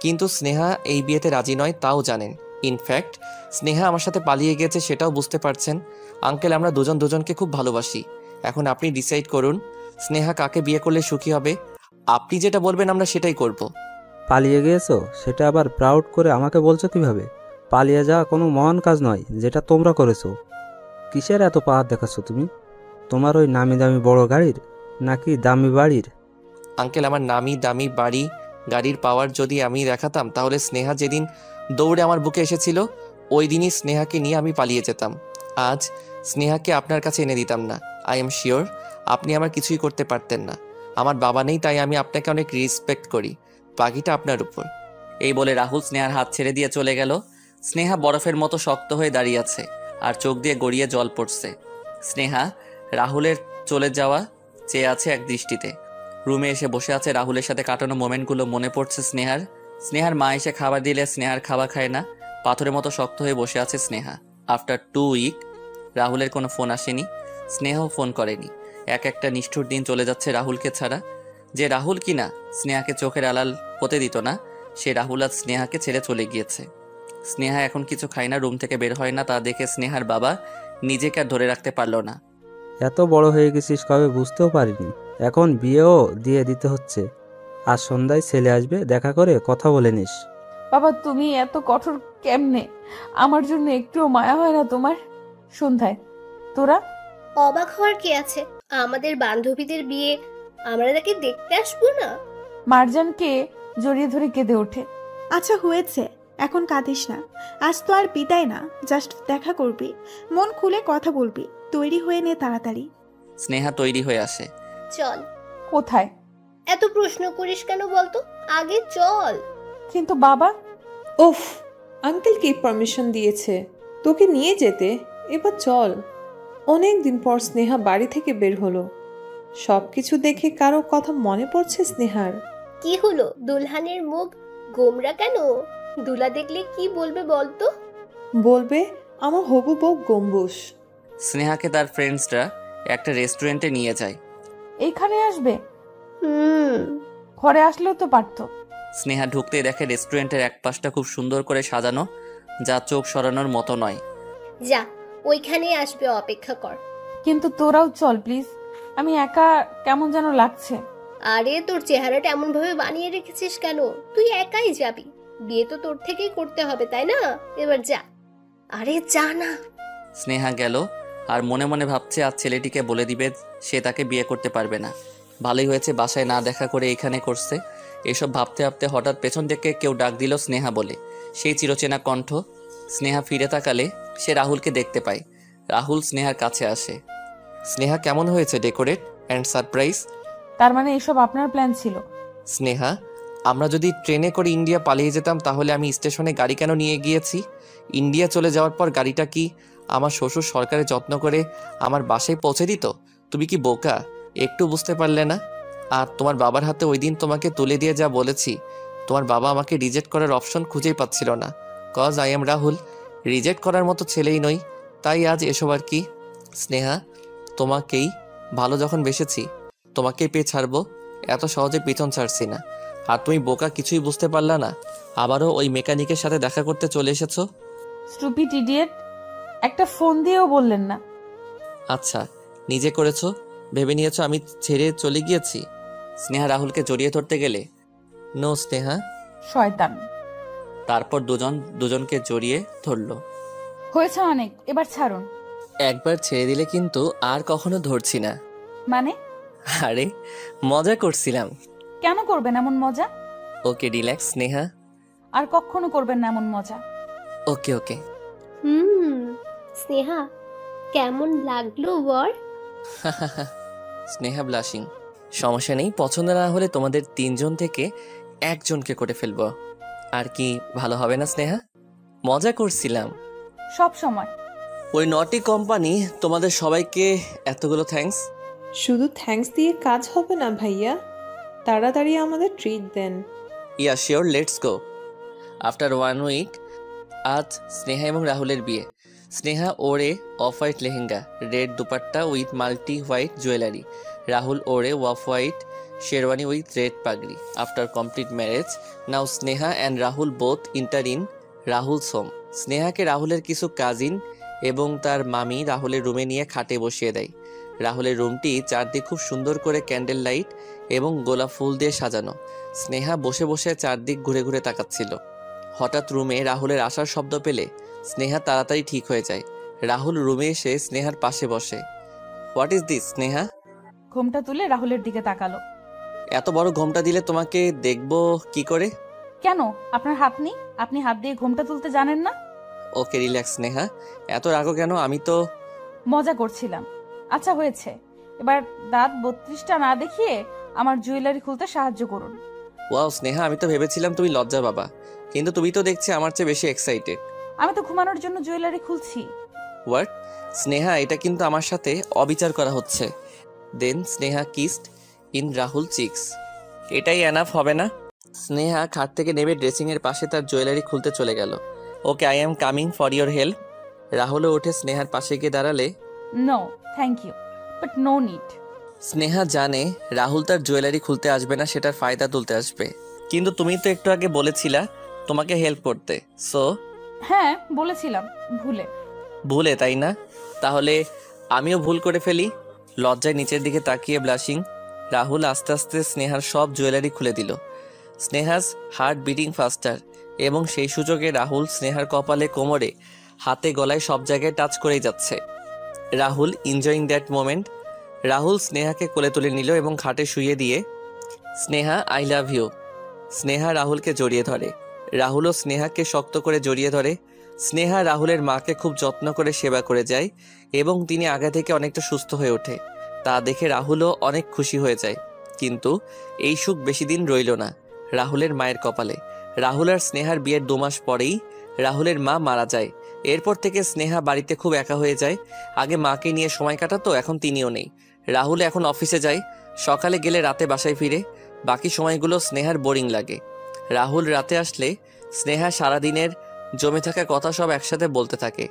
কিন্তু স্নেহা এই বিয়েতে রাজি নয় তাও জানেন। ইনফ্যাক্ট স্নেহা আমার সাথে পালিয়ে গেছে সেটাও বুঝতে পারছেন। আঙ্কেল, আমরা দুজন দুজনকে খুব ভালোবাসি। এখন আপনি ডিসাইড করুন স্নেহা কাকে বিয়ে করলে সুখী হবে। আপনি যেটা বলবেন আমরা সেটাই করব। পালিয়ে গিয়েছো সেটা আবার প্রাউড করে আমাকে বলছো কিভাবে? পালিয়ে যাওয়া কোনো মহান কাজ নয় যেটা তোমরা করেছো। কিসের এত পাহাড় দেখাচ্ছ তুমি? তোমার ওই নামি দামি বড় গাড়ির নাকি দামি বাড়ির? আঙ্কেল, আমার নামি দামি বাড়ি গাড়ির পাওয়ার যদি আমি দেখাতাম তাহলে স্নেহা যেদিন দৌড়ে আমার বুকে এসেছিল ওই দিনই স্নেহাকে নিয়ে আমি পালিয়ে যেতাম। আজ স্নেহাকে আপনার কাছে এনে দিতাম না। আই এম শিওর আপনি আমার কিছুই করতে পারতেন না। আমার বাবা নেই তাই আমি আপনাকে অনেক রেসপেক্ট করি। বাকিটা আপনার উপর। এই বলে রাহুল স্নেহার হাত ছেড়ে দিয়ে চলে গেল। স্নেহা বরফের মতো শক্ত হয়ে দাঁড়িয়ে আছে আর চোখ দিয়ে গড়িয়ে জল পড়ছে। স্নেহা রাহুলের চলে যাওয়া চেয়ে আছে এক দৃষ্টিতে। রুমে এসে বসে আছে। রাহুলের সাথে কাটানো মোমেন্টগুলো মনে পড়ছে স্নেহার। স্নেহার মা এসে খাবার দিলে স্নেহার খাবার খায় না। পাথরের মতো শক্ত হয়ে বসে আছে স্নেহা। আফটার 2 উইক রাহুলের কোনো ফোন আসেনি, স্নেহাও ফোন করেনি। এক একটা নিষ্ঠুর দিন চলে যাচ্ছে রাহুলকে ছাড়া। যে রাহুল কিনা স্নেহাকে চোখের আড়াল হতে দিত না, সে রাহুল আজ স্নেহাকে ছেড়ে চলে গিয়েছে। স্নেহা এখন কিছু খায় না, রুম থেকে বের হয় না। তা দেখে স্নেহার বাবা নিজেকে আর ধরে রাখতে পারল না। এত বড় হয়ে গেছিস কবে বুঝতেও পারিনি। এখন বিয়েও দিয়ে দিতে হচ্ছে। আজ সন্ধ্যায় ছেলে আসবে, দেখা করে কথা বলে নিস। বাবা, তুমি এত কঠোর কেমনে? আমার জন্য একটুও মায়া হয় না তোমার? সন্ধ্যায় তোরা অবাক হওয়ার কি আছে? আমাদের বান্ধবীদের বিয়ে, আমরা তাকে দেখতে আসবো না? মারজানকে জড়িয়ে ধরে কেঁদে ওঠে। আচ্ছা হয়েছে, এখন কাঁদিস না। আজ তো আর বিদায় না, জাস্ট দেখা করবি, মন খুলে কথা বলবি। তৈরি হয়ে নে তাড়াতাড়ি। স্নেহা তৈরি হয়ে আসে। চল। কোথায়? এত প্রশ্ন করিস কেন বলতো? আগে চল। কিন্তু বাবা। উফ, আঙ্কেল কি পারমিশন দিয়েছে তোকে নিয়ে যেতে? এবার চল। অনেক দিন পর স্নেহা বাড়ি থেকে বের হলো। সবকিছু দেখে কারো কথা মনে পড়ছে স্নেহার? কি হলো, দুলহানের মুখ গোমরা কেন? দুলা দেখলে কি বলবে বলতো? বলবে আমার হবু বউ গম্বুজ। স্নেহাকে তার ফ্রেন্ডসরা একটা রেস্টুরেন্টে নিয়ে যায়। এইখানে আসবে? হুম। ঘরে আসলেও তো পারতো। স্নেহা ঢুকতেই দেখে রেস্টুরেন্টের এক পাশটা খুব সুন্দর করে সাজানো, যা চোখ সরানোর মতো নয়। যা, ওইখানেই আসবে, অপেক্ষা কর। কিন্তু তোরাও চল প্লিজ, আমি একা কেমন যেন লাগছে। আরে তোর চেহারাটা এমন ভাবে বানিয়ে রেখেছিস কেন? তুই একাই যাবি, বিয়ে তো তোর থেকেই করতে হবে তাই না? এবার যা। আরে যা না। স্নেহা গেল আর মনে মনে ভাবছে আজ ছেলেটিকে বলে দিবে সে তাকে বিয়ে করতে পারবে না। ভালোই হয়েছে বাসায় না দেখা করে এখানে করছে। এসব ভাবতে ভাবতে হঠাৎ পেছন থেকে কেউ ডাক দিল স্নেহা বলে। সেই চিরচেনা কণ্ঠ। স্নেহা ফিরে তাকালে সে রাহুলকে দেখতে পায়। রাহুল স্নেহার কাছে আসে। স্নেহা কেমন হয়েছে ডেকোরেট অ্যান্ড সারপ্রাইজ? তার মানে এসব আপনার প্ল্যান ছিল? স্নেহা, আমরা যদি ট্রেনে করে ইন্ডিয়া পালিয়ে যেতাম তাহলে আমি স্টেশনে গাড়ি কেন নিয়ে গিয়েছি? ইন্ডিয়া চলে যাওয়ার পর গাড়িটা কি আমার শ্বশুর সরকারের যত্ন করে আমার বাসায় পৌঁছে দিত? তুমি কি বোকা? একটু বুঝতে পারলে না? আর তোমার বাবার হাতে ওই দিন তোমাকে তুলে দিয়ে যা বলেছি, তোমার বাবা আমাকে রিজেক্ট করার অপশন খুঁজেই পাচ্ছিল না। Cause I am Rahul, reject করার মতো ছেলেই নই, তাই আজ এসব আর কি। স্নেহা, তোমাকেই ভালো যখন বেসেছি তোমাকেই পেয়ে ছাড়বো, এত সহজে পিছন ছাড়ছি না। আর তুমি বোকা, কিছুই বুঝতে পারলা না, আবারও ওই মেকানিকের সাথে দেখা করতে চলে এসেছো। স্টুপিড ইডিয়েট, একটা ফোন দিয়েও বললেন না। আচ্ছা, নিজে করেছো, ভেবে নিয়েছো আমি ছেড়ে চলে গিয়েছি। স্নেহা রাহুলকে জড়িয়ে ধরতে গেলে নো স্নেহা। শয়তান। তারপর দুজনকে জড়িয়ে ধরলো। হয়েছে অনেক, এবার ছাড়ুন। একবার ছেড়ে দিলে কিন্তু আর কখনো ধরছি না। মানে? আরে মজা করছিলাম। কেন করবেন এমন মজা? Okay relax Sneha. আর কখনো করবেন না এমন মজা। ওকে ওকে। স্নেহা, কেমন লাগলো বল? স্নেহা ব্লাশিং। সমস্যা নেই, পছন্দ না হলে তোমাদের তিনজন থেকে একজনকে করে ফেলবো। আর কি ভালো হবে না স্নেহা? মজা করছিলাম সব সময়। ওই নটি কোম্পানি তোমাদের সবাইকে এতগুলো থ্যাঙ্কস। শুধু থ্যাঙ্কস দিয়ে কাজ হবে না ভাইয়া, তাড়াতাড়ি আমাদের ট্রিট দেন। Yeah sure, let's go. After 1 week আজ স্নেহা এবং রাহুলের বিয়ে। Sneha wore off white lehenga, red dupatta with multi white jewellery. Rahul wore off white sherwani with red pagri. After complete marriage, now Sneha and Rahul both enter in Rahul's home. স্নেহাকে রাহুলের কিছু কাজিন এবং তার মামি রাহুলের রুমে নিয়ে খাটে বসিয়ে দেয়। রাহুলের রুমটি চারদিক খুব সুন্দর করে ক্যান্ডেল লাইট এবং গোলাপ ফুল দিয়ে সাজানো। স্নেহা বসে বসে চারদিক ঘুরে ঘুরে তাকাচ্ছিল। হঠাৎ রুমে রাহুলের আসার শব্দ পেলে স্নেহা তাড়াতাড়ি ঠিক হয়ে যায়। রাহুল রুমে এসে স্নেহার পাশে বসে। What is this Sneha? ঘোমটা তুলে রাহুলের দিকে তাকালো। এত বড় ঘোমটা দিলে তোমাকে দেখবো কি করে? কেন, আপনার হাত নেই? আপনি হাত দিয়ে ঘোমটা তুলতে জানেন না? ওকে রিল্যাক্স স্নেহা, এত রাগো কেন? আমি তো মজা করছিলাম। আচ্ছা হয়েছে, এবার দাঁত 32টা না দেখিয়ে আমার জুয়েলারি খুলতে সাহায্য করুন। ওয়াও স্নেহা, আমি তো ভেবেছিলাম তুমি লজ্জা বাবা, কিন্তু তুমি তো দেখছি আমার চেয়ে বেশি এক্সাইটেড। আমি তো ঘুমানোর জন্য জুয়েলারি খুলছি। হোয়াট? স্নেহা, এটা কিন্তু আমার সাথে অবিচার করা হচ্ছে। Then Sneha kissed in Rahul cheeks. এটাই এনাফ হবে না? স্নেহা খাট থেকে নেমে ড্রেসিংয়ের পাশে তার জুয়েলারি খুলতে চলে গেল। Okay, I am coming for your help. রাহুলও উঠে স্নেহার পাশে গিয়ে দাঁড়ালে no thank you, but no need. Sneha জানে রাহুল তার জুয়েলারি খুলতে আসবে না, সেটার ফায়দা তুলতে আসবে। কিন্তু তুমি তো একটু আগে বলেছিলা তোমাকে হেল্প করতে। সো হ্যাঁ বলেছিলাম, ভুলে তাই না? তাহলে আমিও ভুল করে ফেলি। লজ্জায় নিচের দিকে তাকিয়ে ব্লাশিং রাহুল আস্তে আস্তে স্নেহার সব জুয়েলারি খুলে দিল। স্নেহাস হার্ট বিটিং ফাস্টার, এবং সেই সুযোগে রাহুল স্নেহার কপালে, কোমরে, হাতে, গলায় সব জায়গায় টাচ করেই যাচ্ছে। Rahul enjoying that moment. Rahul স্নেহাকে কোলে তুলে নিল এবং খাটে শুইয়ে দিয়ে Sneha I love you. Sneha রাহুলকে জড়িয়ে ধরে। রাহুলও স্নেহাকে শক্ত করে জড়িয়ে ধরে। স্নেহা রাহুলের মাকে খুব যত্ন করে সেবা করে যায় এবং তিনি আগে থেকে অনেকটা সুস্থ হয়ে ওঠে। তা দেখে রাহুলও অনেক খুশি হয়ে যায়। কিন্তু এই সুখ বেশি দিন রইল না রাহুলের মায়ের কপালে। রাহুল আর স্নেহার বিয়ের 2 মাস পরেই রাহুলের মা মারা যায়। এরপর থেকে স্নেহা বাড়িতে খুব একা হয়ে যায়। আগে মাকে নিয়ে সময় কাটাতো, এখন তিনিও নেই। রাহুল এখন অফিসে যায়, সকালে গেলে রাতে বাসায় ফিরে। বাকি সময়গুলো স্নেহার বোরিং লাগে। রাহুল রাতে আসলে স্নেহা সারাদিনের জমে থাকা কথা সব একসাথে বলতে থাকে।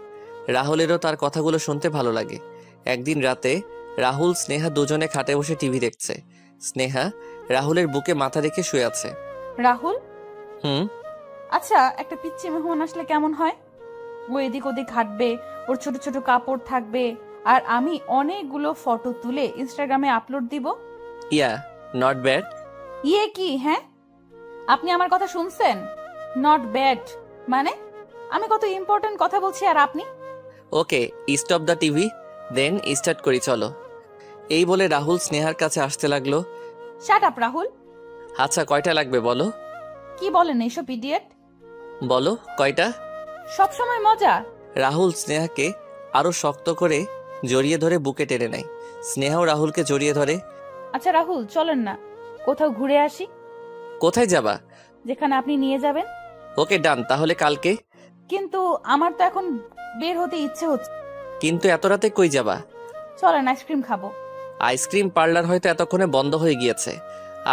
রাহুলেরও তার কথাগুলো শুনতে ভালো লাগে। একদিন রাতে রাহুল স্নেহা দুজনে খাটে বসে টিভি দেখছে। স্নেহা রাহুলের বুকে মাথা রেখে শুয়ে আছে। রাহুল হুম। আচ্ছা, একটা পিচ্চি মেহমান আসলে কেমন হয়? ও এদিক ওদিক হাঁটবে, ওর ছোট ছোট কাপড় থাকবে, আর আমি অনেকগুলো ফটো তুলে ইনস্টাগ্রামে আপলোড দিব। ইয়া, নট ব্যাড। ইয়ে কি? হ্যাঁ, আপনি আমার কথা শুনছেন? নট ব্যাড মানে? আমি কত ইম্পর্টেন্ট কথা বলছি আর আপনি? Okay, stop the TV, then start করি চলো। এই বলে রাহুল স্নেহার কাছে আসতে লাগলো। Shut up Rahul. আচ্ছা, কয়টা লাগবে বলো? কি বলেন এইসব ইডিয়েট? বলো কয়টা। সবসময় মজা। রাহুল স্নেহাকে আরো শক্ত করে জড়িয়ে ধরে বুকে টেনে নেয়। স্নেহাও রাহুলকে জড়িয়ে ধরে। আচ্ছা রাহুল, চলেন না কোথাও ঘুরে আসি। কোথায় যাবা? যেখানে আপনি নিয়ে যাবেন। ওকে ডান, তাহলে কালকে। কিন্তু আমার তো এখন বের হতে ইচ্ছে হচ্ছে। কিন্তু এত রাতে কই যাবা? চলেন আইসক্রিম খাবো। আইসক্রিম পার্লার হয়তো এতক্ষণে বন্ধ হয়ে গিয়েছে।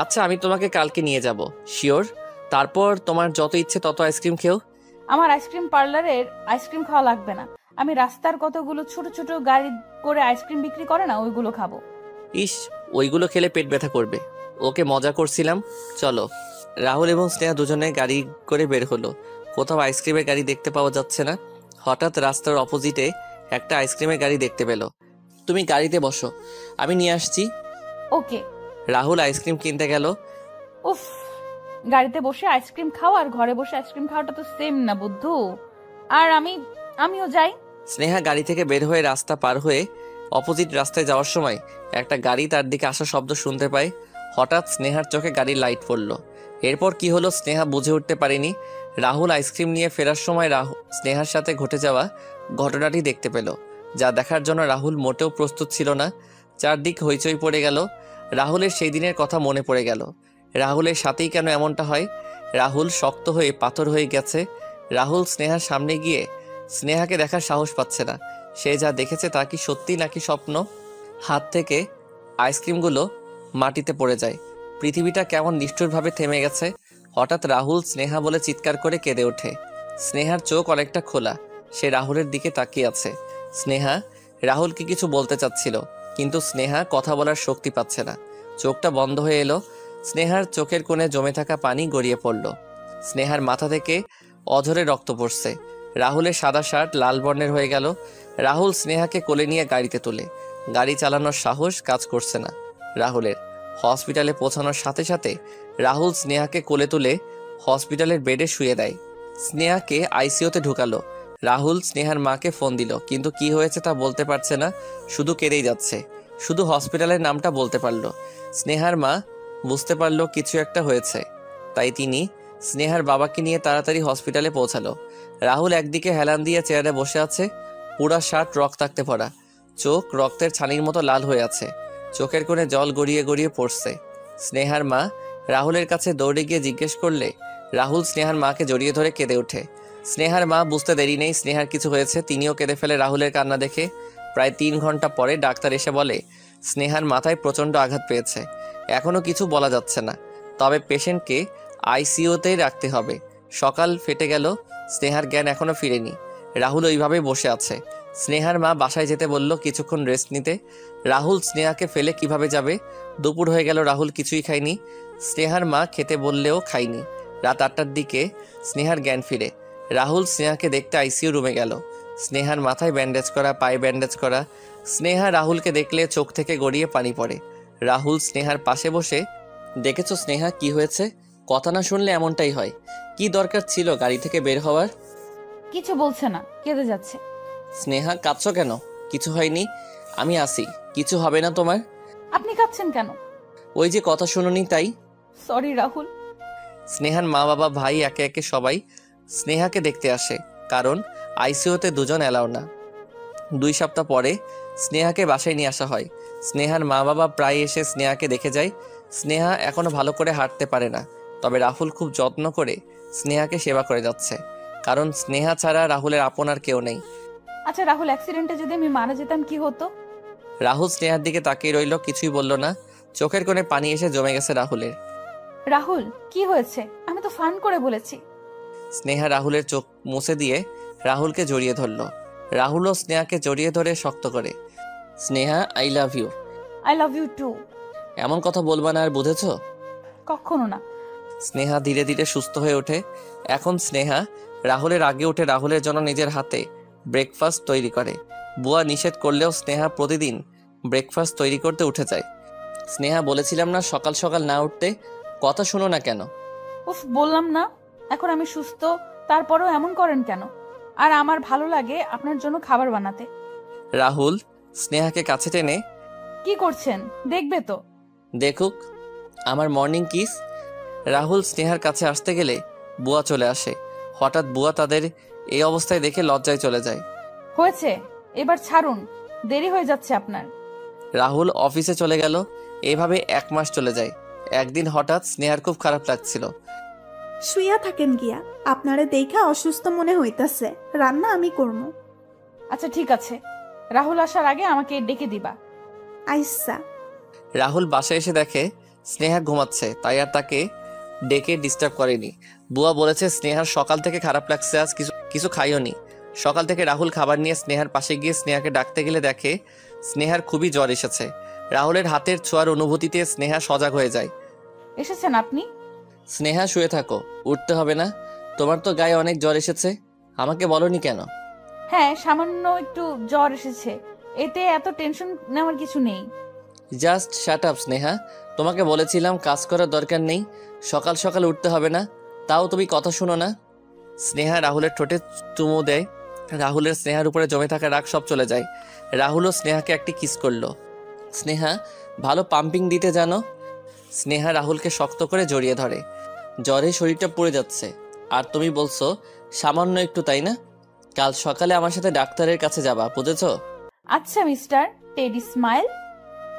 আচ্ছা, আমি তোমাকে কালকে নিয়ে যাব, শিওর। তারপর তোমার যত ইচ্ছে তত আইসক্রিম খেও। আমার আইসক্রিম পার্লারের আইসক্রিম খাওয়া লাগবে না, আমি রাস্তার কতগুলো ছোট ছোট গাড়ি করে আইসক্রিম বিক্রি করে না, ওইগুলো খাবো। ইস, ওইগুলো খেলে পেট ব্যথা করবে। ওকে, মজা করছিলাম, চলো। রাহুল এবং স্নেহা দুজনে গাড়ি করে বের হলো। কোথাও আইসক্রিমের গাড়ি দেখতে পাওয়া যাচ্ছে না। হঠাৎ রাস্তার অপোজিটে একটা আইসক্রিমের গাড়ি দেখতে পেল। তুমি গাড়িতে বসো, আমি নিয়ে আসছি। ওকে। রাহুল আইসক্রিম কিনতে গেল। উফ, গাড়িতে বসে আইসক্রিম খাওয়া আর ঘরে বসে আইসক্রিম খাওয়াটা তো সেম না বুদ্ধু। আর আমিও যাই। স্নেহা গাড়ি থেকে বের হয়ে রাস্তা পার হয়ে অপোজিট রাস্তায় যাওয়ার সময় একটা গাড়ি তার দিকে আসার শব্দ শুনতে পায়। হঠাৎ স্নেহার চোখে গাড়ির লাইট পড়ল। এরপর কি হলো স্নেহা বুঝে উঠতে পারেনি। রাহুল আইসক্রিম নিয়ে ফেরার সময় স্নেহার সাথে ঘটে যাওয়া ঘটনাটি দেখতে পেল, যা দেখার জন্য রাহুল মোটেও প্রস্তুত ছিল না। চারদিক হইচই পড়ে গেল। রাহুলের সেই দিনের কথা মনে পড়ে গেল। রাহুলের সাথেই কেন এমনটা হয়? রাহুল শক্ত হয়ে পাথর হয়ে গেছে। রাহুল স্নেহার সামনে গিয়ে স্নেহাকে দেখার সাহস পাচ্ছে না। সে যা দেখেছে তা কি সত্যি নাকি স্বপ্ন? হাত থেকে আইসক্রিমগুলো মাটিতে পড়ে যায়। পৃথিবীটা কেমন নিষ্ঠুরভাবে থেমে গেছে। হঠাৎ রাহুল স্নেহা বলে চিৎকার করে কেঁদে ওঠে। স্নেহার চোখ অনেকটা খোলা, সে রাহুলের দিকে তাকিয়ে আছে। স্নেহা রাহুলকে কিছু বলতে চাচ্ছিল, কিন্তু স্নেহা কথা বলার শক্তি পাচ্ছে না। চোখটা বন্ধ হয়ে এলো। স্নেহার চোখের কোণে জমে থাকা পানি গড়িয়ে পড়ল। স্নেহার মাথা থেকে অঝরে রক্ত পড়ছে। রাহুলের সাদা শার্ট লাল বর্ণের হয়ে গেল। রাহুল স্নেহাকে কোলে নিয়ে গাড়িতে তোলে। গাড়ি চালানোর সাহস কাজ করছে না রাহুলের। হসপিটালে পৌঁছানোর সাথে সাথে রাহুল স্নেহাকে কোলে তুলে হসপিটালের বেডে শুয়ে দেয়। স্নেহাকে আইসিইউতে ঢুকালো। রাহুল স্নেহার মাকে ফোন দিল, কিন্তু কি হয়েছে তা বলতে পারছে না, শুধু কেঁদেই যাচ্ছে। শুধু হসপিটালের নামটা বলতে পারলো। স্নেহার মা বুঝতে পারলো কিছু একটা হয়েছে, তাই তিনি স্নেহার বাবাকে নিয়ে তাড়াতাড়ি হসপিটালে পৌঁছালো। রাহুল একদিকে হেলান দিয়ে চেয়ারে বসে আছে, পুরা শার্ট রক্তাক্তে ভরা, চোখ রক্তের ছানির মতো লাল হয়ে আছে, চোখের কোণে জল গড়িয়ে গড়িয়ে পড়ছে। স্নেহার মা রাহুলের কাছে দৌড়ে গিয়ে জিজ্ঞেস করলে রাহুল স্নেহার মাকে জড়িয়ে ধরে কেঁদে ওঠে। স্নেহার মা বুঝতে দেরি নেই স্নেহার কিছু হয়েছে, তিনিও কেঁদে ফেলে রাহুলের কান্না দেখে। প্রায় 3 ঘন্টা পরে ডাক্তার এসে বলে স্নেহার মাথায় প্রচণ্ড আঘাত পেয়েছে, এখনো কিছু বলা যাচ্ছে না, তবে পেশেন্টকে আইসিইউতেই রাখতে হবে। সকাল ফেটে গেল, স্নেহার জ্ঞান এখনো ফিরেনি। রাহুল ওইভাবেই বসে আছে। স্নেহার মা বাসায় যেতে বলল কিছুক্ষণ রেস্ট নিতে। রাহুল স্নেহাকে ফেলে কিভাবে যাবে? দুপুর হয়ে গেল, রাহুল কিছুই খায়নি। স্নেহার মা খেতে বললেও খায়নি। রাত 8টার দিকে স্নেহার জ্ঞান ফিরে। রাহুল স্নেহাকে দেখতে আইসিইউ রুমে গেল। স্নেহার মাথায় ব্যান্ডেজ করা, পায়ে ব্যান্ডেজ করা। স্নেহা রাহুলকে দেখলে চোখ থেকে গড়িয়ে পানি পড়ে। রাহুল স্নেহার পাশে বসে, দেখেছো স্নেহা কি হয়েছে? কথা না শুনলে এমনটাই হয়। কি দরকার ছিল গাড়ি থেকে বের হওয়ার? কিছু বলছে না, কেঁদে যাচ্ছে। স্নেহা কাঁদছো কেন? কিছু হয়নি, আমি আসি, কিছু হবে না তোমার। আপনি কাঁদছেন কেন? ওই যে কথা শুনুনি তাই। সরি রাহুল। স্নেহার মা বাবা ভাই একে একে সবাই স্নেহাকে দেখতে আসে, কারণ আইসিইউতে দুজন এলাও না। 2 সপ্তাহ পরে স্নেহাকে বাসায় নিয়ে আসা হয়। স্নেহার মা বাবা প্রায় এসে স্নেহাকে দেখে যায়। স্নেহা এখনো ভালো করে হাঁটতে পারে না, তবে রাহুল খুব যত্ন করে স্নেহাকে সেবা করে যাচ্ছে, কারণ স্নেহা ছাড়া রাহুলের আপন আর কেউ নেই। আচ্ছা রাহুল, অ্যাক্সিডেন্টে যদি আমি মারা যেতাম কি হতো? রাহুল স্নেহার দিকে তাকিয়ে রইল, কিছুই বলল না। চোখের কোণে পানি এসে জমে গেছে রাহুলের। রাহুল কি হয়েছে? আমি তো ফান করে বলেছি। স্নেহা রাহুলের চোখ মুছে দিয়ে রাহুলকে জড়িয়ে ধরল। রাহুলও স্নেহাকে জড়িয়ে ধরে শক্ত করে, Sneha I love you. I love you too. এমন কথা বলবা না আর, বুঝেছো? কখনো না। স্নেহা ধীরে ধীরে সুস্থ হয়ে ওঠে। এখন স্নেহা রাহুলের আগে উঠে রাহুলের জন্য নিজের হাতে ব্রেকফাস্ট তৈরি করে। বুয়া নিষেধ করলেও স্নেহা প্রতিদিন ব্রেকফাস্ট তৈরি করতে উঠে যায়। স্নেহা, বলেছিলাম না সকাল সকাল না উঠতে, কথা শোনো না কেন? উফ, বললাম না এখন আমি সুস্থ, তারপরেও এমন করেন কেন? আর আমার ভালো লাগে আপনার জন্য খাবার বানাতে। রাহুল স্নেহাকে কাছে টেনে, কি করছেন দেখবে তো? দেখুক আমার মর্নিং কিস। রাহুল স্নেহার কাছে আসতে গেলে বুয়া চলে আসে। হঠাৎ বুয়া তাদের এই অবস্থায় দেখে লজ্জায় চলে যায়। হয়েছে, এবার ছাড়ুন, দেরি হয়ে যাচ্ছে আপনার। রাহুল অফিসে চলে গেল। এভাবে 1 মাস চলে যায়। একদিন হঠাৎ স্নেহার খুব খারাপ লাগছিল। শুইয়া থাকেন গিয়া, আপনারে দেখা অসুস্থ মনে হইতাছে, রান্না আমি করবো। আচ্ছা ঠিক আছে, রাহুল আসার আগে আমাকে ডেকে দিবা। আইসা। রাহুল বাসায় এসে দেখে স্নেহা ঘুমাচ্ছে, তাই আর তাকে ডেকে ডিস্টার্ব করেনি। বুয়া বলেছে স্নেহার সকাল থেকে খারাপ লাগছে, আজ কিছু খাইওনি। সকাল থেকে রাহুল খাবার নিয়ে স্নেহার পাশে গিয়ে স্নেহাকে ডাকতে গেলে দেখে স্নেহার খুবই জ্বর এসেছে। রাহুলের হাতের ছোঁয়ার অনুভূতিতে স্নেহা সজাগ হয়ে যায়। এসেছেন আপনি? স্নেহা, শুয়ে থাকো, উঠতে হবে না। তোমার তো গায়ে অনেক জ্বর এসেছে, আমাকে বলনি কেন? হ্যাঁ, সামান্য একটু জ্বর এসেছে, এতে এত টেনশন নেওয়ার কিছু নেই। জাস্ট শাট আপ স্নেহা, তোমাকে বলেছিলাম কাজ করার দরকার নেই, সকাল সকাল উঠতে হবে না, তাও তুমি কথা শুনো না। স্নেহা রাহুলের ঠোঁটে চুমু দেয়। রাহুলের স্নেহার উপরে জমে থাকা রাগ সব চলে যায়। রাহুলও স্নেহাকে একটি কিস করলো। স্নেহা, ভালো পাম্পিং দিতে জানো? স্নেহা রাহুলকে শক্ত করে জড়িয়ে ধরে। জ্বরে শরীরটা পড়ে যাচ্ছে, আর তুমি বলছো সামান্য একটু, তাই না? কাল সকালে আমার সাথে ডাক্তারের কাছে যাবা, বুঝেছো? আচ্ছা মিস্টার টেডি স্মাইল,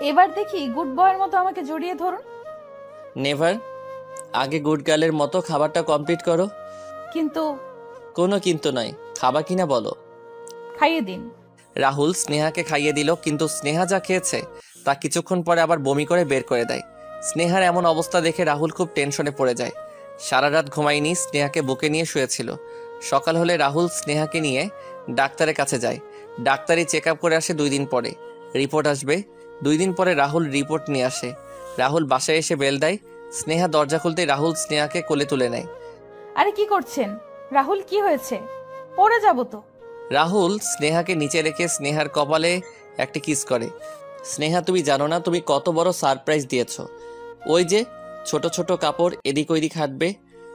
এবার দেখি গুড বয়ের মতো আমাকে জড়িয়ে ধরুন। নেভার। আগে গুড গার্লের মতো খাবারটা কমপ্লিট করো। কিন্তু কোনো কিন্তু নয়, খাবা কিনা বলো। খাইয়ে দিন। রাহুল স্নেহাকে খাইয়ে দিল, কিন্তু স্নেহা যা খেয়েছে তা কিছুক্ষণ পরে আবার বমি করে বের করে দেয়। স্নেহার এমন অবস্থা দেখে রাহুল খুব টেনশনে পড়ে যায়। সারা রাত ঘুমায়নি, স্নেহাকে বুকে নিয়ে শুয়েছিল। সকাল হলে রাহুল স্নেহাকে নিয়ে ডাক্তারের কাছে যায়। ডাক্তারি চেক আপ করে আসে 2 দিন পরে। রিপোর্ট আসবে 2 দিন পরে। রাহুল রিপোর্ট নিয়ে আসে। রাহুল বাসায় এসে বেল দেয়। স্নেহা দরজা খুলতেই রাহুল স্নেহাকে কোলে তুলে নেয়। আরে কি করছেন রাহুল, কি হয়েছে? পড়ে যাব তো। রাহুল স্নেহাকে নিচে রেখে স্নেহার কপালে একটা কিস করে। স্নেহা, তুমি জানো না তুমি কত বড় সারপ্রাইজ দিয়েছ। ওই যে ছোট ছোট কাপড় এদিক ওইদিক হাঁটবে,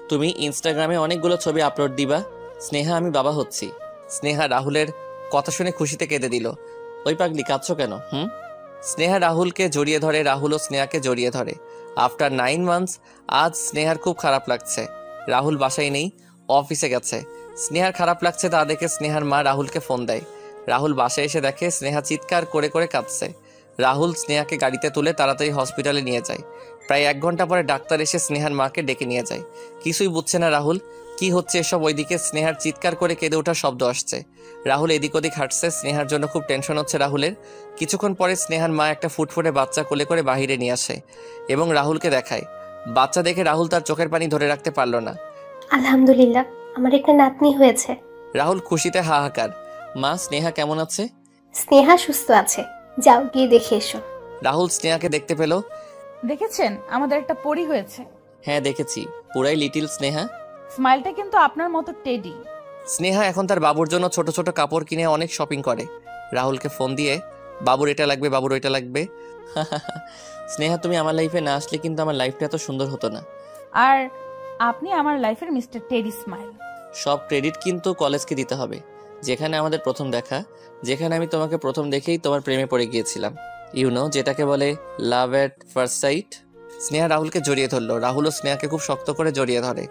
তুমি ইনস্টাগ্রামে অনেকগুলো ছবি আপলোড দিবা। স্নেহা, আমি বাবা হচ্ছি। স্নেহা রাহুলের কথা শুনে খুশিতে কেঁদে দিল। ওই পাগলি, কাঁদছো কেন? স্নেহা রাহুলকে জড়িয়ে ধরে, রাহুলও স্নেহাকে জড়িয়ে ধরে। আফটার 9 মান্থস আজ স্নেহার খুব খারাপ লাগছে। রাহুল বাসায় নেই, অফিসে গেছে। স্নেহার খারাপ লাগছে তা দেখে স্নেহার মা রাহুলকে ফোন দেয়। রাহুল বাসায় এসে দেখে স্নেহা চিৎকার করে করে কাঁদছে। রাহুল স্নেহাকে গাড়িতে তুলে তাড়াতাড়ি হসপিটালে নিয়ে যায়। প্রায় 1 ঘন্টা পরে ডাক্তার এসে স্নেহার মাকে ডেকে নিয়ে যায়। কিছুই বুঝছে না রাহুল, কি হচ্ছে এসব। ওইদিকে স্নেহার চিৎকার করে কেঁদে ওঠার শব্দ আসছে। রাহুল এদিক ওদিক হাঁটছে, স্নেহার জন্য খুব টেনশন হচ্ছে রাহুলের। কিছুক্ষণ পরে স্নেহার মা একটা ফুটফুটে বাচ্চা কোলে করে বাহিরে নিয়ে আসে এবং রাহুলকে দেখায়। বাচ্চা দেখে রাহুল তার চোখের পানি ধরে রাখতে পারল না। আলহামদুলিল্লাহ, আমার একটা নাতনি হয়েছে। রাহুল খুশিতে হাহাকার। মা, স্নেহা কেমন আছে? স্নেহা সুস্থ আছে, যাও গিয়ে দেখে এসো। রাহুল স্নেহাকে দেখতে পেল। দেখেছেন আমাদের একটা পরি হয়েছে। হ্যাঁ দেখেছি, পুরাই লিটিল স্নেহা। স্মাইলটা কিন্তু আপনার মতো টেডি। স্নেহা এখন তার বাবুর জন্য ছোট ছোট কাপড় কিনে অনেক শপিং করে। রাহুলকে ফোন দিয়ে, বাবুর এটা লাগবে, বাবুর ওইটা লাগবে। স্নেহা, তুমি আমার লাইফে না আসলে কিন্তু আমার লাইফটা এত সুন্দর হতো না। আর আপনি আমার লাইফের মিস্টার টেডি স্মাইল। সব ক্রেডিট কিন্তু কলেজকে দিতে হবে, যেখানে আমাদের প্রথম দেখা, যেখানে আমি তোমাকে প্রথম দেখেই তোমার প্রেমে পড়ে গিয়েছিলাম। যেটাকে বলে love at first sight. Sneha রাহুলকে জড়িয়ে ধরলো। রাহুলও স্নেহাকে খুব শক্ত করে জড়িয়ে ধরে।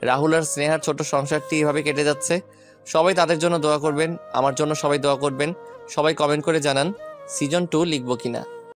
রাহুল আর স্নেহার ছোট সংসারটি এভাবে কেটে যাচ্ছে। সবাই তাদের জন্য দোয়া করবেন, আমার জন্য সবাই দোয়া করবেন। সবাই কমেন্ট করে জানান সিজন 2 লিখবো কিনা।